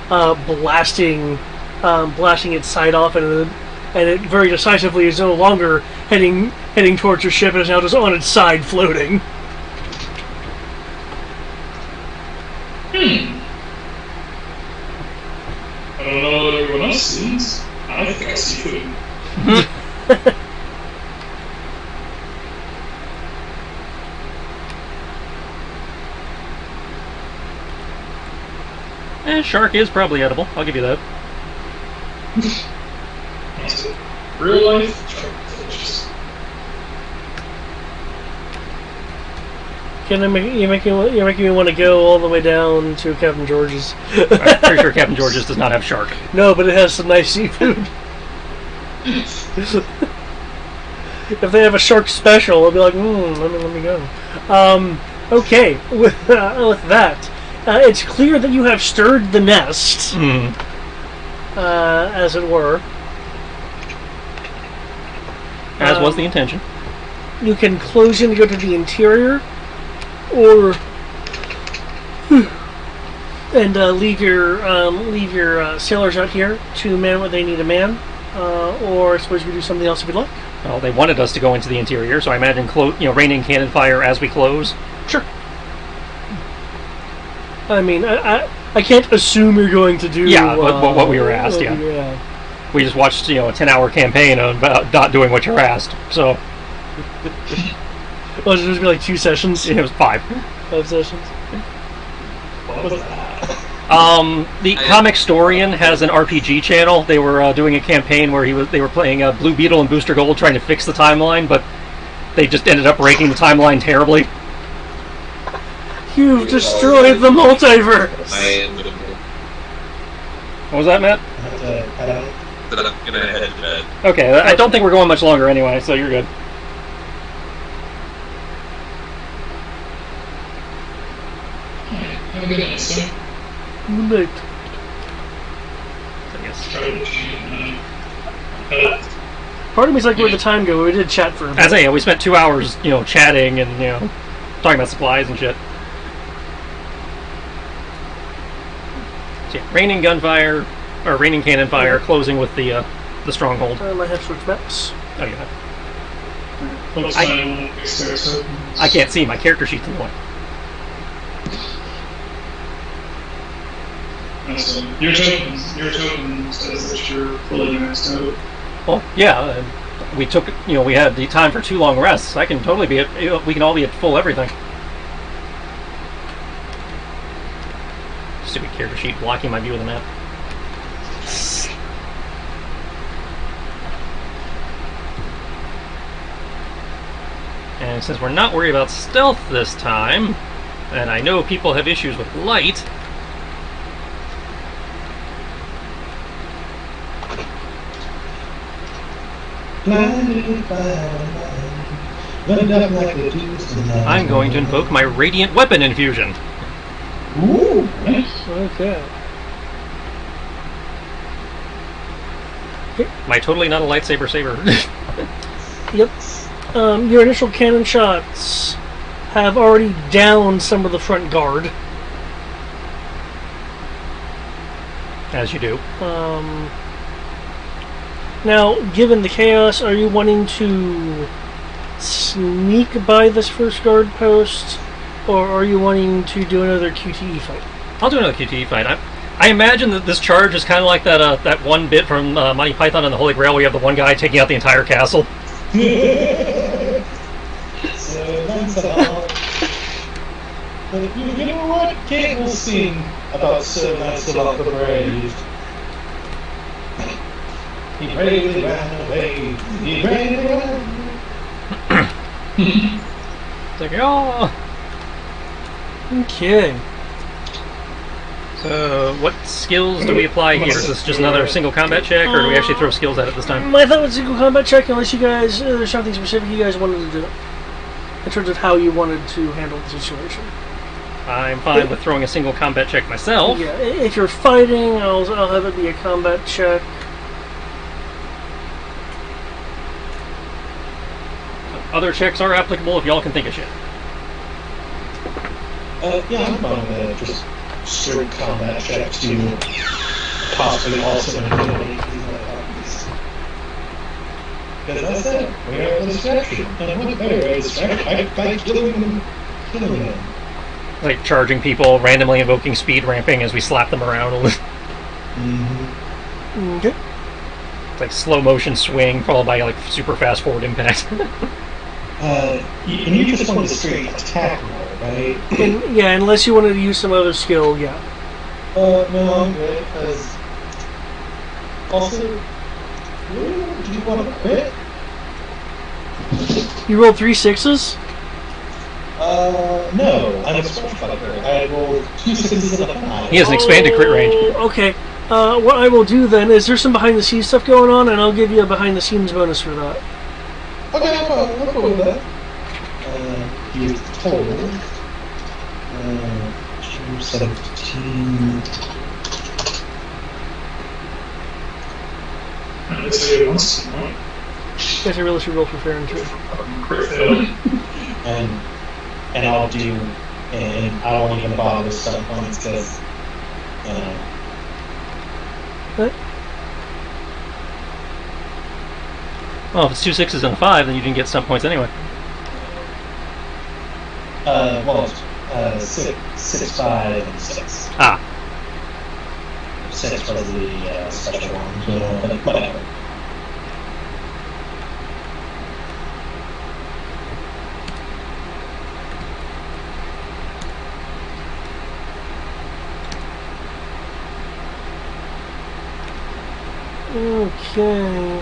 blasting its side off, and it very decisively is no longer heading towards your ship, and is now just on its side floating. I don't know what everyone else sees. I think I see food. Shark is probably edible. I'll give you that. Real life, shark delicious. You're making me want to go all the way down to Captain George's. I'm pretty sure Captain George's does not have shark. No, but it has some nice seafood. If they have a shark special, I'll be like, let me go. Okay, with that, it's clear that you have stirred the nest, as it were. As was the intention. You can close in to go to the interior, or and leave your sailors out here to man what they need to man, or I suppose we do something else if you'd like. Well, they wanted us to go into the interior, so I imagine raining cannon fire as we close. Sure. I mean, I can't assume you're going to do. Yeah, what we were asked. Yeah. We just watched a 10-hour campaign about not doing what you're asked. So. Well, it was going to be like 2 sessions. It was 5. 5 sessions. What was that? The Comic Storian has an RPG channel. They were doing a campaign where they were playing Blue Beetle and Booster Gold, trying to fix the timeline, but they just ended up breaking the timeline terribly. You've destroyed the multiverse. What was that, Matt? But I'm gonna head to bed. Okay, I don't think we're going much longer anyway, so you're good. Have a good night, sir. Good. I guess. Part of me's like, where'd the time go? We did chat for a bit. As I say, we spent 2 hours, chatting and talking about supplies and shit. So yeah, raining gunfire or raining cannon fire, closing with the stronghold. I have switch maps. Oh yeah. I I can't see, my character sheet's in the way. Your token says that you're fully maxed out. Well, yeah, we took, we had the time for 2 long rests. I can totally be at, we can all be at full everything. Stupid character sheet blocking my view of the map. And since we're not worried about stealth this time, and I know people have issues with light, I'm going to invoke my Radiant Weapon Infusion. Ooh, Nice. Okay. My totally not a lightsaber saber. Yep. Your initial cannon shots have already downed some of the front guard. As you do. Now, given the chaos, are you wanting to sneak by this first guard post, or are you wanting to do another QTE fight? I'll do another QTE fight. I imagine that this charge is kind of like that one bit from Monty Python and the Holy Grail where you have the one guy taking out the entire castle. But you know what? Kate will sing about Sir Lancelot the Brave. He bravely ran away. He bravely ran. It's like, oh. Okay. So, what skills do we apply here? Is this just another single combat check, or do we actually throw skills at it this time? I thought it was a single combat check, unless you guys, there's something specific you guys wanted to do in terms of how you wanted to handle the situation. I'm fine with throwing a single combat check myself. Yeah, if you're fighting, I'll have it be a combat check. Other checks are applicable if y'all can think of shit. Yeah, I'm fine with just straight combat checks to possibly also eliminate these weapons. Because I said, we are a distraction. And what better way to distract by killing them? Like charging people, randomly invoking speed ramping as we slap them around. Mm-hmm. Okay. It's like slow motion swing followed by like super fast forward impact. And you just want to straight attack roll, right? Yeah, unless you wanted to use some other skill, yeah. No, I'm good, because... Also, really, do you want to quit? You rolled 3 6s? No, I'm a swashbuckler. I rolled 2 6s and a 5. He has an expanded crit range. Okay. What I will do then is there's some behind the scenes stuff going on, and I'll give you a behind the scenes bonus for that. Okay, I'll go with that. Here's the total. 217. Let's say it once. Guess I really should roll for fair and true. And I'll do, and I won't even bother with sub points because, you know. What? Well, if it's 2 6s and a 5, then you didn't get stump points anyway. Well, 6, 5, and 6. Ah. 6 was the special one, you know, but whatever. Okay.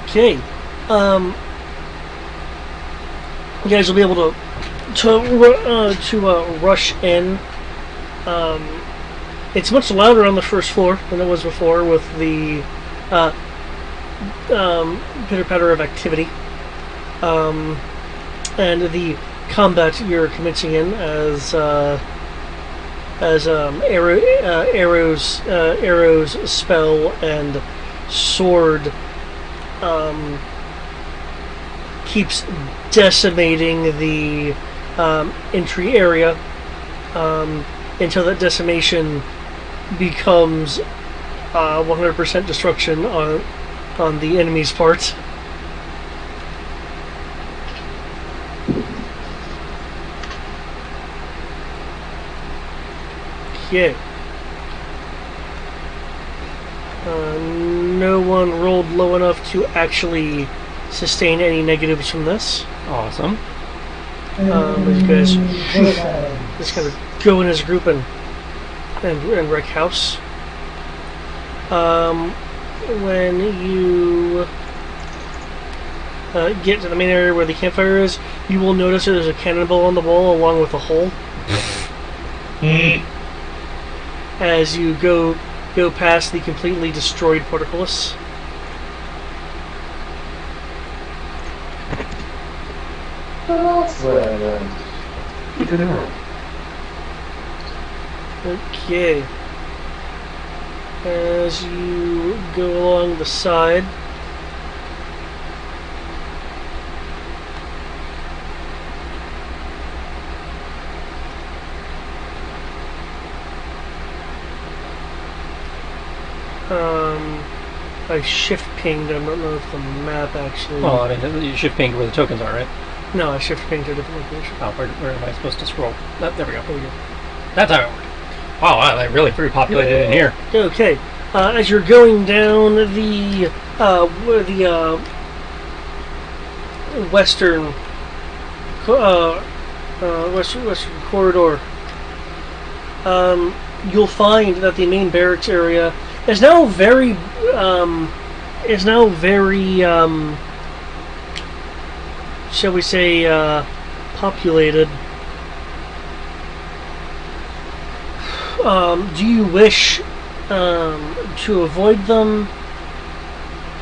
Okay. You guys will be able to rush in. It's much louder on the first floor than it was before with the pitter-patter of activity. And the combat you're commencing in as arrows, spell, and sword keeps decimating the entry area until that decimation becomes 100% destruction on the enemy's part. Okay. No one rolled low enough to actually sustain any negatives from this. Awesome. As you guys just kind of go in as a group and wreck house. When you get to the main area where the campfire is, you will notice that there's a cannonball on the wall along with a hole. As you go past the completely destroyed portcullis. Okay. As you go along the side, I shift pinged. I don't know if the map actually. Well, I mean, you shift ping to where the tokens are, right? No, I shift pinged to a different location. Oh, where am I supposed to scroll? Oh, there we go. There we go. That's how it worked. Wow, they really pre-populated in here. Okay. As you're going down the western corridor, you'll find that the main barracks area is now very shall we say populated. Do you wish to avoid them,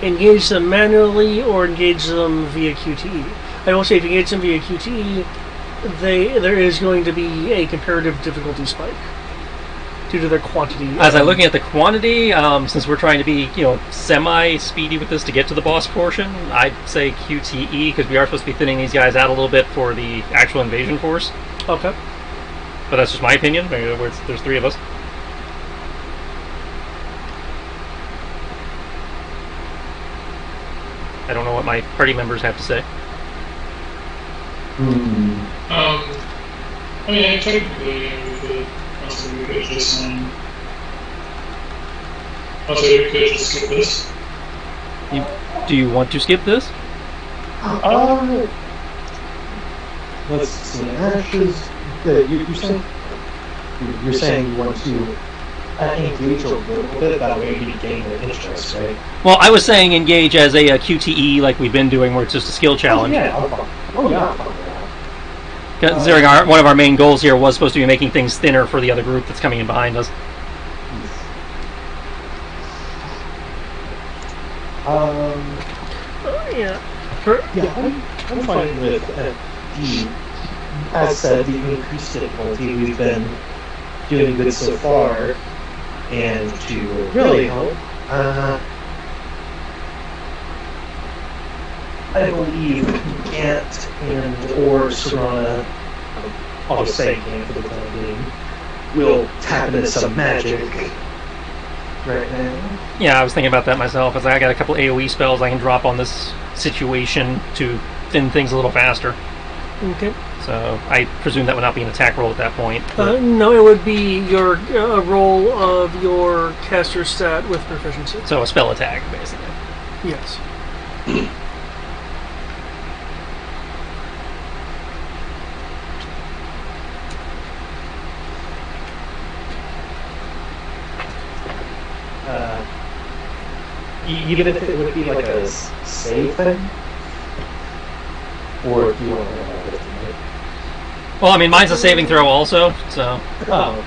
engage them manually, or engage them via QTE? I will say if you engage them via QTE, there is going to be a comparative difficulty spike due to their quantity. As I'm looking at the quantity, since we're trying to be, semi-speedy with this to get to the boss portion, I'd say QTE, because we are supposed to be thinning these guys out a little bit for the actual invasion force. Okay. But that's just my opinion. Maybe there's 3 of us. I don't know what my party members have to say. I mean, technically, we could just Also, we could just skip this. Do you want to skip this? Let's see. Ashes. You're saying you want to engage a little bit, that way you gain their interest, right? Well, I was saying engage as a QTE like we've been doing, where it's just a skill challenge. I'm fine. I'm fine with that. Considering one of our main goals here was supposed to be making things thinner for the other group that's coming in behind us. Yeah. I'm fine with as said, the increased difficulty. We've been doing good so far, and to really help, I believe Gant and or Serana, I'll just say Gant for the time being, will tap into some magic right now. Yeah, I was thinking about that myself, as I got a couple AoE spells I can drop on this situation to thin things a little faster. Okay. So I presume that would not be an attack roll at that point. No, it would be your roll of your caster stat with proficiency. So a spell attack, basically. Yes. Even if it would be like a save thing? Or if you want to have it tonight? Well, I mean, mine's a saving throw also, so... Oh.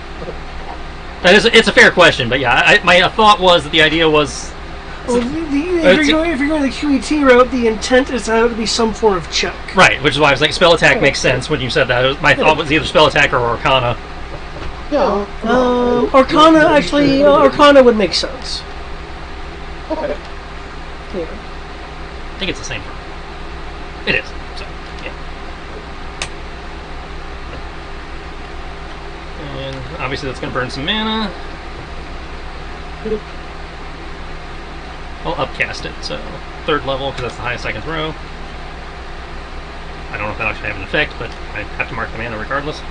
It's a fair question, but yeah, my thought was that the idea was... Well, if you're going the QET route, the intent is to have it be some form of check. Right, which is why I was like, spell attack makes sense when you said that. My thought was either spell attack or Arcana. Yeah. Arcana, actually, Arcana would make sense. Okay. Yeah. I think it's the same. It is. So, yeah. And obviously that's going to burn some mana. I'll upcast it, so 3rd level, because that's the highest I can throw. I don't know if that actually have an effect, but I have to mark the mana regardless.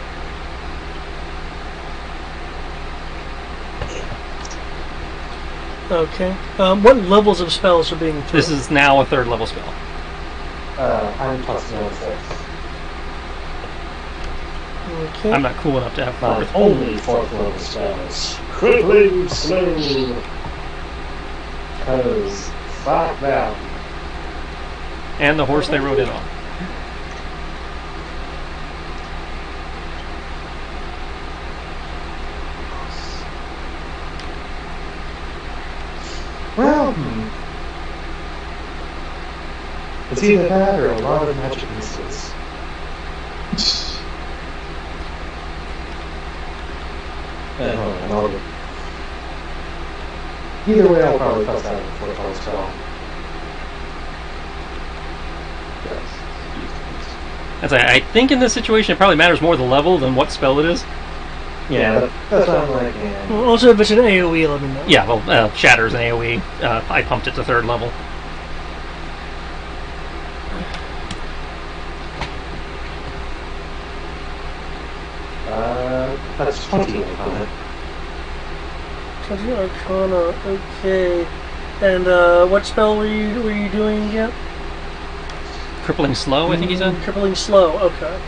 Okay. What levels of spells are being thrown? This is now a 3rd level spell. I'm tossing on 6. Okay. I'm not cool enough to have 4th. Only 4th level spells. Crippling slow. Because, fuck them. And the horse they rode in on. Well, it's either that or a lot of magic uses. Either way, I'll probably toss out before I spell. I think in this situation it probably matters more the level than what spell it is. Yeah, that's what I'm like. Yeah. Well, also, if it's an AoE, let me know. Yeah, well, Shatter's an AoE. I pumped it to 3rd level. That's 20 on it. 20 Arcana, okay. And what spell were you doing again? Crippling Slow, I think he said? Crippling Slow, okay.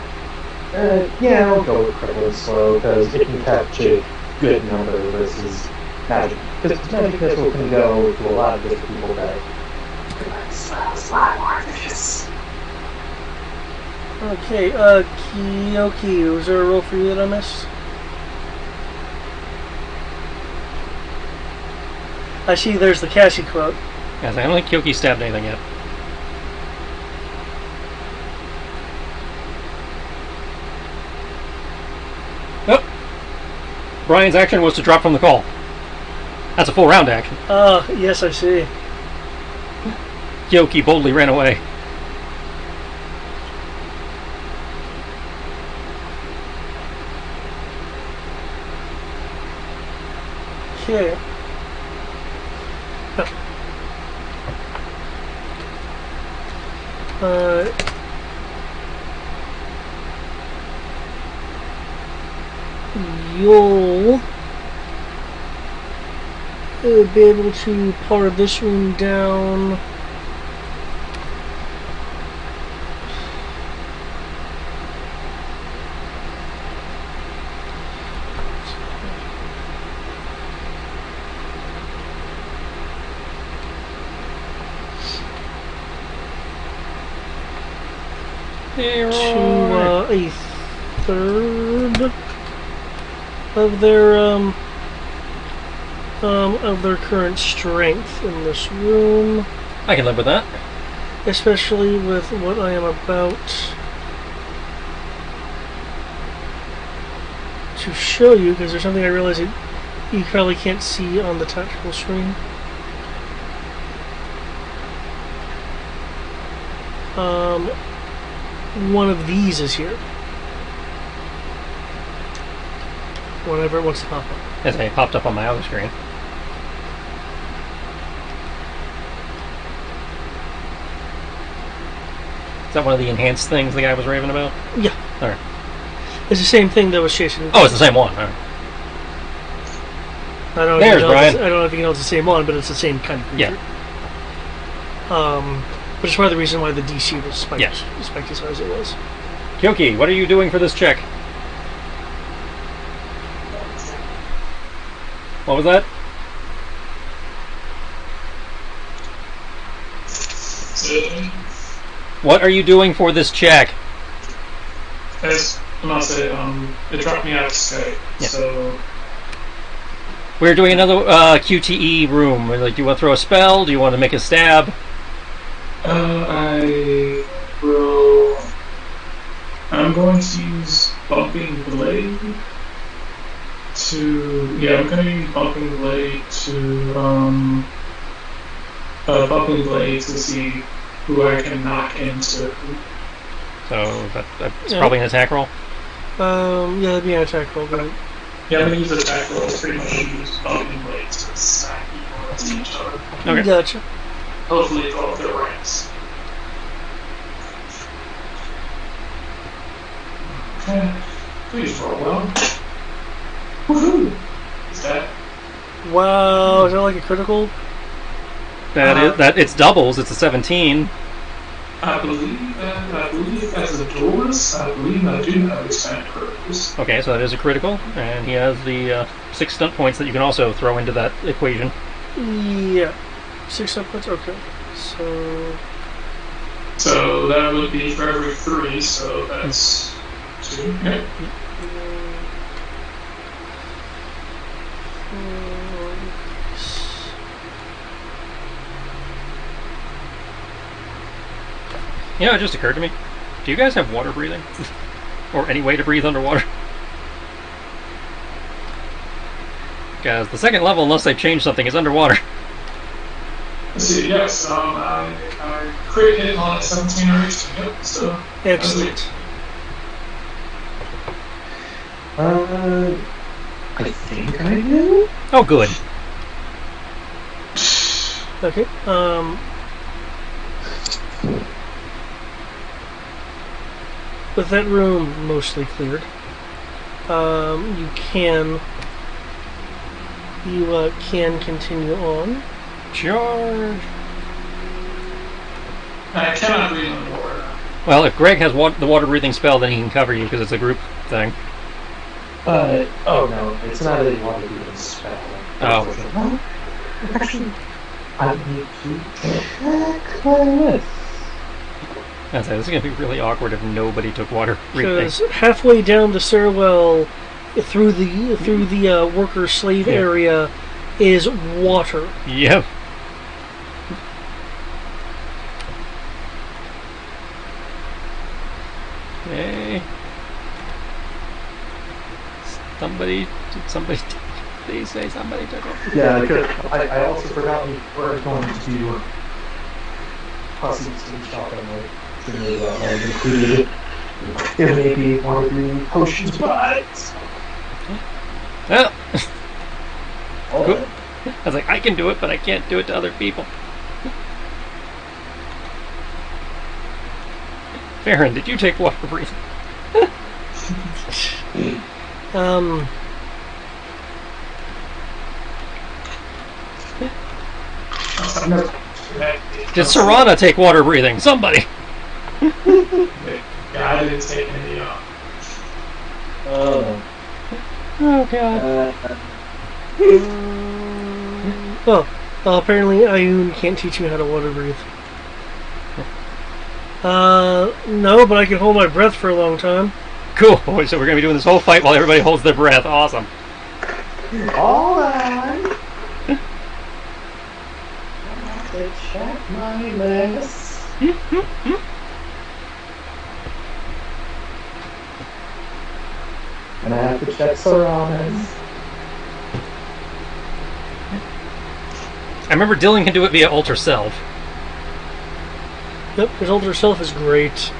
Yeah, I'll go with Crippling Slow, because it can catch a good number versus magic. Because magic missile can go to a lot of different people that... Okay, Kiyoki, was there a roll for you that I missed? I see there's the Cassie quote. Yeah, I don't think Kyoki stabbed anything yet. Oh! Brian's action was to drop from the call. That's a full round action. Yes, I see. Kyoki boldly ran away. Okay. You'll be able to power this room down. To a third of their current strength in this room, I can live with that. especially with what I am about to show you, because there's something I realize that you probably can't see on the tactical screen. One of these is here. Whenever it wants to pop up. As it popped up on my other screen. Is that one of the enhanced things the guy was raving about? Yeah. Alright. It's the same thing that was chasing. Oh, it's the same one. Alright. I don't know There's Brian. I don't know if you know it's the same one, but it's the same kind of creature. Yeah. Which is part of the reason why the DC was spiked, Yes. spiked as high as it was. Kyoki, what are you doing for this check? What was that? What are you doing for this check? As I must say, it dropped me out of Skype, Yeah. so We're doing another QTE room. Like, do you want to throw a spell? Do you want to make a stab? I will. I'm going to use Bumping Blade to. Yeah, I'm going to use Bumping Blade to. Bumping Blade to see who I can knock into. So that's Yeah. probably an attack roll. Yeah, that'd be an attack roll, but Yeah, I'm going to use attack roll to pretty much use Bumping Blade to smack people into each other. Okay. gotcha. Hopefully, go up their ranks. Okay, please roll well. Woohoo! Is that? Wow, is that like a critical? That it's doubles. It's a 17. I believe as a duelist, I believe I do have expanded purpose. Okay, so that is a critical, and he has the 6 stunt points that you can also throw into that equation. Yeah. 6 points? Okay. So that would be for every 3, so that's 2. Okay. You know, it just occurred to me. Do you guys have water breathing? Or any way to breathe underwater? Because the second level, unless they've changed something, is underwater. Let's see, yes, I crit hit on a 17 or 18, yep, so. Excellent. I think I do. Oh, good. Okay. With that room mostly cleared, you can continue on. Charge. I cannot breathe underwater. Well, if Greg has the water breathing spell, then he can cover you because it's a group thing. Oh no, it's not a water breathing spell. Oh. Well, actually, I need to check this. This is going to be really awkward if nobody took water breathing. Because halfway down the stairwell, through the worker slave area, is water. Yep. Okay. Somebody, please say somebody took it. Yeah, I also forgot we were going to possibly some shotgun like included. It may be one of the potions, but Well, all cool. right. I was like, I can do it, but I can't do it to other people. Farron, did you take water breathing? I've never. Did Serana take water breathing? Somebody. Yeah, I didn't take any. Oh. Oh god. Oh, apparently Ayun can't teach me how to water breathe. No, but I can hold my breath for a long time. Cool. So we're gonna be doing this whole fight while everybody holds their breath. Awesome. Hold on. To check my list. And I have to check Sorana's. I remember Dylan can do it via Alter Self. Yep, his older self is great.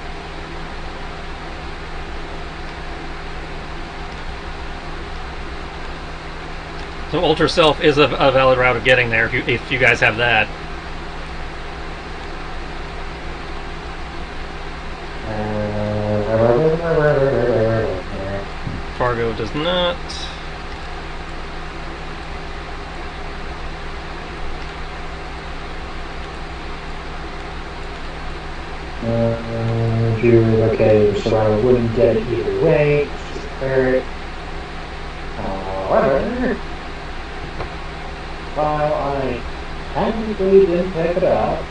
So Alter Self is a valid route of getting there if you guys have that. Fargo does not. Okay, so I wouldn't get it either way. Which is correct. However, while I technically didn't pick it up,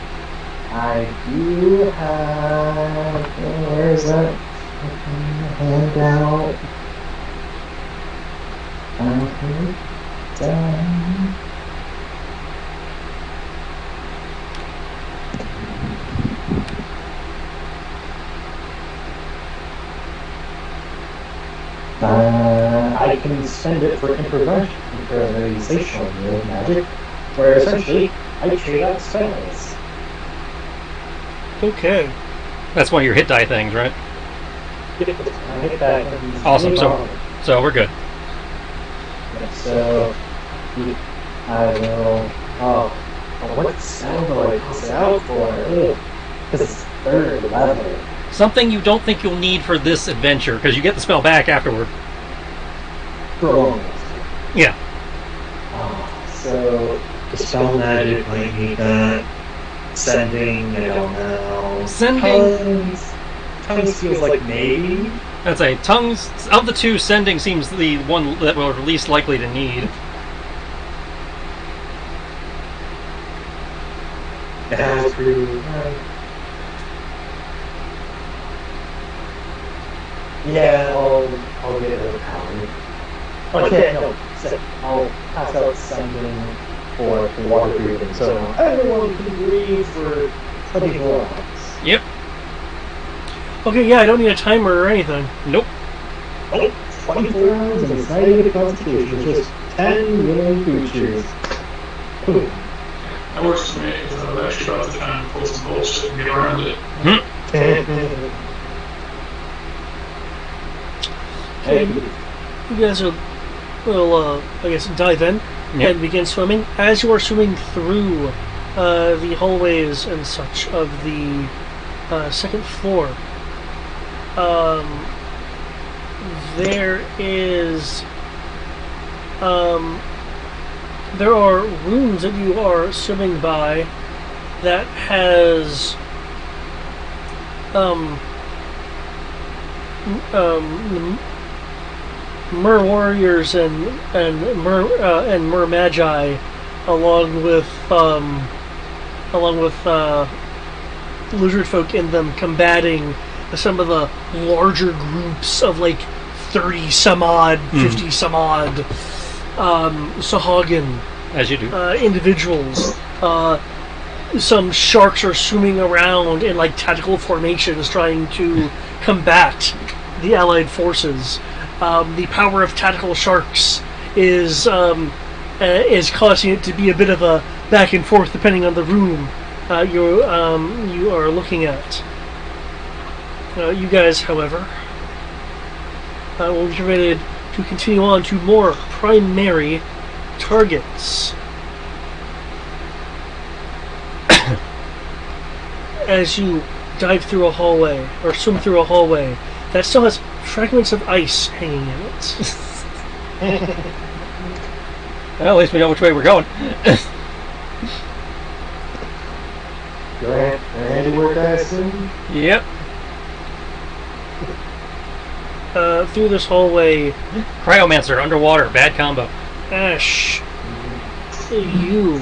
I do have. Where's that handout? Down. I can spend it for improvisational magic, where essentially I trade out spells. Okay. That's one of your hit die things, right? I hit that. Awesome. So we're good. So I will. Oh, what spell do I toss it out for? Because it's 3rd level. Something you don't think you'll need for this adventure, because you get the spell back afterward. Prolonged. Yeah. So Dispel Magic might need that. Sending, I don't know. Sending. Tongues feels like maybe. I'd say tongues of the two. Sending seems the one that we're least likely to need. That's true. Yeah, I'll get a power. Okay, no, I'll pass out sending for water breathing, so everyone can breathe for 24 hours. Yep. Okay, yeah, I don't need a timer or anything. Nope. Oh, 24 hours and it's not even a constitution, it's just 10 million creatures. That works for me because I was actually about to try and pull some bullshit and get around it. Okay, you guys will, I guess, dive in and begin swimming. As you are swimming through the hallways and such of the 2nd floor, there is there are rooms that you are swimming by that has mer warriors and mer magi, along with lizard folk in them, combating some of the larger groups of like 30 some odd, 50 some odd Sahagin As you do. individuals. Some sharks are swimming around in like tactical formations trying to combat the allied forces. The power of tactical sharks is causing it to be a bit of a back and forth depending on the room you are looking at. You guys, however, will be permitted to continue on to more primary targets. As you dive through a hallway, or swim through a hallway, that still has fragments of ice hanging in it. Well, at least we know which way we're going. Your handiwork, I assume? Yep. Through this hallway, Cryomancer, underwater, bad combo. Ash, you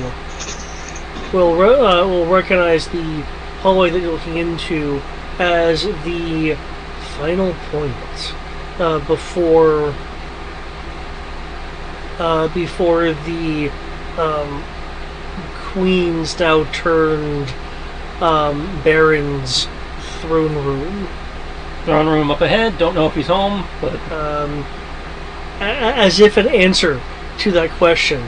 will recognize the hallway that you're looking into as the final point before the Queen's now turned Baron's throne room. Throne room up ahead. Don't know if he's home, but As if an answer to that question,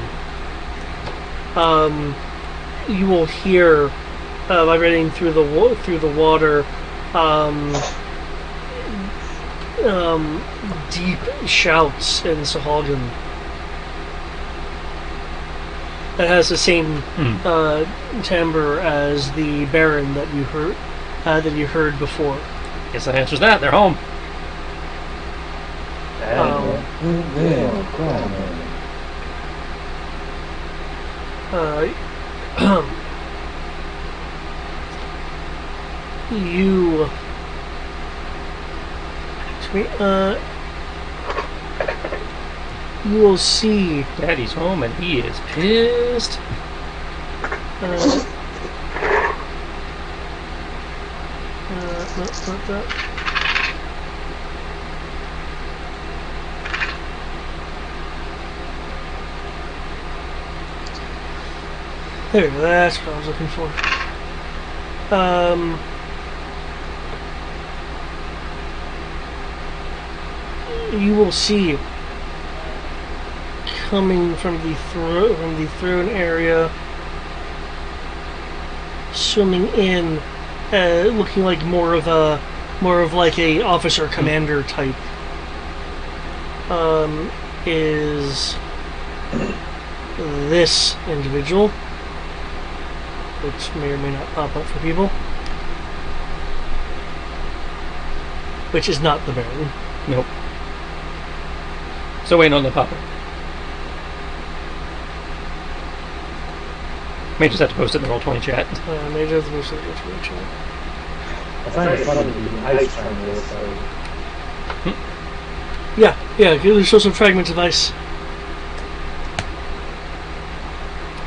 you will hear vibrating through the water deep shouts in Sahuagin. That has the same timbre as the Baron that you heard before. guess that answers that. They're home. You will see Daddy's home and he is pissed. not that. There, that's what I was looking for. You will see coming from the throne area, swimming in, looking like more of a officer commander type. Is this individual, which may or may not pop up for people, which is not the Baron. Nope. So waiting on the pop-up. May just have to post it in the Roll20 chat. Maybe that's the most of the chat. I find it funny to be ice triangle, so... Yeah, there's still some fragments of ice.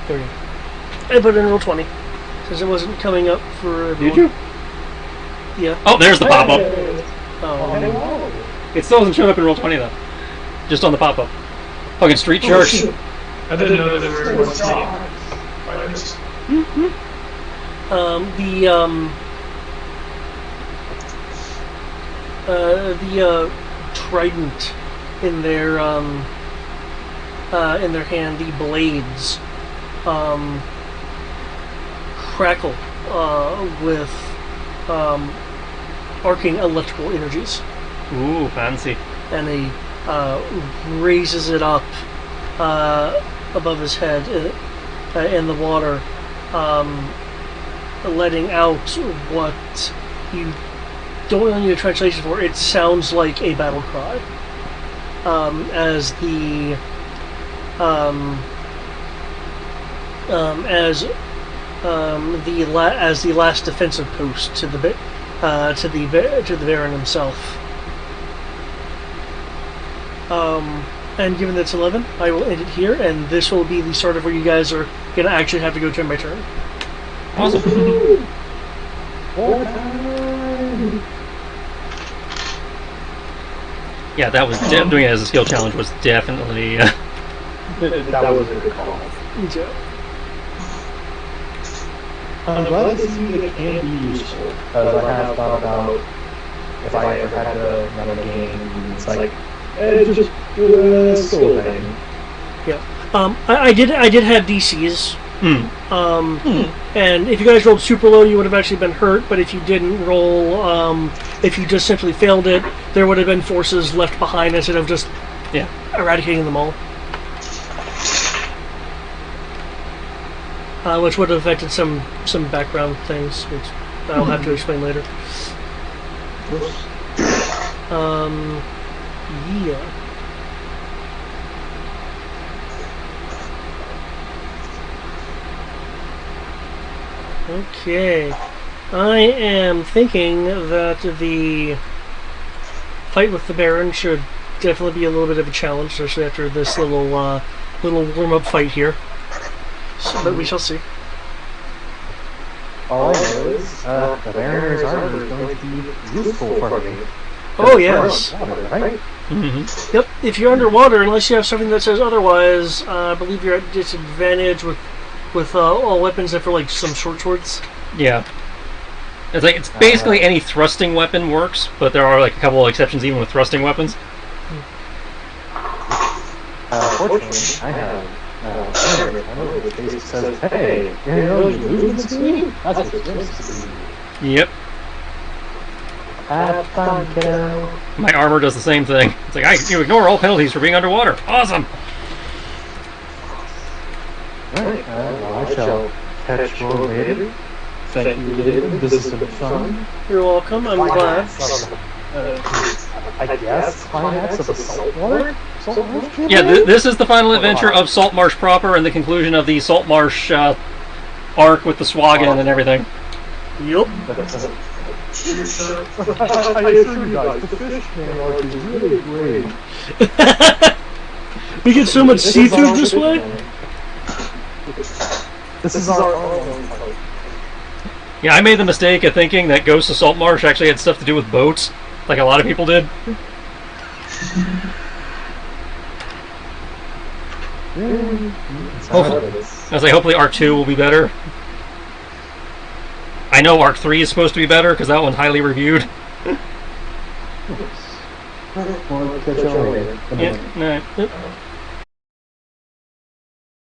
There we go. I put it in Roll20, since it wasn't coming up for everyone. Did you? Yeah. Oh, there's the pop-up. Oh, It still hasn't shown up in Roll20 though. Just on the pop-up. Fucking Street Sharks. I didn't know there were more fighters. The trident in their hand, the blades crackle with arcing electrical energies, Ooh, fancy. and he raises it up above his head in the water, letting out what you don't really need a translation for. It sounds like a battle cry, as the last defensive post to the Baron himself. And given that it's 11, I will end it here, and this will be the start of where you guys are going to actually have to go turn by turn. Awesome. Yeah, that was doing it as a skill challenge was definitely. That was a good call. Yeah. I'm glad to see it can be useful, because I have thought about if I ever had another game, it's like, just do a skill thing. Yeah. I did have DCs. And if you guys rolled super low, you would have actually been hurt. But if you didn't roll, if you just simply failed it, there would have been forces left behind instead of just eradicating them all. Which would have affected some background things, which I'll have to explain later. Yeah. Okay. I am thinking that the fight with the Baron should definitely be a little bit of a challenge, especially after this little warm-up fight here. So, but we shall see. All I know is the Baron's armor is going to be useful for me. Oh yes. Water, right? Mm-hmm. Yep. If you're underwater, unless you have something that says otherwise, I believe you're at disadvantage with all weapons except for like some short swords. Yeah. It's basically any thrusting weapon works, but there are like a couple of exceptions even with thrusting weapons. Fortunately, I have I know the case says, hey, you know your movement speed? That's what you're supposed to be. Yep. Have fun, kiddo. My armor does the same thing. It's like, you ignore all penalties for being underwater. Awesome! Right, well, I shall catch you later. Thank you, David. This has been fun. You're welcome. I'm glad. I guess climax of the saltwater? Saltwater campaign? Yeah, this is the final adventure of Saltmarsh proper and the conclusion of the Saltmarsh arc with the Swagan and everything. Yup. I assure you guys, the fish man arc is really great. We get so much seafood this way? This is our own part. Yeah, I made the mistake of thinking that Ghosts of Saltmarsh actually had stuff to do with boats, like a lot of people did. Hopefully Arc 2 will be better. I know Arc 3 is supposed to be better, because that one's highly reviewed. Well, catch you later. Yeah, no.